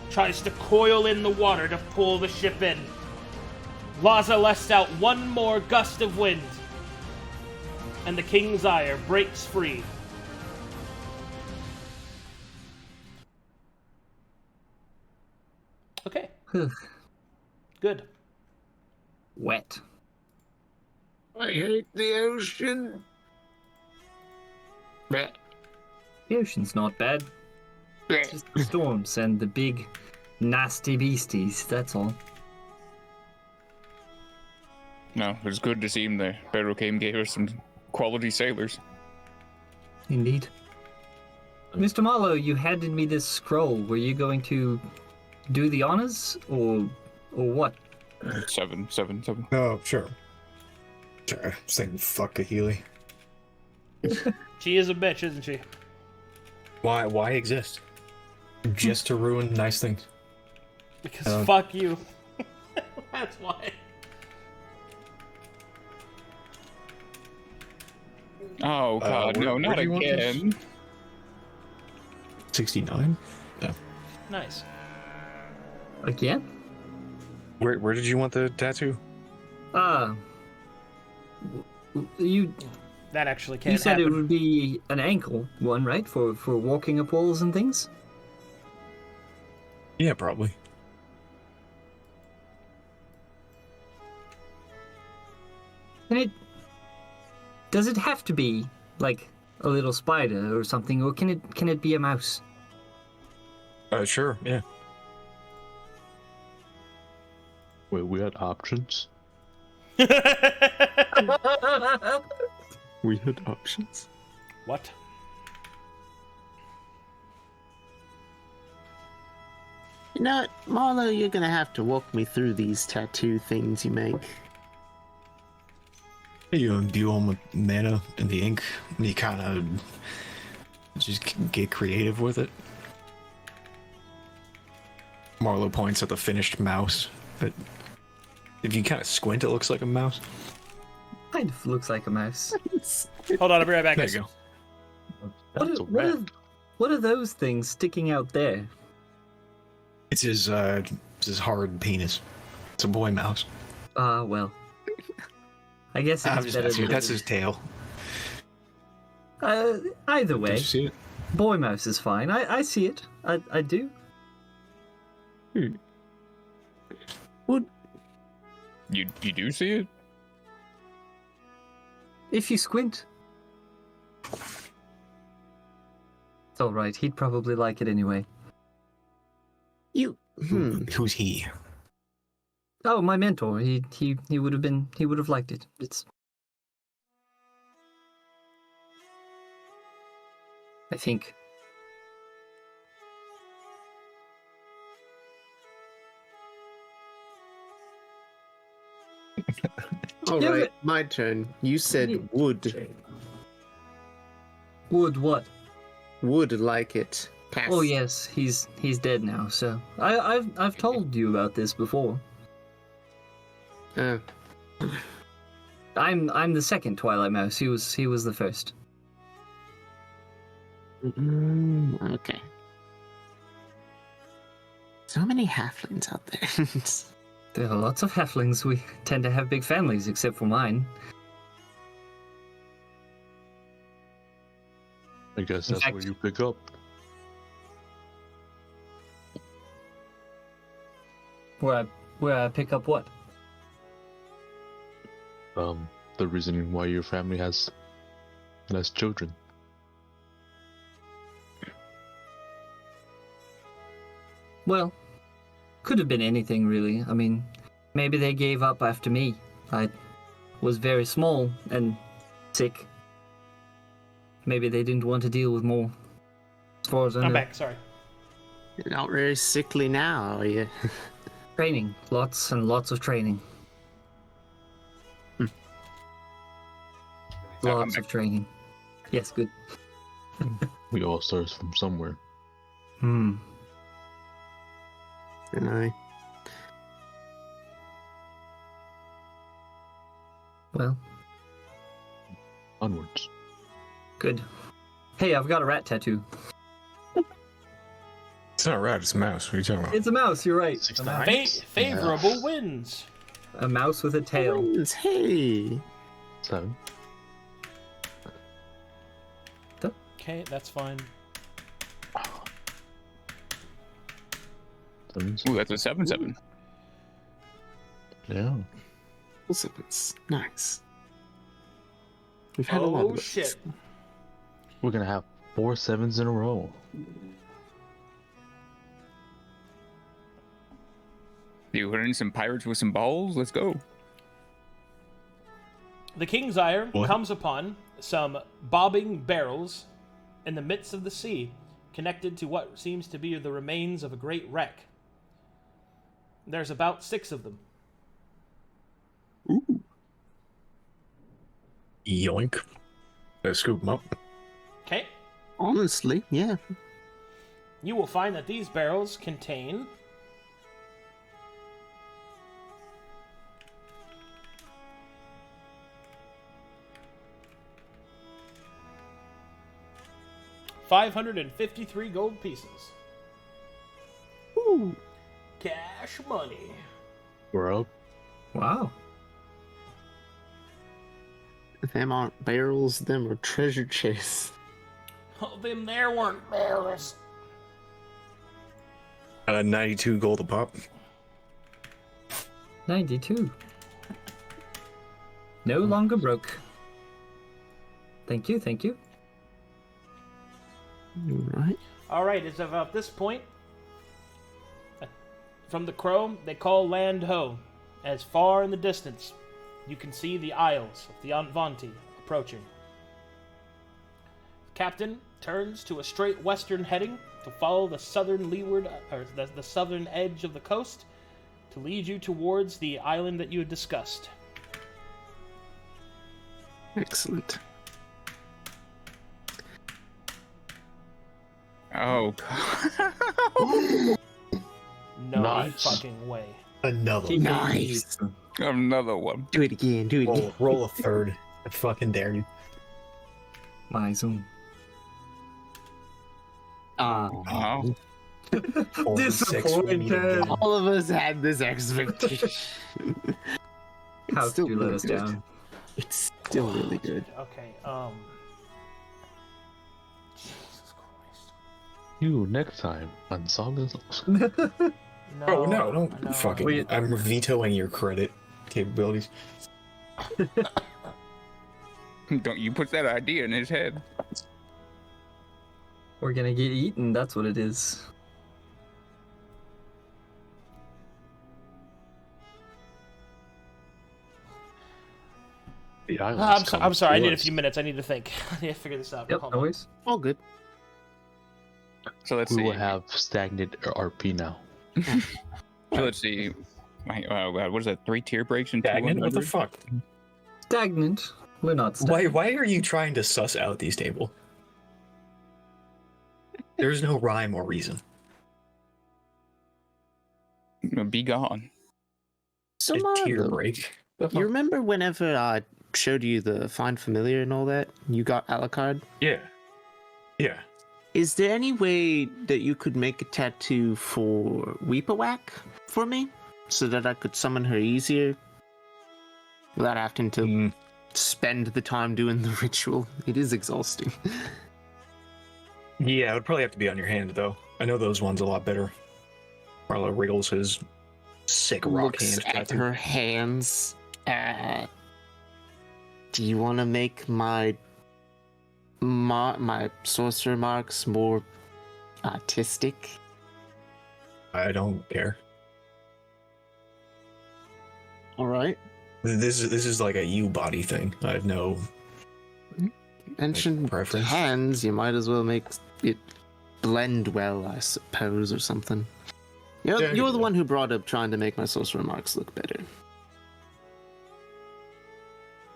tries to coil in the water to pull the ship in. Laza lets out one more gust of wind, and the King's Ire breaks free. Okay. Good. Wet. I hate the ocean. Bleh. The ocean's not bad. It's just the storms and the big, nasty beasties, that's all. No, it was good to see him there. Barrow came, gave us some quality sailors. Indeed. Mr. Marlowe, you handed me this scroll. Were you going to do the honors, or what? 7. Oh, sure. Sure. Saying fuck a Healy. She is a bitch, isn't she? Why exist? Just to ruin nice things. Because fuck you. That's why. Oh god, no, where not do you want this? again. 69? Yeah. Nice. Again? Where did you want the tattoo? You That actually can't you said happen. it would be an ankle one, right? For walking up walls and things? Yeah, probably. Does it have to be like a little spider or something, or can it be a mouse? Sure, yeah. Wait, we had options? We had options? What? You know what, Marlowe, you're gonna have to walk me through these tattoo things you make. You imbue them with mana and the ink, and you kind of just get creative with it. Marlowe points at the finished mouse, but if you kind of squint, it looks like a mouse. Kind of looks like a mouse. Hold on, I'll be right back. There guys. you go. What are those things sticking out there? It's his hard penis. It's a boy mouse. Well. I guess I'm it's just better asking. than That's his tail. either way. Did you see it? Boy mouse is fine. I see it. I do. You do see it? If you squint. It's alright, he'd probably like it anyway. You. Who's he? Oh, my mentor. He would have liked it. It's. I think. All Yeah, right, my turn. You said Yeah. would. Would what? Would like it. Pass. Oh yes, he's dead now. So I've told you about this before. I'm the second Twilight Mouse. He was the first. Okay. So many halflings out there. There are lots of halflings. We tend to have big families, except for mine. I guess In that's fact- where you pick up. Where I pick up what? The reasoning why your family has less children. Well, could have been anything really. I mean, maybe they gave up after me. I was very small and sick. Maybe they didn't want to deal with more. As far as I know. I'm back. Sorry. You're not very sickly now, are you? Training. Lots and lots of training. Lots of training. Yes, good. We all start from somewhere. Hmm. And I. Well, Onwards. good. Hey, I've got a rat tattoo. It's not a rat, it's a mouse. What are you talking about? It's a mouse, you're right. A mouse, Favorable wins. a mouse with a tail. Hey. 7. Okay, that's fine. 7. Ooh, that's a 7/7. Yeah. Sevens. Nice. We've had a lot Oh of those. shit. We're gonna have 4 7s in a row. You hitting some pirates with some balls? Let's go. The King's Ire What? comes upon some bobbing barrels in the midst of the sea, connected to what seems to be the remains of a great wreck. There's about 6 of them. Yoink. Let's scoop him up. Okay? Honestly, yeah. You will find that these barrels contain $553 gold pieces. Ooh. Cash money. We're up. Wow. Them aren't barrels, them are treasure chests. Oh, them there weren't barrels. 92 gold a pop. 92. No longer broke. Thank you, thank you. Alright. Alright, it's about this point. From the Crow, they call land ho. As far in the distance, you can see the Isles of the Anvanti approaching. The captain turns to a straight western heading to follow the southern leeward, or the southern edge of the coast, to lead you towards the island that you had discussed. Excellent. Oh. No Nice. fucking way. Another. Nice. Another one. Do it again, do it again. Roll a third. I fucking dare you. My zoom. Oh. Four and six, we meet again. All of us had this expectation. How It's still could you let really us good. down? It's still really good. Okay, Jesus Christ. You next time on Sagas. No, Oh no! Don't no. fucking. Wait. I'm vetoing your credit capabilities. Don't you put that idea in his head. We're gonna get eaten, that's what it is. The I'm island's sorry. coming I to need a us. few minutes. I need to think. I need to figure this out. Yep, Hold on. always. All good. So let's We see. will have stagnant RP now. So let's see. What is that? 3 tier breaks in Stagnant? What the 200? fuck? Stagnant. We're not stagnant. Why are you trying to suss out these tables? There's no rhyme or reason. Be gone. So A tier Marlowe, break. you remember whenever I showed you the Find Familiar and all that? You got Alucard? Yeah. Yeah. Is there any way that you could make a tattoo for Weepawak for me? So that I could summon her easier? Without having to spend the time doing the ritual. It is exhausting. Yeah, it would probably have to be on your hand, though. I know those ones a lot better. Marlowe wriggles his sick rock Looks hand at tattoo. her hands. Do you want to make my sorcerer marks more artistic? I don't care. All right. This is like a you body thing. I have no Mention preference. hands. You might as well make it blend well, I suppose, or something. Yeah, I You're get the that. one who brought up trying to make my sorcerer marks look better.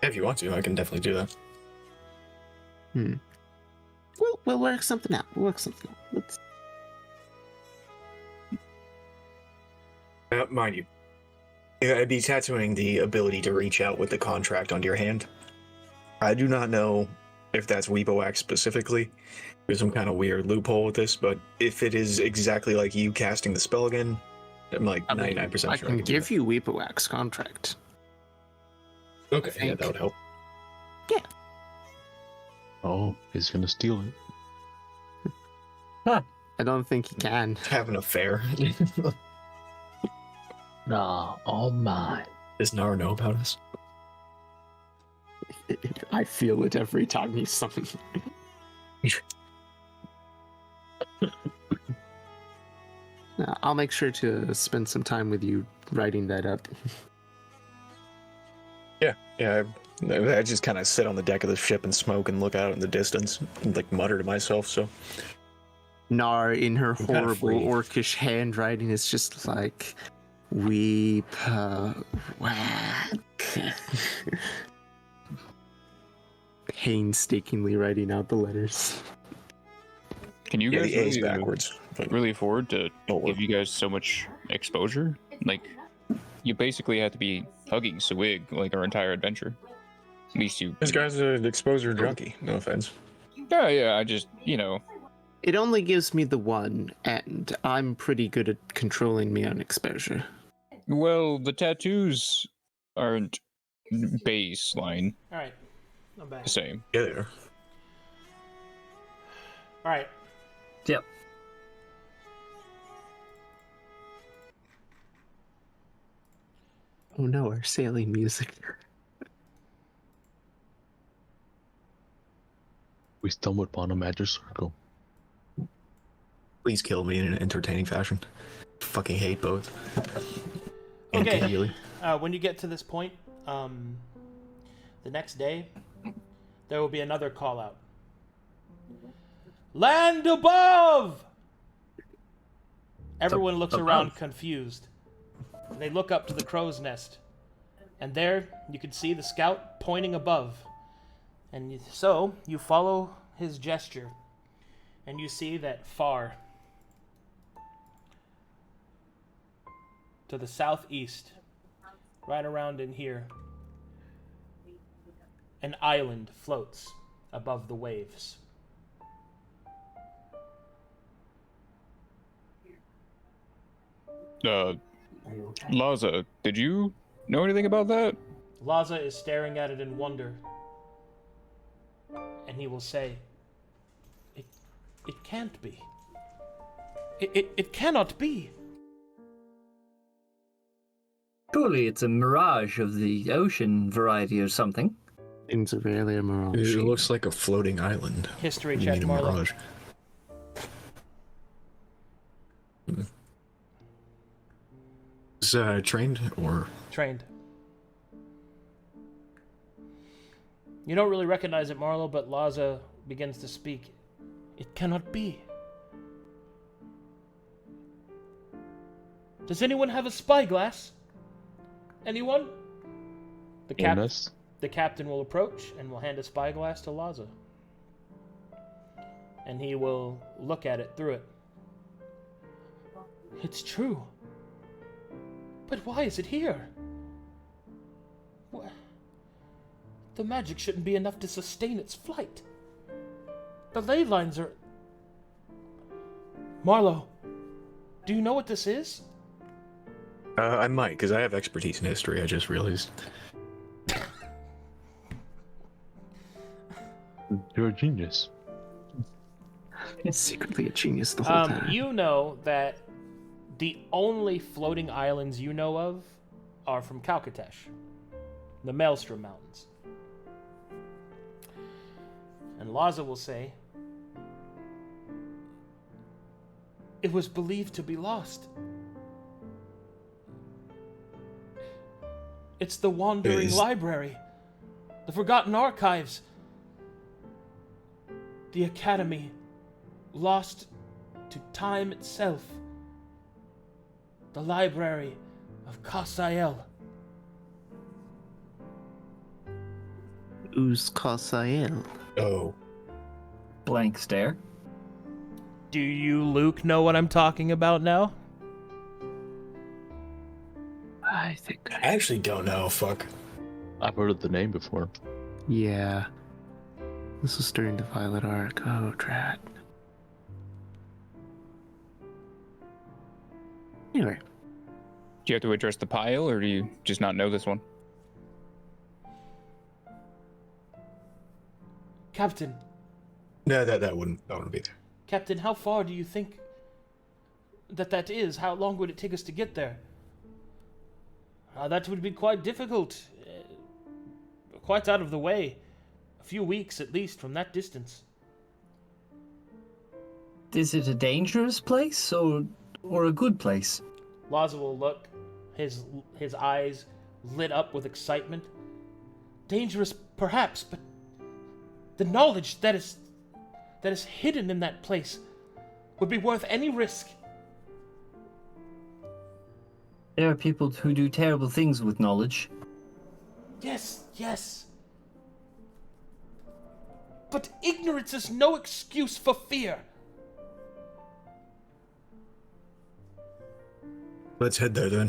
If you want to, I can definitely do that. We'll work something out. Let's. Mind you, I'd be tattooing the ability to reach out with the contract onto your hand. I do not know if that's Weepoax specifically. There's some kind of weird loophole with this, but if it is exactly like you casting the spell again, I'm like 99% sure I can do give you Weepawak's contract. that. Okay, yeah, that would help. Oh, he's gonna steal it. I don't think he can. Have an affair. Nah, all mine. Does Nara know about us? I feel it every time he's summoned. I'll make sure to spend some time with you writing that up. Yeah, I just kind of sit on the deck of the ship and smoke and look out in the distance and like mutter to myself, so. Knarh, in her kinda horrible free. orcish handwriting, is just like, weep, whack. Painstakingly writing out the letters. Can you Yeah, guys the A's really, backwards. But really afford to Oh, well. give you guys so much exposure? Like, you basically have to be hugging Swig like our entire adventure. At least you. This guy's an exposure junkie, no offense. Yeah, I just, It only gives me the one, and I'm pretty good at controlling me on exposure. Well, the tattoos aren't baseline All right, I'm back. the same. Yeah, they are. All right. Yep. Oh no, our sailing music. We stumbled upon a magic circle. Please kill me in an entertaining fashion. Fucking hate both. And Okay. Keely. When you get to this point, the next day, there will be another call out. Land above! Everyone looks around confused. They look up to the crow's nest. And there, you can see the scout pointing above. And so, you follow his gesture. And you see that far, to the southeast, right around in here, an island floats above the waves. Laza, did you know anything about that? Laza is staring at it in wonder. And he will say, It can't be. It cannot be. Surely it's a mirage of the ocean variety or something. It's a really a mirage. It looks like a floating island. History You check, mean a Marlowe. mirage. Is trained or Trained. You don't really recognize it, Marlowe, but Laza begins to speak. It cannot be. Does anyone have a spyglass? Anyone? The captain will approach and will hand a spyglass to Laza. And he will look at it through it. It's true. But why is it here? The magic shouldn't be enough to sustain its flight. The ley lines are... Marlowe, do you know what this is? I might, because I have expertise in history. I just realized. You're a genius. It's secretly a genius the whole time. You know that the only floating islands you know of are from Calcatesh, the Maelstrom Mountains. And Laza will say, it was believed to be lost. It's the Wandering Library, the Forgotten Archives, the Academy, lost to time itself, the Library of Kasael. Who's Kasael? Oh. Blank stare. Do you, Luke, know what I'm talking about now? I think I actually don't know. Fuck. I've heard of the name before. Yeah. This was during the Violet Arc. Oh, drat. Anyway. Do you have to address the pile, or do you just not know this one? Captain. No, that wouldn't be there. Captain, how far do you think that is? How long would it take us to get there? That would be quite difficult. Quite out of the way. A few weeks, at least, from that distance. Is it a dangerous place or a good place? Laza will look, his eyes lit up with excitement. Dangerous, perhaps, but the knowledge that is hidden in that place would be worth any risk. There are people who do terrible things with knowledge. Yes. But ignorance is no excuse for fear. Let's head there then.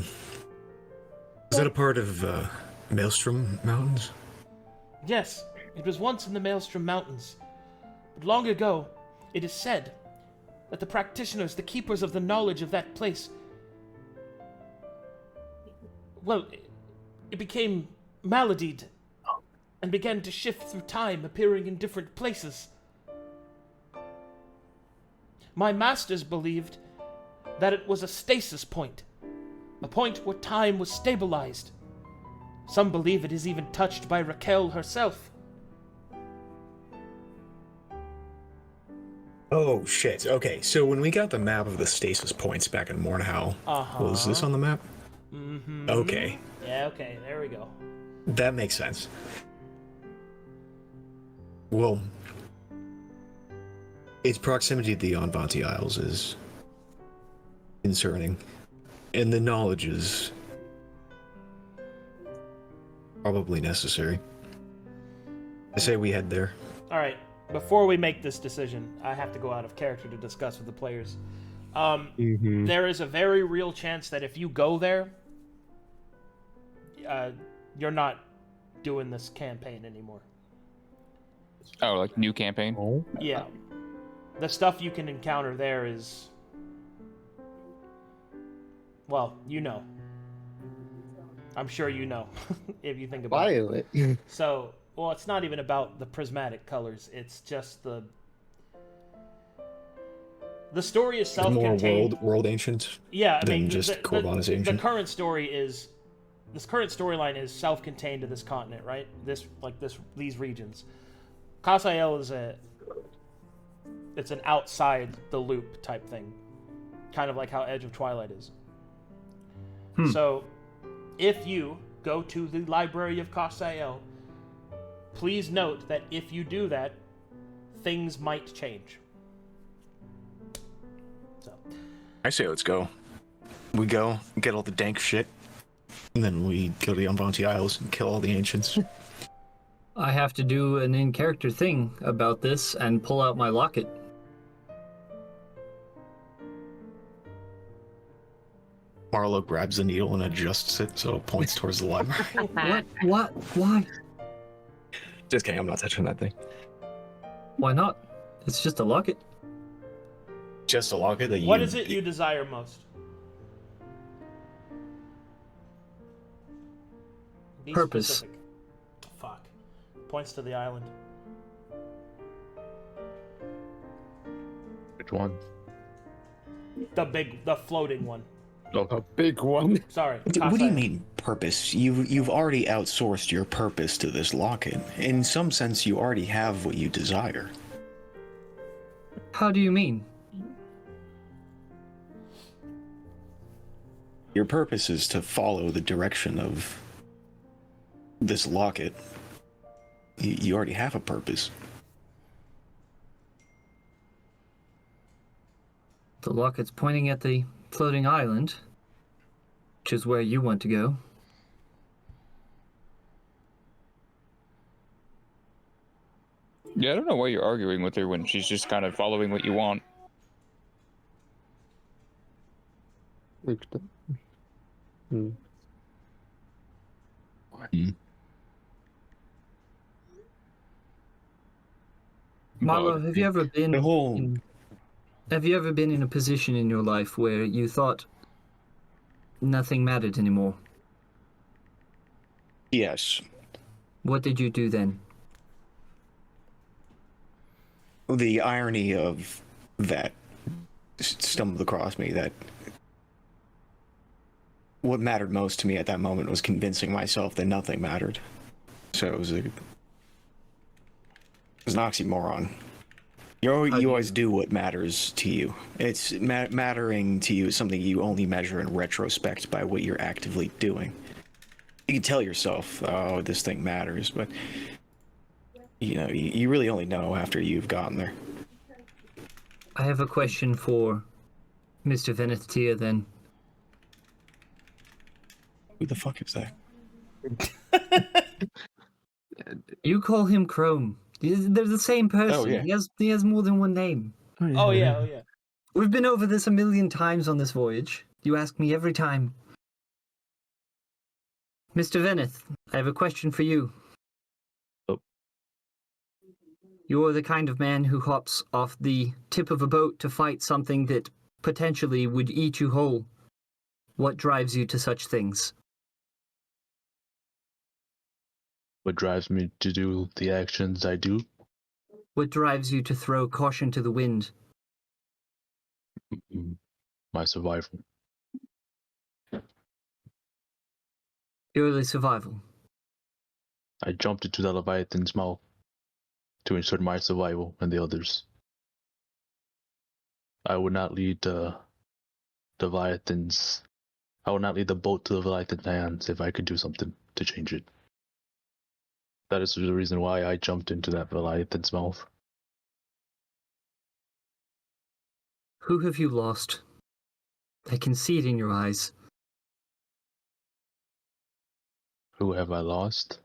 Is that a part of Maelstrom Mountains? Yes, it was once in the Maelstrom Mountains. But long ago, it is said that the practitioners, the keepers of the knowledge of that place, well, it became maladied and began to shift through time, appearing in different places. My masters believed that it was a stasis point, a point where time was stabilized. Some believe it is even touched by Raquel herself. Oh, shit. Okay, so when we got the map of the stasis points back in Mornhow, was this on the map? Mm-hmm. Okay. Yeah, okay, there we go. That makes sense. Well, its proximity to the Anvanti Isles is concerning, and the knowledge is probably necessary. I say we head there. Alright, before we make this decision, I have to go out of character to discuss with the players. There is a very real chance that if you go there, you're not doing this campaign anymore. Oh, like new campaign? Oh. Yeah. The stuff you can encounter there is... Well, you know. I'm sure you know, if you think about Violet. it. So, well, it's not even about the prismatic colors. It's just the story is More self-contained. world ancient. Yeah, I than mean, just Korban is ancient. The current story is this current storyline is self-contained to this continent, right? These regions. Kasael is it's an outside the loop type thing, kind of like how Edge of Twilight is. So, if you go to the Library of Kasael, please note that if you do that, things might change. So, I say let's go. We go, get all the dank shit, and then we go to the Unbounty Isles and kill all the ancients. I have to do an in-character thing about this and pull out my locket. Marlowe grabs the needle and adjusts it so it points towards the library. What? Why? Just kidding, I'm not touching that thing. Why not? It's just a locket. Just a locket that you... what is it you desire most? Be Purpose. specific. Fuck. Points to the island. Which one? The floating one. Okay. Big one. Sorry. What do you Kasael. mean, purpose? You've already outsourced your purpose to this locket. In some sense, you already have what you desire. How do you mean? Your purpose is to follow the direction of this locket. You already have a purpose. The locket's pointing at the floating island, which is where you want to go. Yeah, I don't know why you're arguing with her when she's just kind of following what you want. Marlowe, have you ever been The whole... in a position in your life where you thought nothing mattered anymore? Yes. What did you do then? The irony of that stumbled across me, that what mattered most to me at that moment was convincing myself that nothing mattered. So it was an oxymoron. You always do what matters to you. It's mattering to you is something you only measure in retrospect by what you're actively doing. You can tell yourself, oh, this thing matters, but you know, you really only know after you've gotten there. I have a question for Mr. Venetia then. Who the fuck is that? You call him Chrome. They're the same person. Oh, yeah. He has more than one name. Oh yeah. We've been over this a million times on this voyage. You ask me every time. Mr. Veneth, I have a question for you. Oh. You're the kind of man who hops off the tip of a boat to fight something that potentially would eat you whole. What drives you to such things? What drives me to do the actions I do? What drives you to throw caution to the wind? My survival. Purely survival. I jumped into the Leviathan's mouth to ensure my survival and the others. I would not lead the Leviathans. I would not lead the boat to the Leviathan's hands if I could do something to change it. That is the reason why I jumped into that Leviathan's mouth. Who have you lost? I can see it in your eyes. Who have I lost?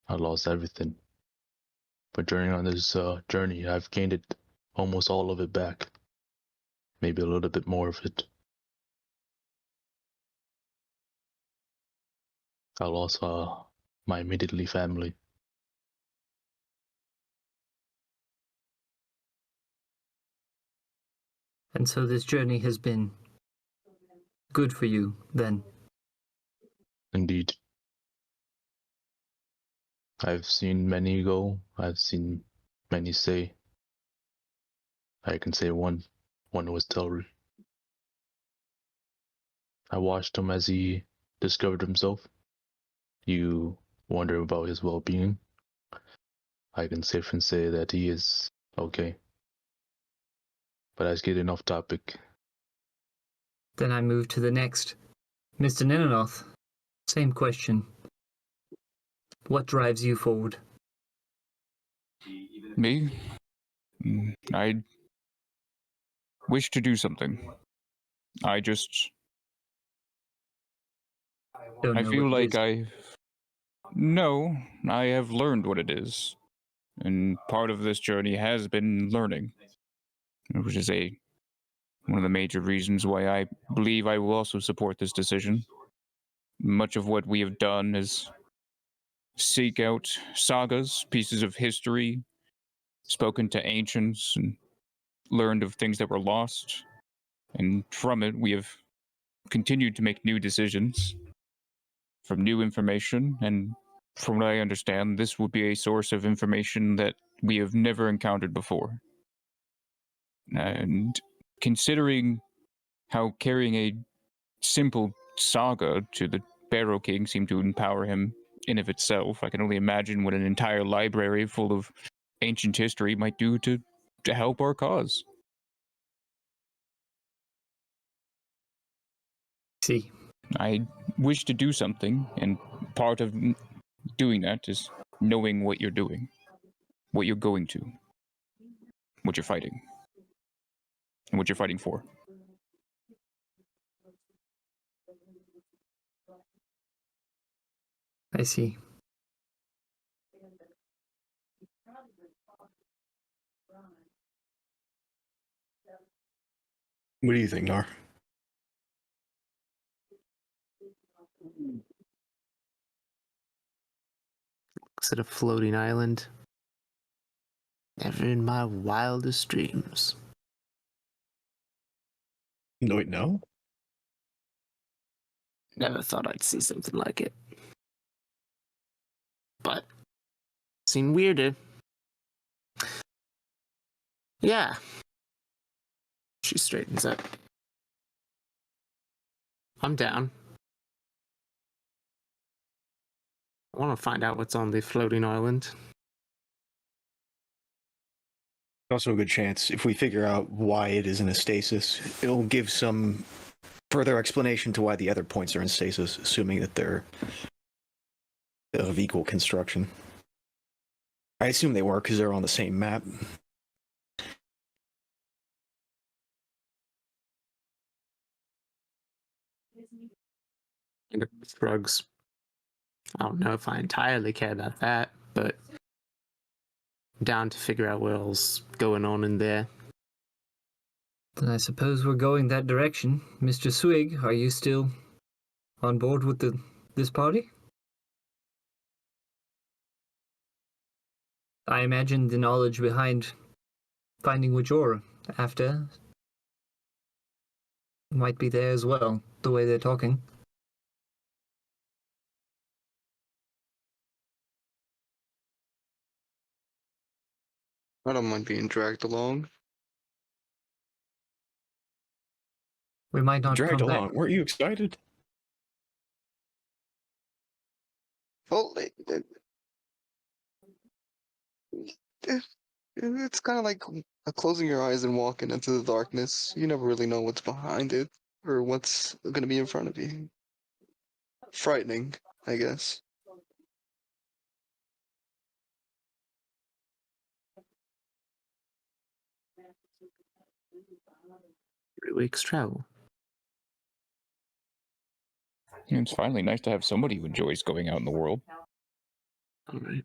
I lost everything. But during this journey, I've gained it, almost all of it back. Maybe a little bit more of it. I lost my immediately family. And so this journey has been good for you, then? Indeed. I've seen many go. I've seen many stay. I can say one was Telry. I watched him as he discovered himself. You wonder about his well-being. I can safely say that he is okay. But that's getting off topic. Then I move to the next. Mr. Ninanoth, same question. What drives you forward? Me? I wish to do something. I just... Don't I know feel what it like is. No, I have learned what it is. And part of this journey has been learning. Which is one of the major reasons why I believe I will also support this decision. Much of what we have done is seek out sagas, pieces of history, spoken to ancients, and learned of things that were lost. And from it, we have continued to make new decisions from new information. And from what I understand, this will be a source of information that we have never encountered before. And considering how carrying a simple saga to the Barrow King seemed to empower him in of itself, I can only imagine what an entire library full of ancient history might do to help our cause. See, I wish to do something, and part of doing that is knowing what you're doing, what you're going to, what you're fighting, and what you're fighting for. I see. What do you think, Knarh? Looks at a floating island. Never in my wildest dreams. No, wait, no? Never thought I'd see something like it. But, seen weirder. Yeah. She straightens up. I'm down. I want to find out what's on the floating island. Also a good chance, if we figure out why it is in a stasis, it'll give some further explanation to why the other points are in stasis, assuming that they're of equal construction. I assume they were, because they're on the same map. Drugs. I don't know if I entirely care about that, but down to figure out what else going on in there. Then I suppose we're going that direction. Mr. Swig, are you still on board with this party? I imagine the knowledge behind finding what you're after might be there as well, the way they're talking. I don't mind being dragged along. We might not Dragged come along. back. Weren't you excited? Well, it's kind of like closing your eyes and walking into the darkness. You never really know what's behind it or what's going to be in front of you. Frightening, I guess. 3 weeks travel. It's finally nice to have somebody who enjoys going out in the world. All right.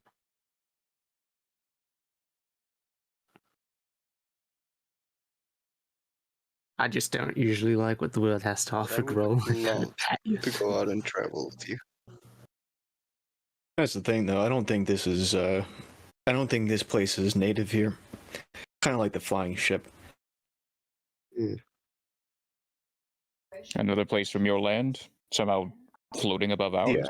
I just don't usually like what the world has to offer, I would Gruul. love to go out and travel with you. That's the thing, though. I don't think this is, I don't think this place is native here. Kind of like the flying ship. Another place from your land, somehow floating above ours. Yeah.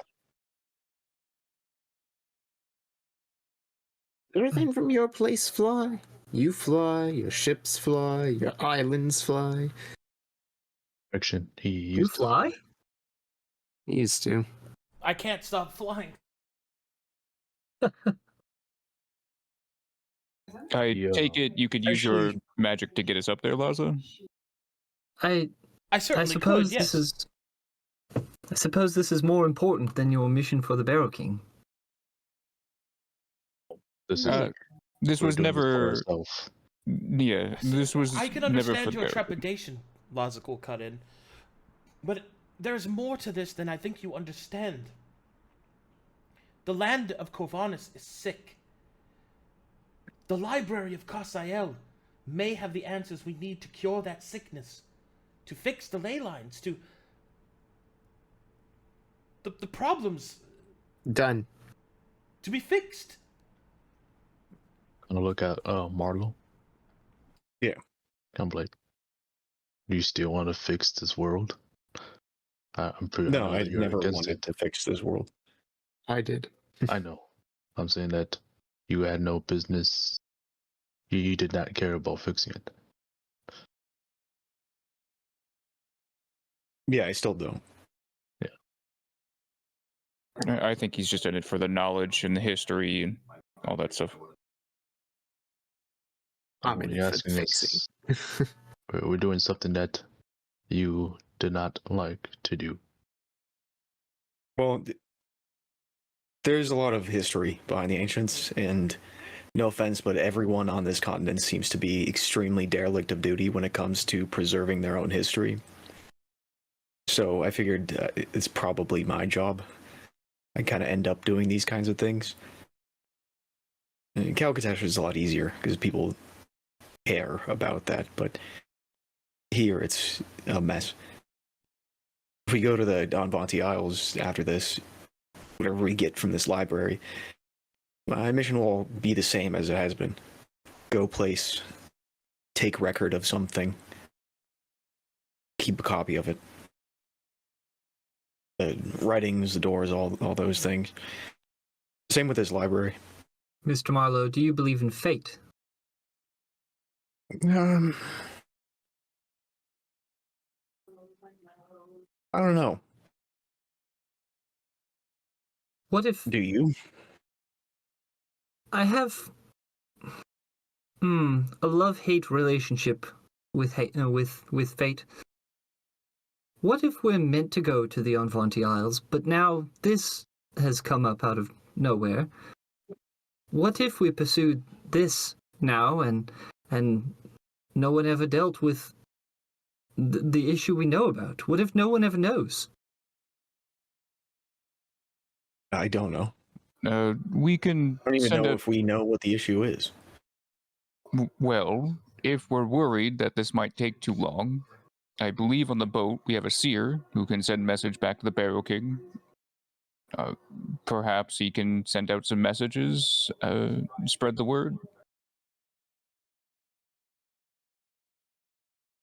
Everything from your place fly. You fly, your ships fly, your islands fly. Action. He You used fly? He used to. I can't stop flying. I Yeah. take it you could use your Actually- magic to get us up there, Laza? I I certainly suppose could, yes. I suppose this is more important than your mission for the Barrow King. This is This we're was doing this for never. ourselves. Yeah, this was I can never for understand the your Barrow King. trepidation, Lazac cut in. But there's more to this than I think you understand. The land of Kovanis is sick. The library of Kasael may have the answers we need to cure that sickness, to fix the ley lines, to... The problems Done. to be fixed. Gonna look at Marlowe. Yeah. I'm like, do you still want to fix this world? I'm pretty. No, know I that you're never against wanted it. to fix this world. I did. I know. I'm saying that you had no business. You did not care about fixing it. Yeah, I still don't. I think he's just in it for the knowledge and the history and all that stuff. I'm When in you're it for asking fixing. us, we're doing something that you did not like to do. Well, there's a lot of history behind the ancients, and no offense, but everyone on this continent seems to be extremely derelict of duty when it comes to preserving their own history. So I figured it's probably my job. I kind of end up doing these kinds of things. And Calcutash is a lot easier because people care about that, but here it's a mess. If we go to the Donvanti Isles after this, whatever we get from this library, my mission will be the same as it has been. Go place, take record of something, keep a copy of it. The writings, the doors, all those things. Same with this library. Mr. Marlowe, do you believe in fate? I don't know. What if Do you? I have a love-hate relationship with fate? What if we're meant to go to the Onvanti Isles, but now this has come up out of nowhere? What if we pursued this now and no one ever dealt with the issue we know about? What if no one ever knows? I don't know. We can I don't even send know out. if we know what the issue is. Well, if we're worried that this might take too long, I believe on the boat we have a seer who can send message back to the Barrow King. Perhaps he can send out some messages, spread the word.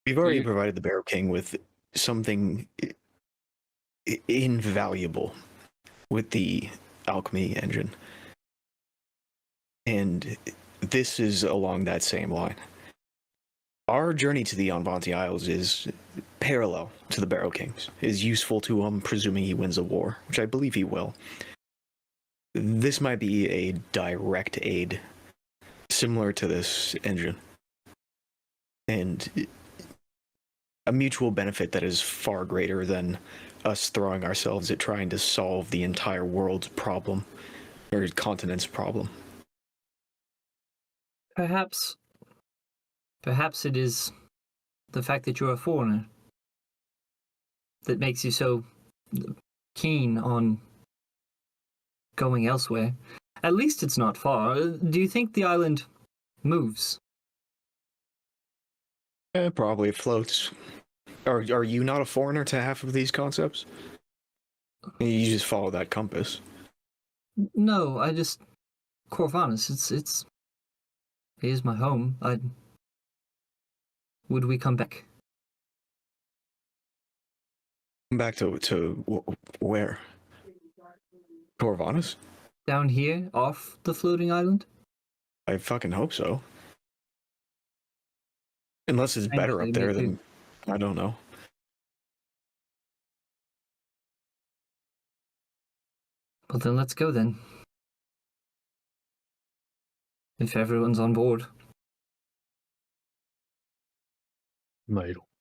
We've already provided the Barrow King with something invaluable with the alchemy engine. And this is along that same line. Our journey to the Onvanti Isles is parallel to the Barrow King's. Is useful to him, presuming he wins a war, which I believe he will. This might be a direct aid, similar to this engine. And a mutual benefit that is far greater than us throwing ourselves at trying to solve the entire world's problem, or continent's problem. Perhaps it is the fact that you're a foreigner that makes you so keen on going elsewhere. At least it's not far. Do you think the island moves? Probably it floats. Are you not a foreigner to half of these concepts? You just follow that compass. No, I just Corvanus. It is my home. Would we come back? Back to where? Corvanus? Down here, off the floating island? I fucking hope so. Unless it's better Frankly, up there, me then I don't know. Well, then let's go then. If everyone's on board.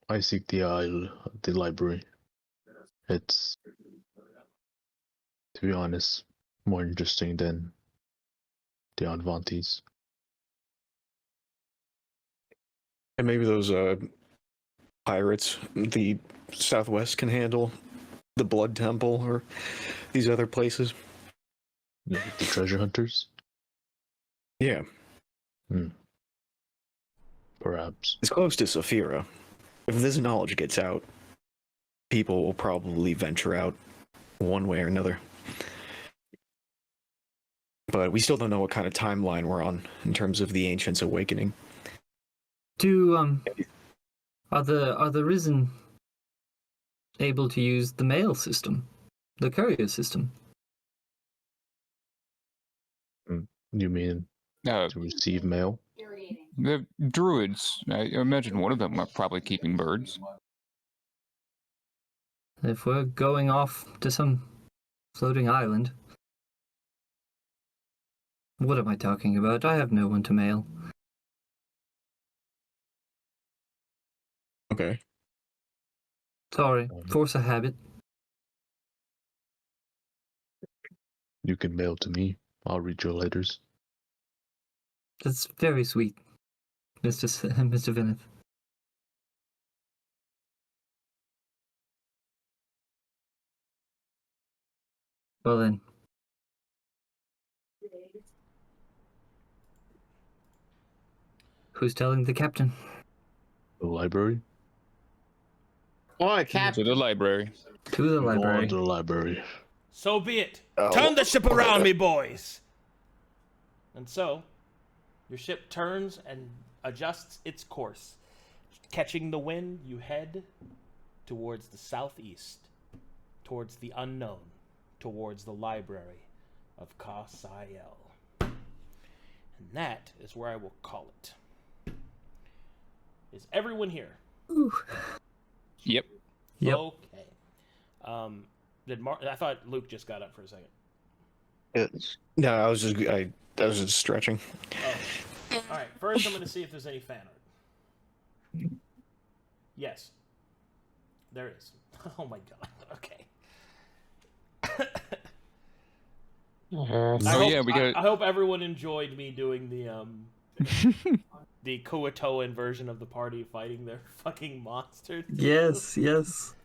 I seek the library. It's, to be honest, more interesting than the Advantes. And maybe those pirates, the Southwest can handle the Blood Temple or these other places. The treasure hunters? Yeah. Perhaps. It's close to Saphira. If this knowledge gets out, people will probably venture out one way or another. But we still don't know what kind of timeline we're on in terms of the Ancients awakening. Are the Risen able to use the mail system, the courier system? You mean to receive mail? The druids, I imagine one of them are probably keeping birds. If we're going off to some floating island. What am I talking about? I have no one to mail. Okay. Sorry, force of habit. You can mail to me. I'll read your letters. That's very sweet, Mr. Vinnith. Well then. Who's telling the captain? The library? Boy, To the library. To the Go library. on to the library. So be it. Turn the ship around, me boys. And so, your ship turns and adjusts its course. Catching the wind, you head towards the southeast, towards the unknown, towards the library of Ka-Sai-El. And that is where I will call it. Is everyone here? Ooh. Yep. Yep. Okay. I thought Luke just got up for a second. No, I was just stretching. Oh. All right. First, I'm going to see if there's any fan art. Yes. There is. Oh my god. Okay. I hope everyone enjoyed me doing the Kuatoan version of the party fighting their fucking monster. Yes, yes.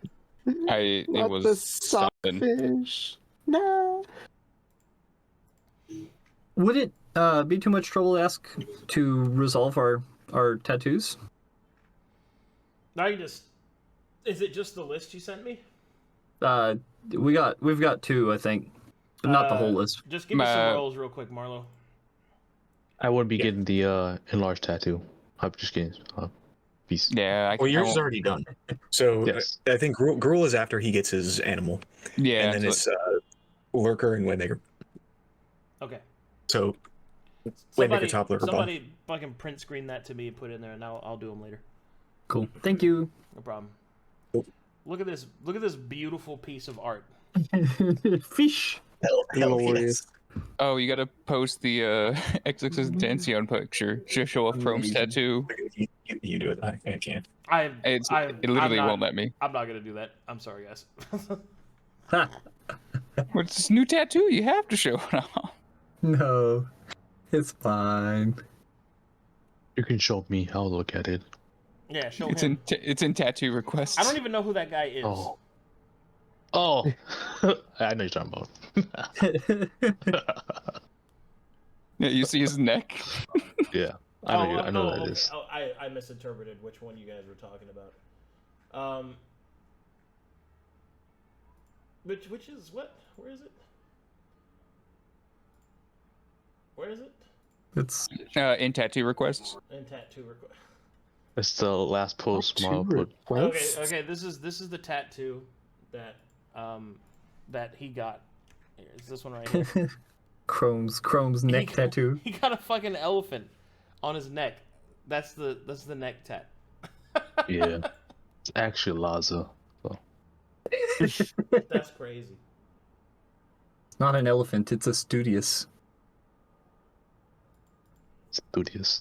It Not was the something. stockfish. No. Would it be too much trouble to ask to resolve our tattoos? Is it just the list you sent me? We've got two, I think, but not the whole list. Just give me some rolls real quick, Marlowe. I would be getting the enlarged tattoo. I'm just kidding. Peace. Yeah. Well, yours is already done. So Yes. I think Gruul is after he gets his animal. Yeah. And then it's Lurker and Waymaker. Okay. So Waymaker top, Lurker bottom. Somebody fucking print screen that to me and put it in there, and I'll do them later. Cool. Thank you. No problem. Cool. Look at this. Look at this beautiful piece of art. Fish. Hell yes. Oh, you gotta post the XX's Dancian picture. Just show off Chrome's tattoo. You do it. I can't. It literally won't let me. I'm not gonna do that. I'm sorry, guys. What's this new tattoo? You have to show it off. No, it's fine. You can show me. I'll look at it. Yeah, show It's him. it's in tattoo requests. I don't even know who that guy is. Oh, I know you're talking about. Yeah, you see his neck. Yeah, I know that is. Oh, I misinterpreted which one you guys were talking about. Which is what? Where is it? Where is it? It's In tattoo requests. In tattoo request. It's the last post Marlowe put. Okay. This is the tattoo that that he got. Here, is this one right here? Chrome's neck tattoo. He got a fucking elephant on his neck. That's the neck tat. Yeah, it's actually Laza. So. That's crazy. It's not an elephant, it's a studious. Studious.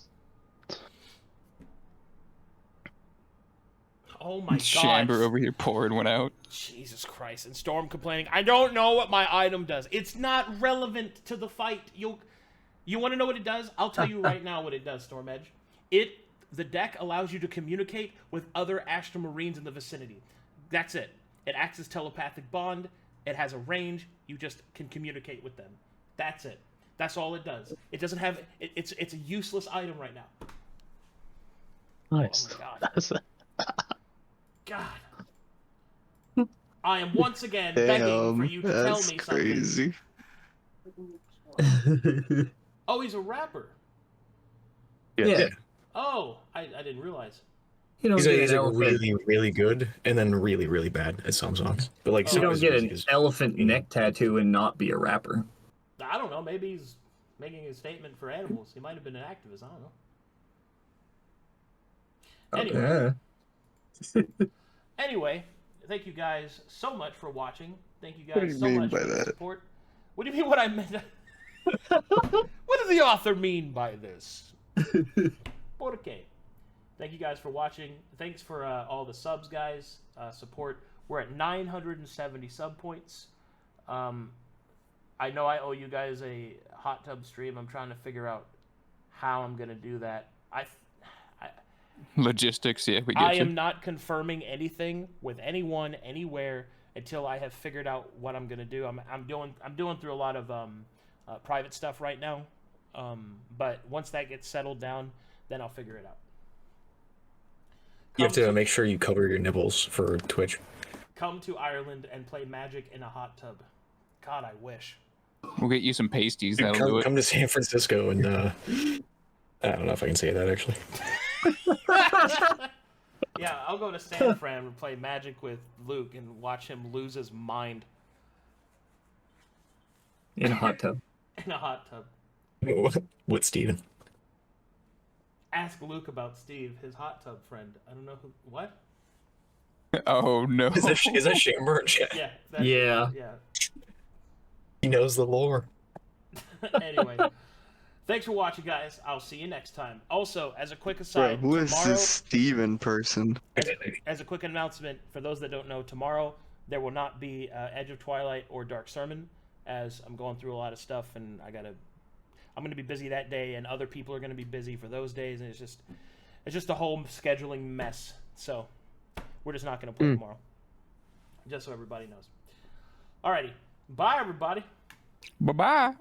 Oh my god. Chamber over here pouring one out. Jesus Christ. And Storm complaining, I don't know what my item does. It's not relevant to the fight. You want to know what it does? I'll tell you right now what it does, Storm Edge. The deck allows you to communicate with other Astra Marines in the vicinity. That's it. It acts as telepathic bond. It has a range. You just can communicate with them. That's it. That's all it does. It doesn't have... It's a useless item right now. Nice. Oh my god. God. I am once again begging for you to tell me crazy. something. Oh, he's a rapper. Yeah. Oh, I didn't realize. You don't He's, get he's an like elephant. really, really good, and then really, really bad at some songs. But like, You some of don't his get music an is- elephant neck tattoo and not be a rapper. I don't know. Maybe he's making a statement for animals. He might have been an activist. I don't know. Anyway. Anyway, thank you guys so much for watching. Thank you What do guys you so mean much by for the that? support. What do you mean what I meant? What does the author mean by this? Por qué? Thank you guys for watching. Thanks for all the subs, guys. Support. We're at 970 sub points. I know I owe you guys a hot tub stream. I'm trying to figure out how I'm going to do that. Logistics, yeah, we get I you. am not confirming anything with anyone anywhere until I have figured out what I'm gonna do. I'm doing through a lot of private stuff right now, but once that gets settled down, then I'll figure it out. you have to make sure you cover your nipples for Twitch. Come to Ireland and play Magic in a hot tub. God, I wish. We'll get you some pasties. Dude, That'll do it. come to San Francisco and I don't know if I can say that actually. Yeah, I'll go to San Fran and play Magic with Luke and watch him lose his mind In a hot tub. in a hot tub. What, Steven? Ask Luke about Steve, his hot tub friend. I don't know who. What? Oh no. Is that Chamber? Yeah. Yeah. Yeah. He knows the lore. Anyway, thanks for watching, guys. I'll see you next time. Also, as a quick Bro, aside, who is tomorrow, this Steven person? as a quick announcement, for those that don't know, tomorrow there will not be Edge of Twilight or Dark Sermon, as I'm going through a lot of stuff, and I'm going to be busy that day, and other people are going to be busy for those days, and it's just a whole scheduling mess. So we're just not going to play tomorrow, just so everybody knows. Alrighty, bye everybody. Bye-bye.